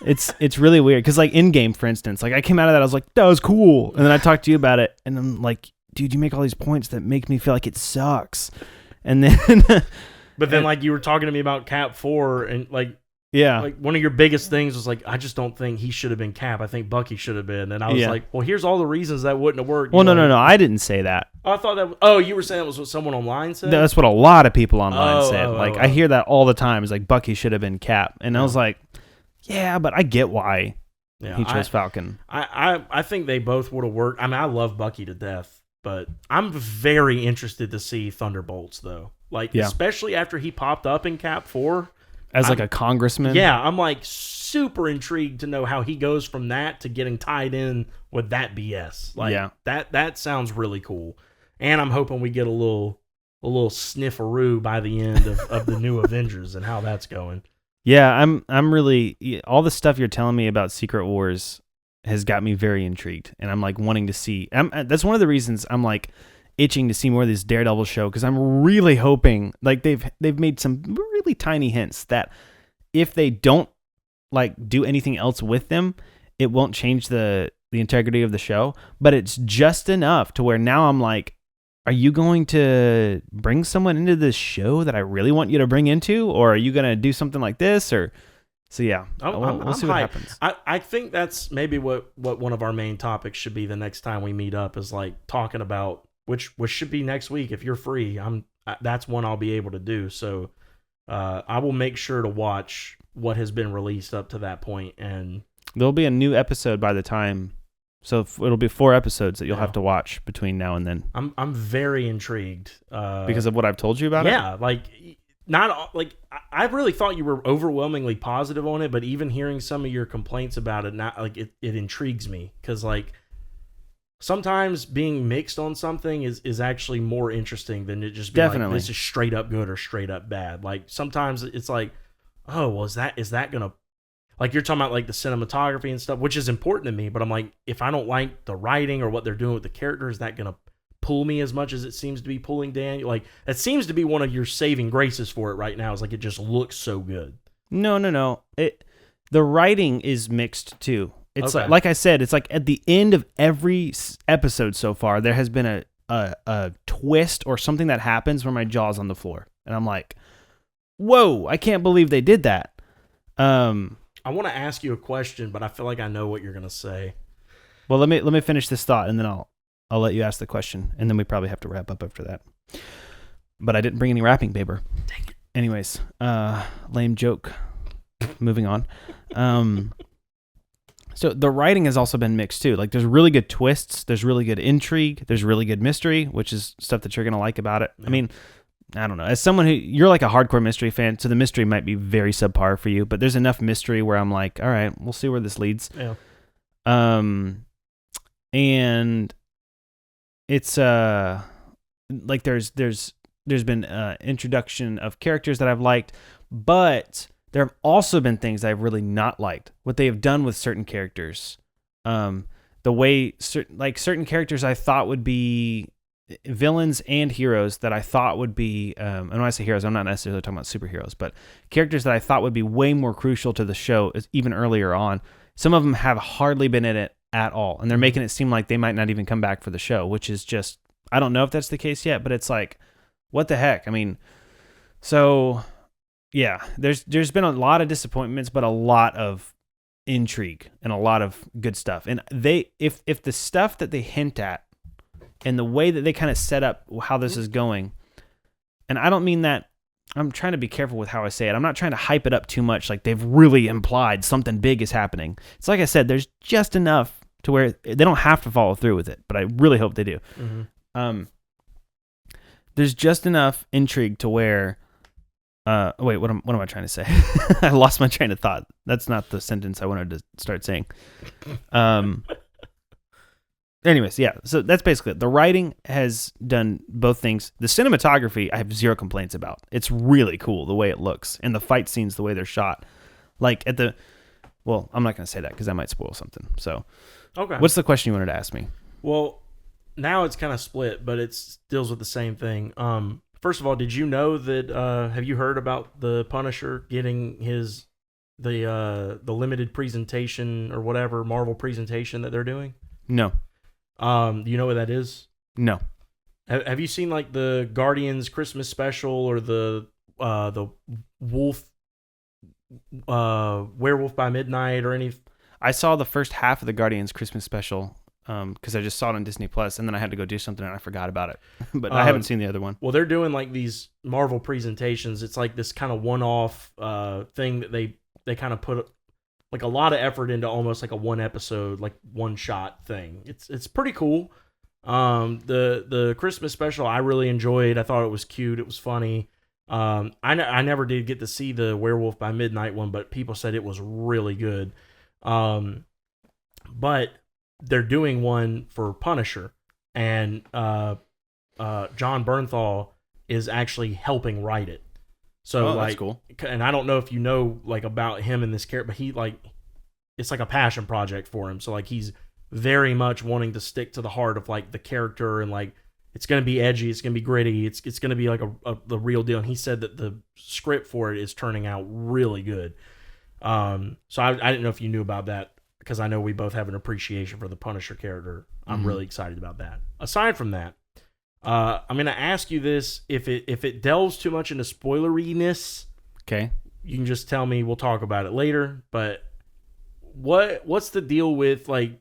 It's really weird because like Endgame, for instance, like I came out of that, I was like, that was cool, and then I talked to you about it, and I'm like, dude, you make all these points that make me feel like it sucks, and then but then like you were talking to me about Cap 4, and like Yeah. Like one of your biggest things was like, I just don't think he should have been Cap. I think Bucky should have been. And I was like, well, here's all the reasons that wouldn't have worked. Well, no. I didn't say that. I thought that. Oh, you were saying it was what someone online said. That's what a lot of people online said. I hear that all the time. It's like Bucky should have been Cap, and I was like, yeah, but I get why he chose Falcon. I think they both would have worked. I mean, I love Bucky to death, but I'm very interested to see Thunderbolts though. Like, especially after he popped up in Cap 4. As like a congressman? Yeah, I'm like super intrigued to know how he goes from that to getting tied in with that BS. Like that sounds really cool. And I'm hoping we get a little snifferoo by the end of the new Avengers and how that's going. Yeah, I'm really all the stuff you're telling me about Secret Wars has got me very intrigued, and I'm like wanting to see. That's one of the reasons I'm like itching to see more of this Daredevil show, because I'm really hoping, like they've made some really tiny hints that if they don't like do anything else with them, it won't change the integrity of the show, but it's just enough to where now I'm like, are you going to bring someone into this show that I really want you to bring into, or are you going to do something like this? Or so yeah, we'll see what happens. I think that's maybe what one of our main topics should be the next time we meet up, is like talking about which should be next week if you're free. That's one I'll be able to do. So I will make sure to watch what has been released up to that point, and there'll be a new episode by the time. So it'll be 4 episodes that you'll have to watch between now and then. I'm very intrigued because of what I've told you about it. Yeah, like not like I really thought you were overwhelmingly positive on it, but even hearing some of your complaints about it, not like it intrigues me, because like sometimes being mixed on something is actually more interesting than it just being like, this is straight up good or straight up bad. Like sometimes it's like, oh, well, is that gonna, like you're talking about like the cinematography and stuff, which is important to me, but I'm like, if I don't like the writing or what they're doing with the characters, is that gonna pull me as much as it seems to be pulling Daniel? Like that seems to be one of your saving graces for it right now, is like it just looks so good. No. The writing is mixed too. It's like I said, it's like at the end of every episode so far, there has been a twist or something that happens where my jaw's on the floor, and I'm like, whoa, I can't believe they did that. I want to ask you a question, but I feel like I know what you're gonna say. Well, let me finish this thought, and then I'll let you ask the question, and then we probably have to wrap up after that. But I didn't bring any wrapping paper. Dang it. Anyways, lame joke. Moving on. So the writing has also been mixed too. Like there's really good twists, there's really good intrigue, there's really good mystery, which is stuff that you're gonna like about it. Yeah. I mean, I don't know. As someone you're like a hardcore mystery fan, so the mystery might be very subpar for you, but there's enough mystery where I'm like, all right, we'll see where this leads. Yeah. And it's like there's been introduction of characters that I've liked, but there have also been things I've really not liked. What they have done with certain characters, the way certain characters I thought would be villains and heroes that I thought would be, and when I say heroes, I'm not necessarily talking about superheroes, but characters that I thought would be way more crucial to the show even earlier on. Some of them have hardly been in it at all, and they're making it seem like they might not even come back for the show, which is just, I don't know if that's the case yet, but it's like, what the heck? I mean, so yeah, there's been a lot of disappointments, but a lot of intrigue and a lot of good stuff. And if the stuff that they hint at and the way that they kind of set up how this is going, and I don't mean that, I'm trying to be careful with how I say it. I'm not trying to hype it up too much, like they've really implied something big is happening. It's like I said, there's just enough to where they don't have to follow through with it, but I really hope they do. Mm-hmm. There's just enough intrigue to where, wait, what am I trying to say? I lost my train of thought. That's not the sentence I wanted to start saying. Anyways, yeah, so that's basically it. The writing has done both things. The cinematography, I have zero complaints about. It's really cool the way it looks, and the fight scenes, the way they're shot. Like well, I'm not going to say that because that might spoil something. So, okay, what's the question you wanted to ask me? Well, now it's kind of split, but it deals with the same thing. First of all, did you know that? Have you heard about the Punisher getting the limited presentation or whatever Marvel presentation that they're doing? No. Do you know what that is? No. Have you seen like the Guardians Christmas special or the Wolf Werewolf by Midnight or any? I saw the first half of the Guardians Christmas special because I just saw it on Disney Plus, and then I had to go do something and I forgot about it. But I haven't seen the other one. Well, they're doing like these Marvel presentations. It's like this kind of one-off thing that they kind of put like a lot of effort into, almost like a one episode, like one shot thing. It's pretty cool. The Christmas special I really enjoyed. I thought it was cute. It was funny. I never did get to see the Werewolf by Midnight one, but people said it was really good. But they're doing one for Punisher, and John Bernthal is actually helping write it. So that's cool. And I don't know if you know like about him and this character, but he like, it's like a passion project for him. So like he's very much wanting to stick to the heart of like the character, and like it's going to be edgy, it's going to be gritty, it's going to be like the real deal. And he said that the script for it is turning out really good. So I didn't know if you knew about that, because I know we both have an appreciation for the Punisher character. I'm really excited about that. Aside from that, I'm going to ask you this: if it delves too much into spoileriness, okay, you can just tell me. We'll talk about it later. But what's the deal with like?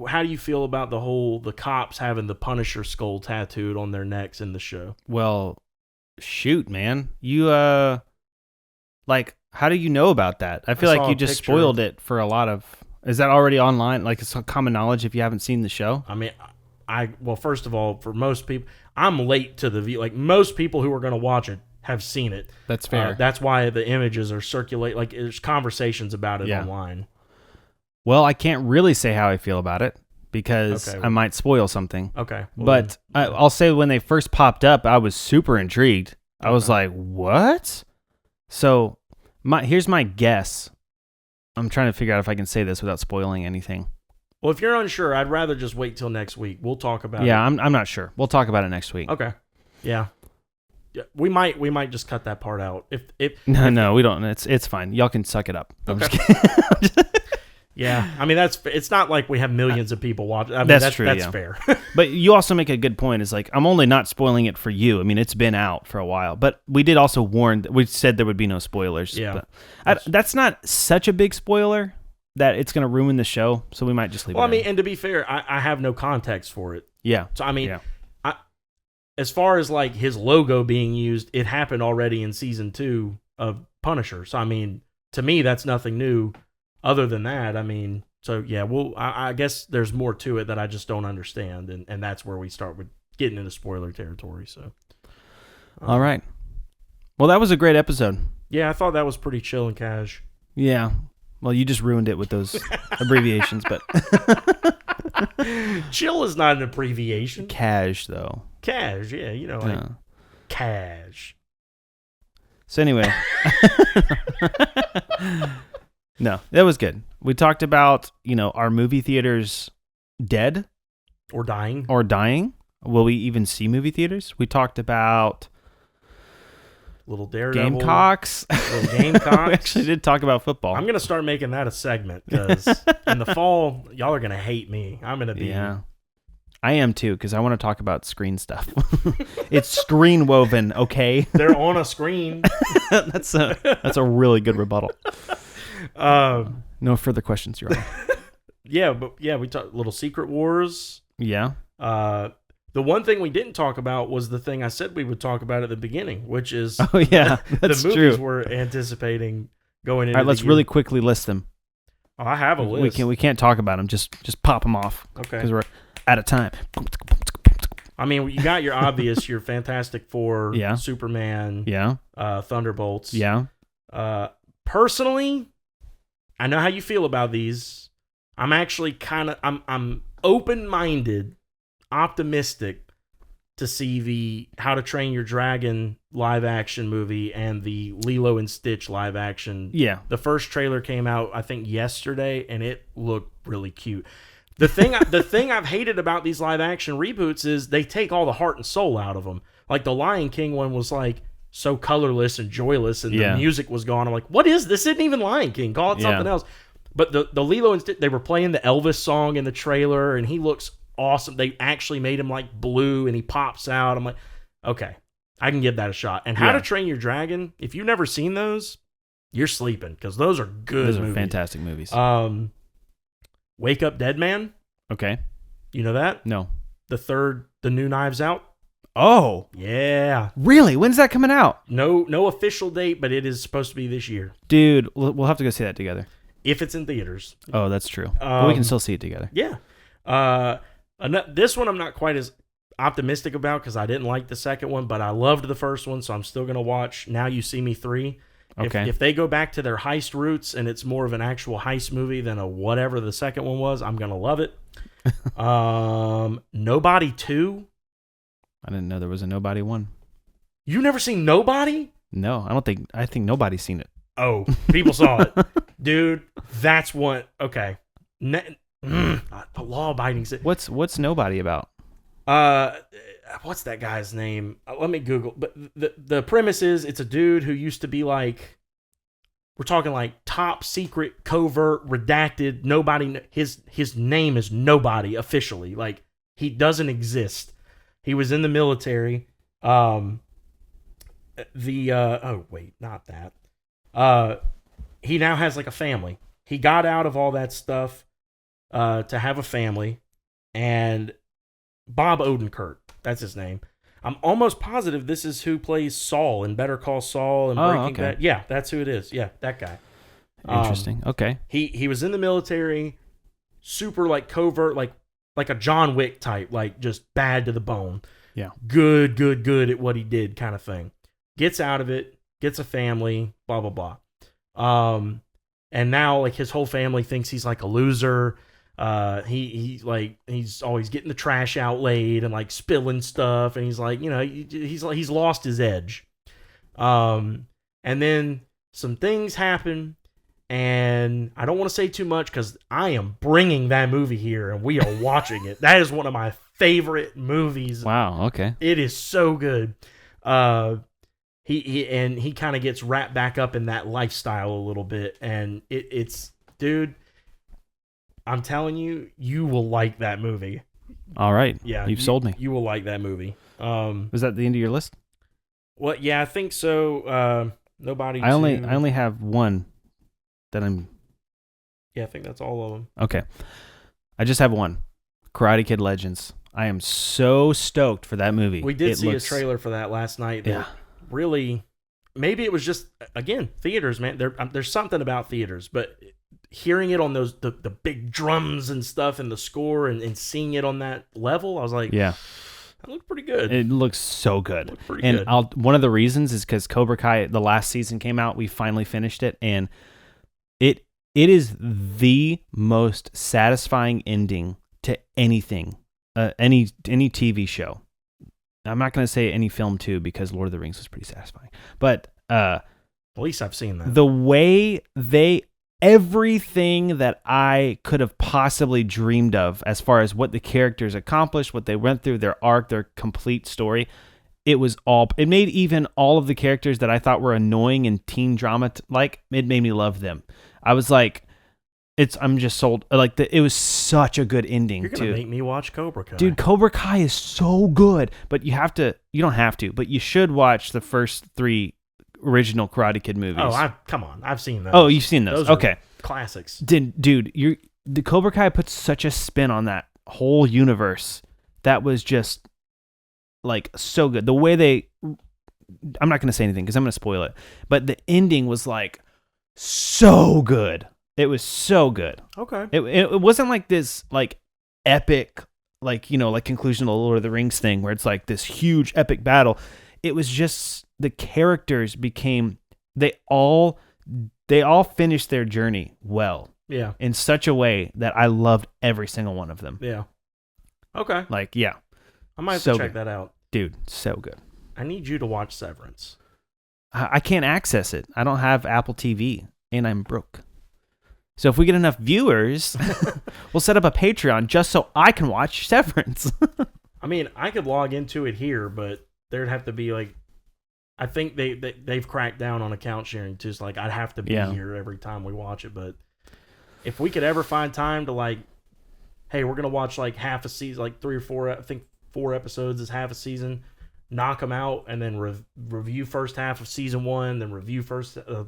How do you feel about the cops having the Punisher skull tattooed on their necks in the show? Well, shoot, man, you like, how do you know about that? I feel like you just spoiled it for a lot of. Is that already online? Like, it's common knowledge if you haven't seen the show? I mean, well, first of all, for most people, I'm late to the view. Like, most people who are going to watch it have seen it. That's fair. That's why the images are circulate. Like, there's conversations about it online. Well, I can't really say how I feel about it because I might spoil something. Okay. Well, but I'll say when they first popped up, I was super intrigued. I was like, what? So here's my guess. I'm trying to figure out if I can say this without spoiling anything. Well, if you're unsure, I'd rather just wait till next week. We'll talk about it. Yeah, I'm not sure. We'll talk about it next week. Okay. Yeah. We might just cut that part out. No, we don't. It's fine. Y'all can suck it up. I'm Okay. just kidding. Yeah, I mean it's not like we have millions of people watching. I mean, that's true. That's yeah. fair. But you also make a good point. Is like, I'm only not spoiling it for you. I mean, it's been out for a while, but we did also warn. We said there would be no spoilers. Yeah, but that's not such a big spoiler that it's going to ruin the show. So we might just leave. Well, I mean, and to be fair, I have no context for it. Yeah. So I mean, as far as like his logo being used, it happened already in season 2 of Punisher. So I mean, to me, that's nothing new. Other than that, I mean, so yeah, I guess there's more to it that I just don't understand, and that's where we start with getting into spoiler territory. So, all right. Well, that was a great episode. Yeah, I thought that was pretty chill and cash. Yeah. Well, you just ruined it with those abbreviations, but chill is not an abbreviation. Cash, though. Cash, yeah, like cash. So anyway. No, that was good. We talked about, our movie theaters dead? Or dying. Will we even see movie theaters? We talked about little Daredevil. Gamecocks. Little Gamecocks. We actually did talk about football. I'm going to start making that a segment because in the fall, y'all are going to hate me. I'm going to be... Yeah. I am too, because I want to talk about screen stuff. It's Screenwoven, okay? They're on a screen. That's a really good rebuttal. No further questions, Your Honor. We talked little Secret Wars. Yeah. The one thing we didn't talk about was the thing I said we would talk about at the beginning, which is that's the movies true. we're anticipating going into. All right, let's really quickly list them. Oh, I have a list. We can't talk about them. Just pop them off. Okay. Because we're out of time. I mean, you got your obvious, your Fantastic Four, yeah. Superman, yeah, Thunderbolts. Yeah. Personally, I know how you feel about these. I'm actually I'm open-minded, optimistic to see the How to Train Your Dragon live action movie and the Lilo and Stitch live action. Yeah. The first trailer came out, I think, yesterday, and it looked really cute. The thing I've hated about these live action reboots is they take all the heart and soul out of them. Like the Lion King one was like so colorless and joyless, and the music was gone. I'm like, what is this? Isn't even Lion King. Call it something else. But the Lilo and Stitch, they were playing the Elvis song in the trailer, and he looks awesome. They actually made him like blue, and he pops out. I'm like, okay, I can give that a shot. And How to Train Your Dragon, if you've never seen those, you're sleeping because those are good. Those are movies. fantastic movies. Wake Up Dead Man. Okay. You know that? No. The new Knives Out. Oh. Yeah. Really? When's that coming out? No official date, but it is supposed to be this year. Dude, we'll have to go see that together. If it's in theaters. Oh, that's true. But we can still see it together. Yeah. This one I'm not quite as optimistic about because I didn't like the second one, but I loved the first one, so I'm still going to watch Now You See Me 3. Okay. If they go back to their heist roots and it's more of an actual heist movie than a whatever the second one was, I'm going to love it. Nobody 2. I didn't know there was a Nobody 1. You never seen Nobody? No, I think nobody's seen it. Oh, people saw it. Dude, that's what, okay. The law-abiding. What's Nobody about? What's that guy's name? Let me Google. But the premise is it's a dude who used to be like, we're talking like top secret, covert, redacted. Nobody. His name is Nobody officially. Like he doesn't exist. He was in the military. Oh wait, not that. He now has like a family. He got out of all that stuff to have a family, and Bob Odenkirk, that's his name. I'm almost positive this is who plays Saul in Better Call Saul and Breaking Bad. Yeah, that's who it is. Yeah, that guy. Interesting. Okay. He was in the military, super like covert, like a John Wick type, like just bad to the bone. Yeah. Good at what he did kind of thing. Gets out of it, gets a family, blah, blah, blah. And now like his whole family thinks he's like a loser. He's always getting the trash out late and like spilling stuff, and he's like, he's lost his edge. And then some things happen, and I don't want to say too much because I am bringing that movie here and we are watching it. That is one of my favorite movies. Wow. Okay. It is so good. He kind of gets wrapped back up in that lifestyle a little bit, and it's dude, I'm telling you, you will like that movie. All right. Yeah. You've sold me. You will like that movie. Was that the end of your list? Well, yeah, I think so. Nobody. I only have one that I'm. Yeah, I think that's all of them. Okay. I just have one. Karate Kid Legends. I am so stoked for that movie. We did see a trailer for that last night. That really, maybe it was just, again, theaters, man. There's something about theaters, but hearing it on those the big drums and stuff and the score and seeing it on that level, I was like, yeah, that looked pretty good. It looks so good. Looked pretty good. One of the reasons is because Cobra Kai, the last season came out. We finally finished it, and it is the most satisfying ending to anything, any TV show. I'm not going to say any film too, because Lord of the Rings was pretty satisfying. But at least I've seen that. The way everything that I could have possibly dreamed of as far as what the characters accomplished, what they went through, their arc, their complete story, it made even all of the characters that I thought were annoying and teen drama, it made me love them. I was like, I'm just sold. It was such a good ending. You're gonna make me watch Cobra Kai, dude. Cobra Kai is so good, but you don't have to, but you should watch the first 3 original Karate Kid movies. Oh, come on, I've seen those. Oh, you've seen those? Okay, classics. Dude, the Cobra Kai puts such a spin on that whole universe that was just like so good. The way I'm not gonna say anything because I'm gonna spoil it, but the ending was like so good. It was so good. Okay. It wasn't like this like epic like conclusion of the Lord of the Rings thing where it's like this huge epic battle. It was just the characters they all finished their journey well. Yeah. In such a way that I loved every single one of them. Yeah. Okay. I might have to check that out. Dude, so good. I need you to watch Severance. I can't access it. I don't have Apple TV and I'm broke. So if we get enough viewers, we'll set up a Patreon just so I can watch Severance. I mean, I could log into it here, but there'd have to be I think they've cracked down on account sharing too. So I'd have to be here every time we watch it. But if we could ever find time to hey, we're gonna watch half a season, 3 or 4. I think 4 episodes is half a season. knock them out and then review first half of season 1, then review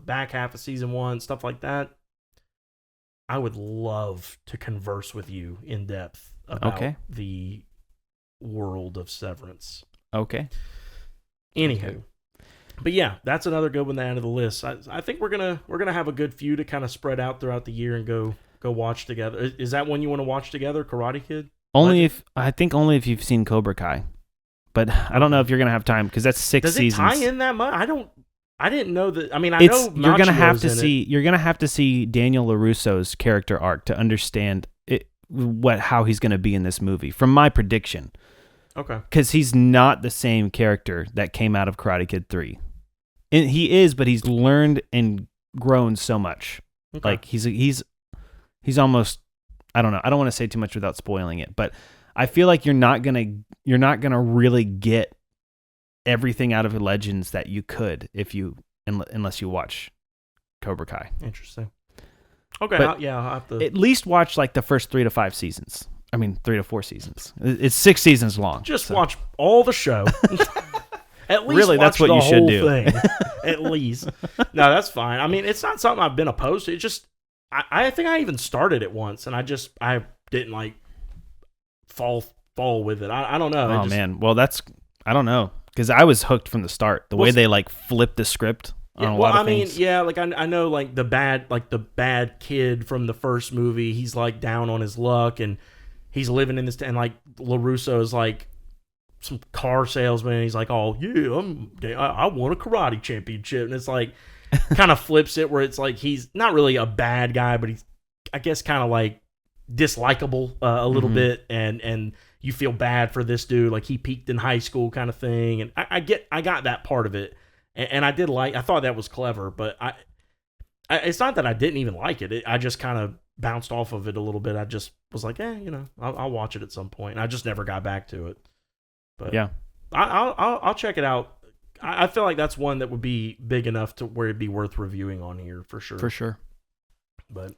back half of season 1, stuff like that, I would love to converse with you in depth about the world of Severance. Okay. Anywho. Okay. But yeah, that's another good one to add to the list. I think we're gonna have a good few to kind of spread out throughout the year and go watch together. Is that one you want to watch together, Karate Kid? Only if you've seen Cobra Kai. But I don't know if you're gonna have time because that's 6 seasons. Does it tie in that much? I didn't know that. I mean, I know you're gonna have to see. You're gonna have to see Daniel LaRusso's character arc to understand how he's gonna be in this movie. From my prediction, okay, because he's not the same character that came out of Karate Kid 3. And he is, but he's learned and grown so much. Okay. Like he's almost. I don't know. I don't want to say too much without spoiling it, but I feel like you're not gonna really get everything out of Legends that you could unless you watch Cobra Kai. Interesting. Okay, I'll have to at least watch like the first 3 to 5 seasons. I mean, 3 to 4 seasons. It's 6 seasons long. Just watch all the show. At least really, that's what you should do. Thing. At least. No, that's fine. I mean, it's not something I've been opposed to. It just, I think I even started it once, and I didn't like fall with it. I don't know. Oh man, well I don't know, because I was hooked from the start. The way they like flipped the script on a lot of things. Like I know like the bad kid from the first movie. He's like down on his luck, and he's living in this, and like LaRusso is like some car salesman. And he's like, oh yeah, I won a karate championship, and it's like kind of flips it where it's like he's not really a bad guy, but he's, I guess, kind of like dislikable a little bit, and you feel bad for this dude, like he peaked in high school kind of thing. And I got that part of it, and I thought that was clever, but I it's not that I didn't even like it. I just kind of bounced off of it a little bit. I just was like, I'll watch it at some point, and I just never got back to it. But yeah, I'll check it out. I feel like that's one that would be big enough to where it'd be worth reviewing on here for sure. For sure. But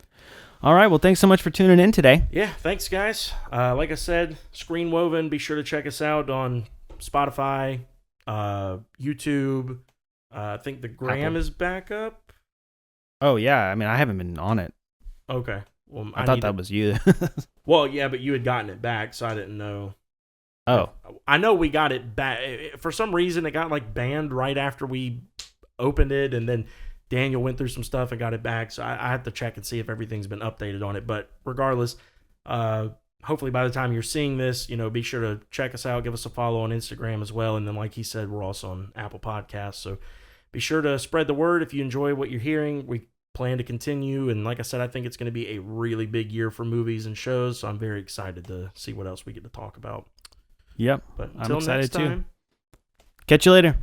all right, well, thanks so much for tuning in today. Yeah, thanks, guys. Like I said, Screenwoven, be sure to check us out on Spotify, YouTube. I think the Gram is back up. Oh, yeah. I mean, I haven't been on it. Okay. Well, I thought that was you. Well, yeah, but you had gotten it back, so I didn't know. Oh. I know we got it back. For some reason, it got like banned right after we opened it, and then Daniel went through some stuff and got it back, so I have to check and see if everything's been updated on it. But regardless, hopefully by the time you're seeing this, be sure to check us out, give us a follow on Instagram as well, and then like he said, we're also on Apple Podcasts, so be sure to spread the word if you enjoy what you're hearing. We plan to continue, and like I said, I think it's going to be a really big year for movies and shows, so I'm very excited to see what else we get to talk about. Yep, but until I'm excited next time, too. Catch you later.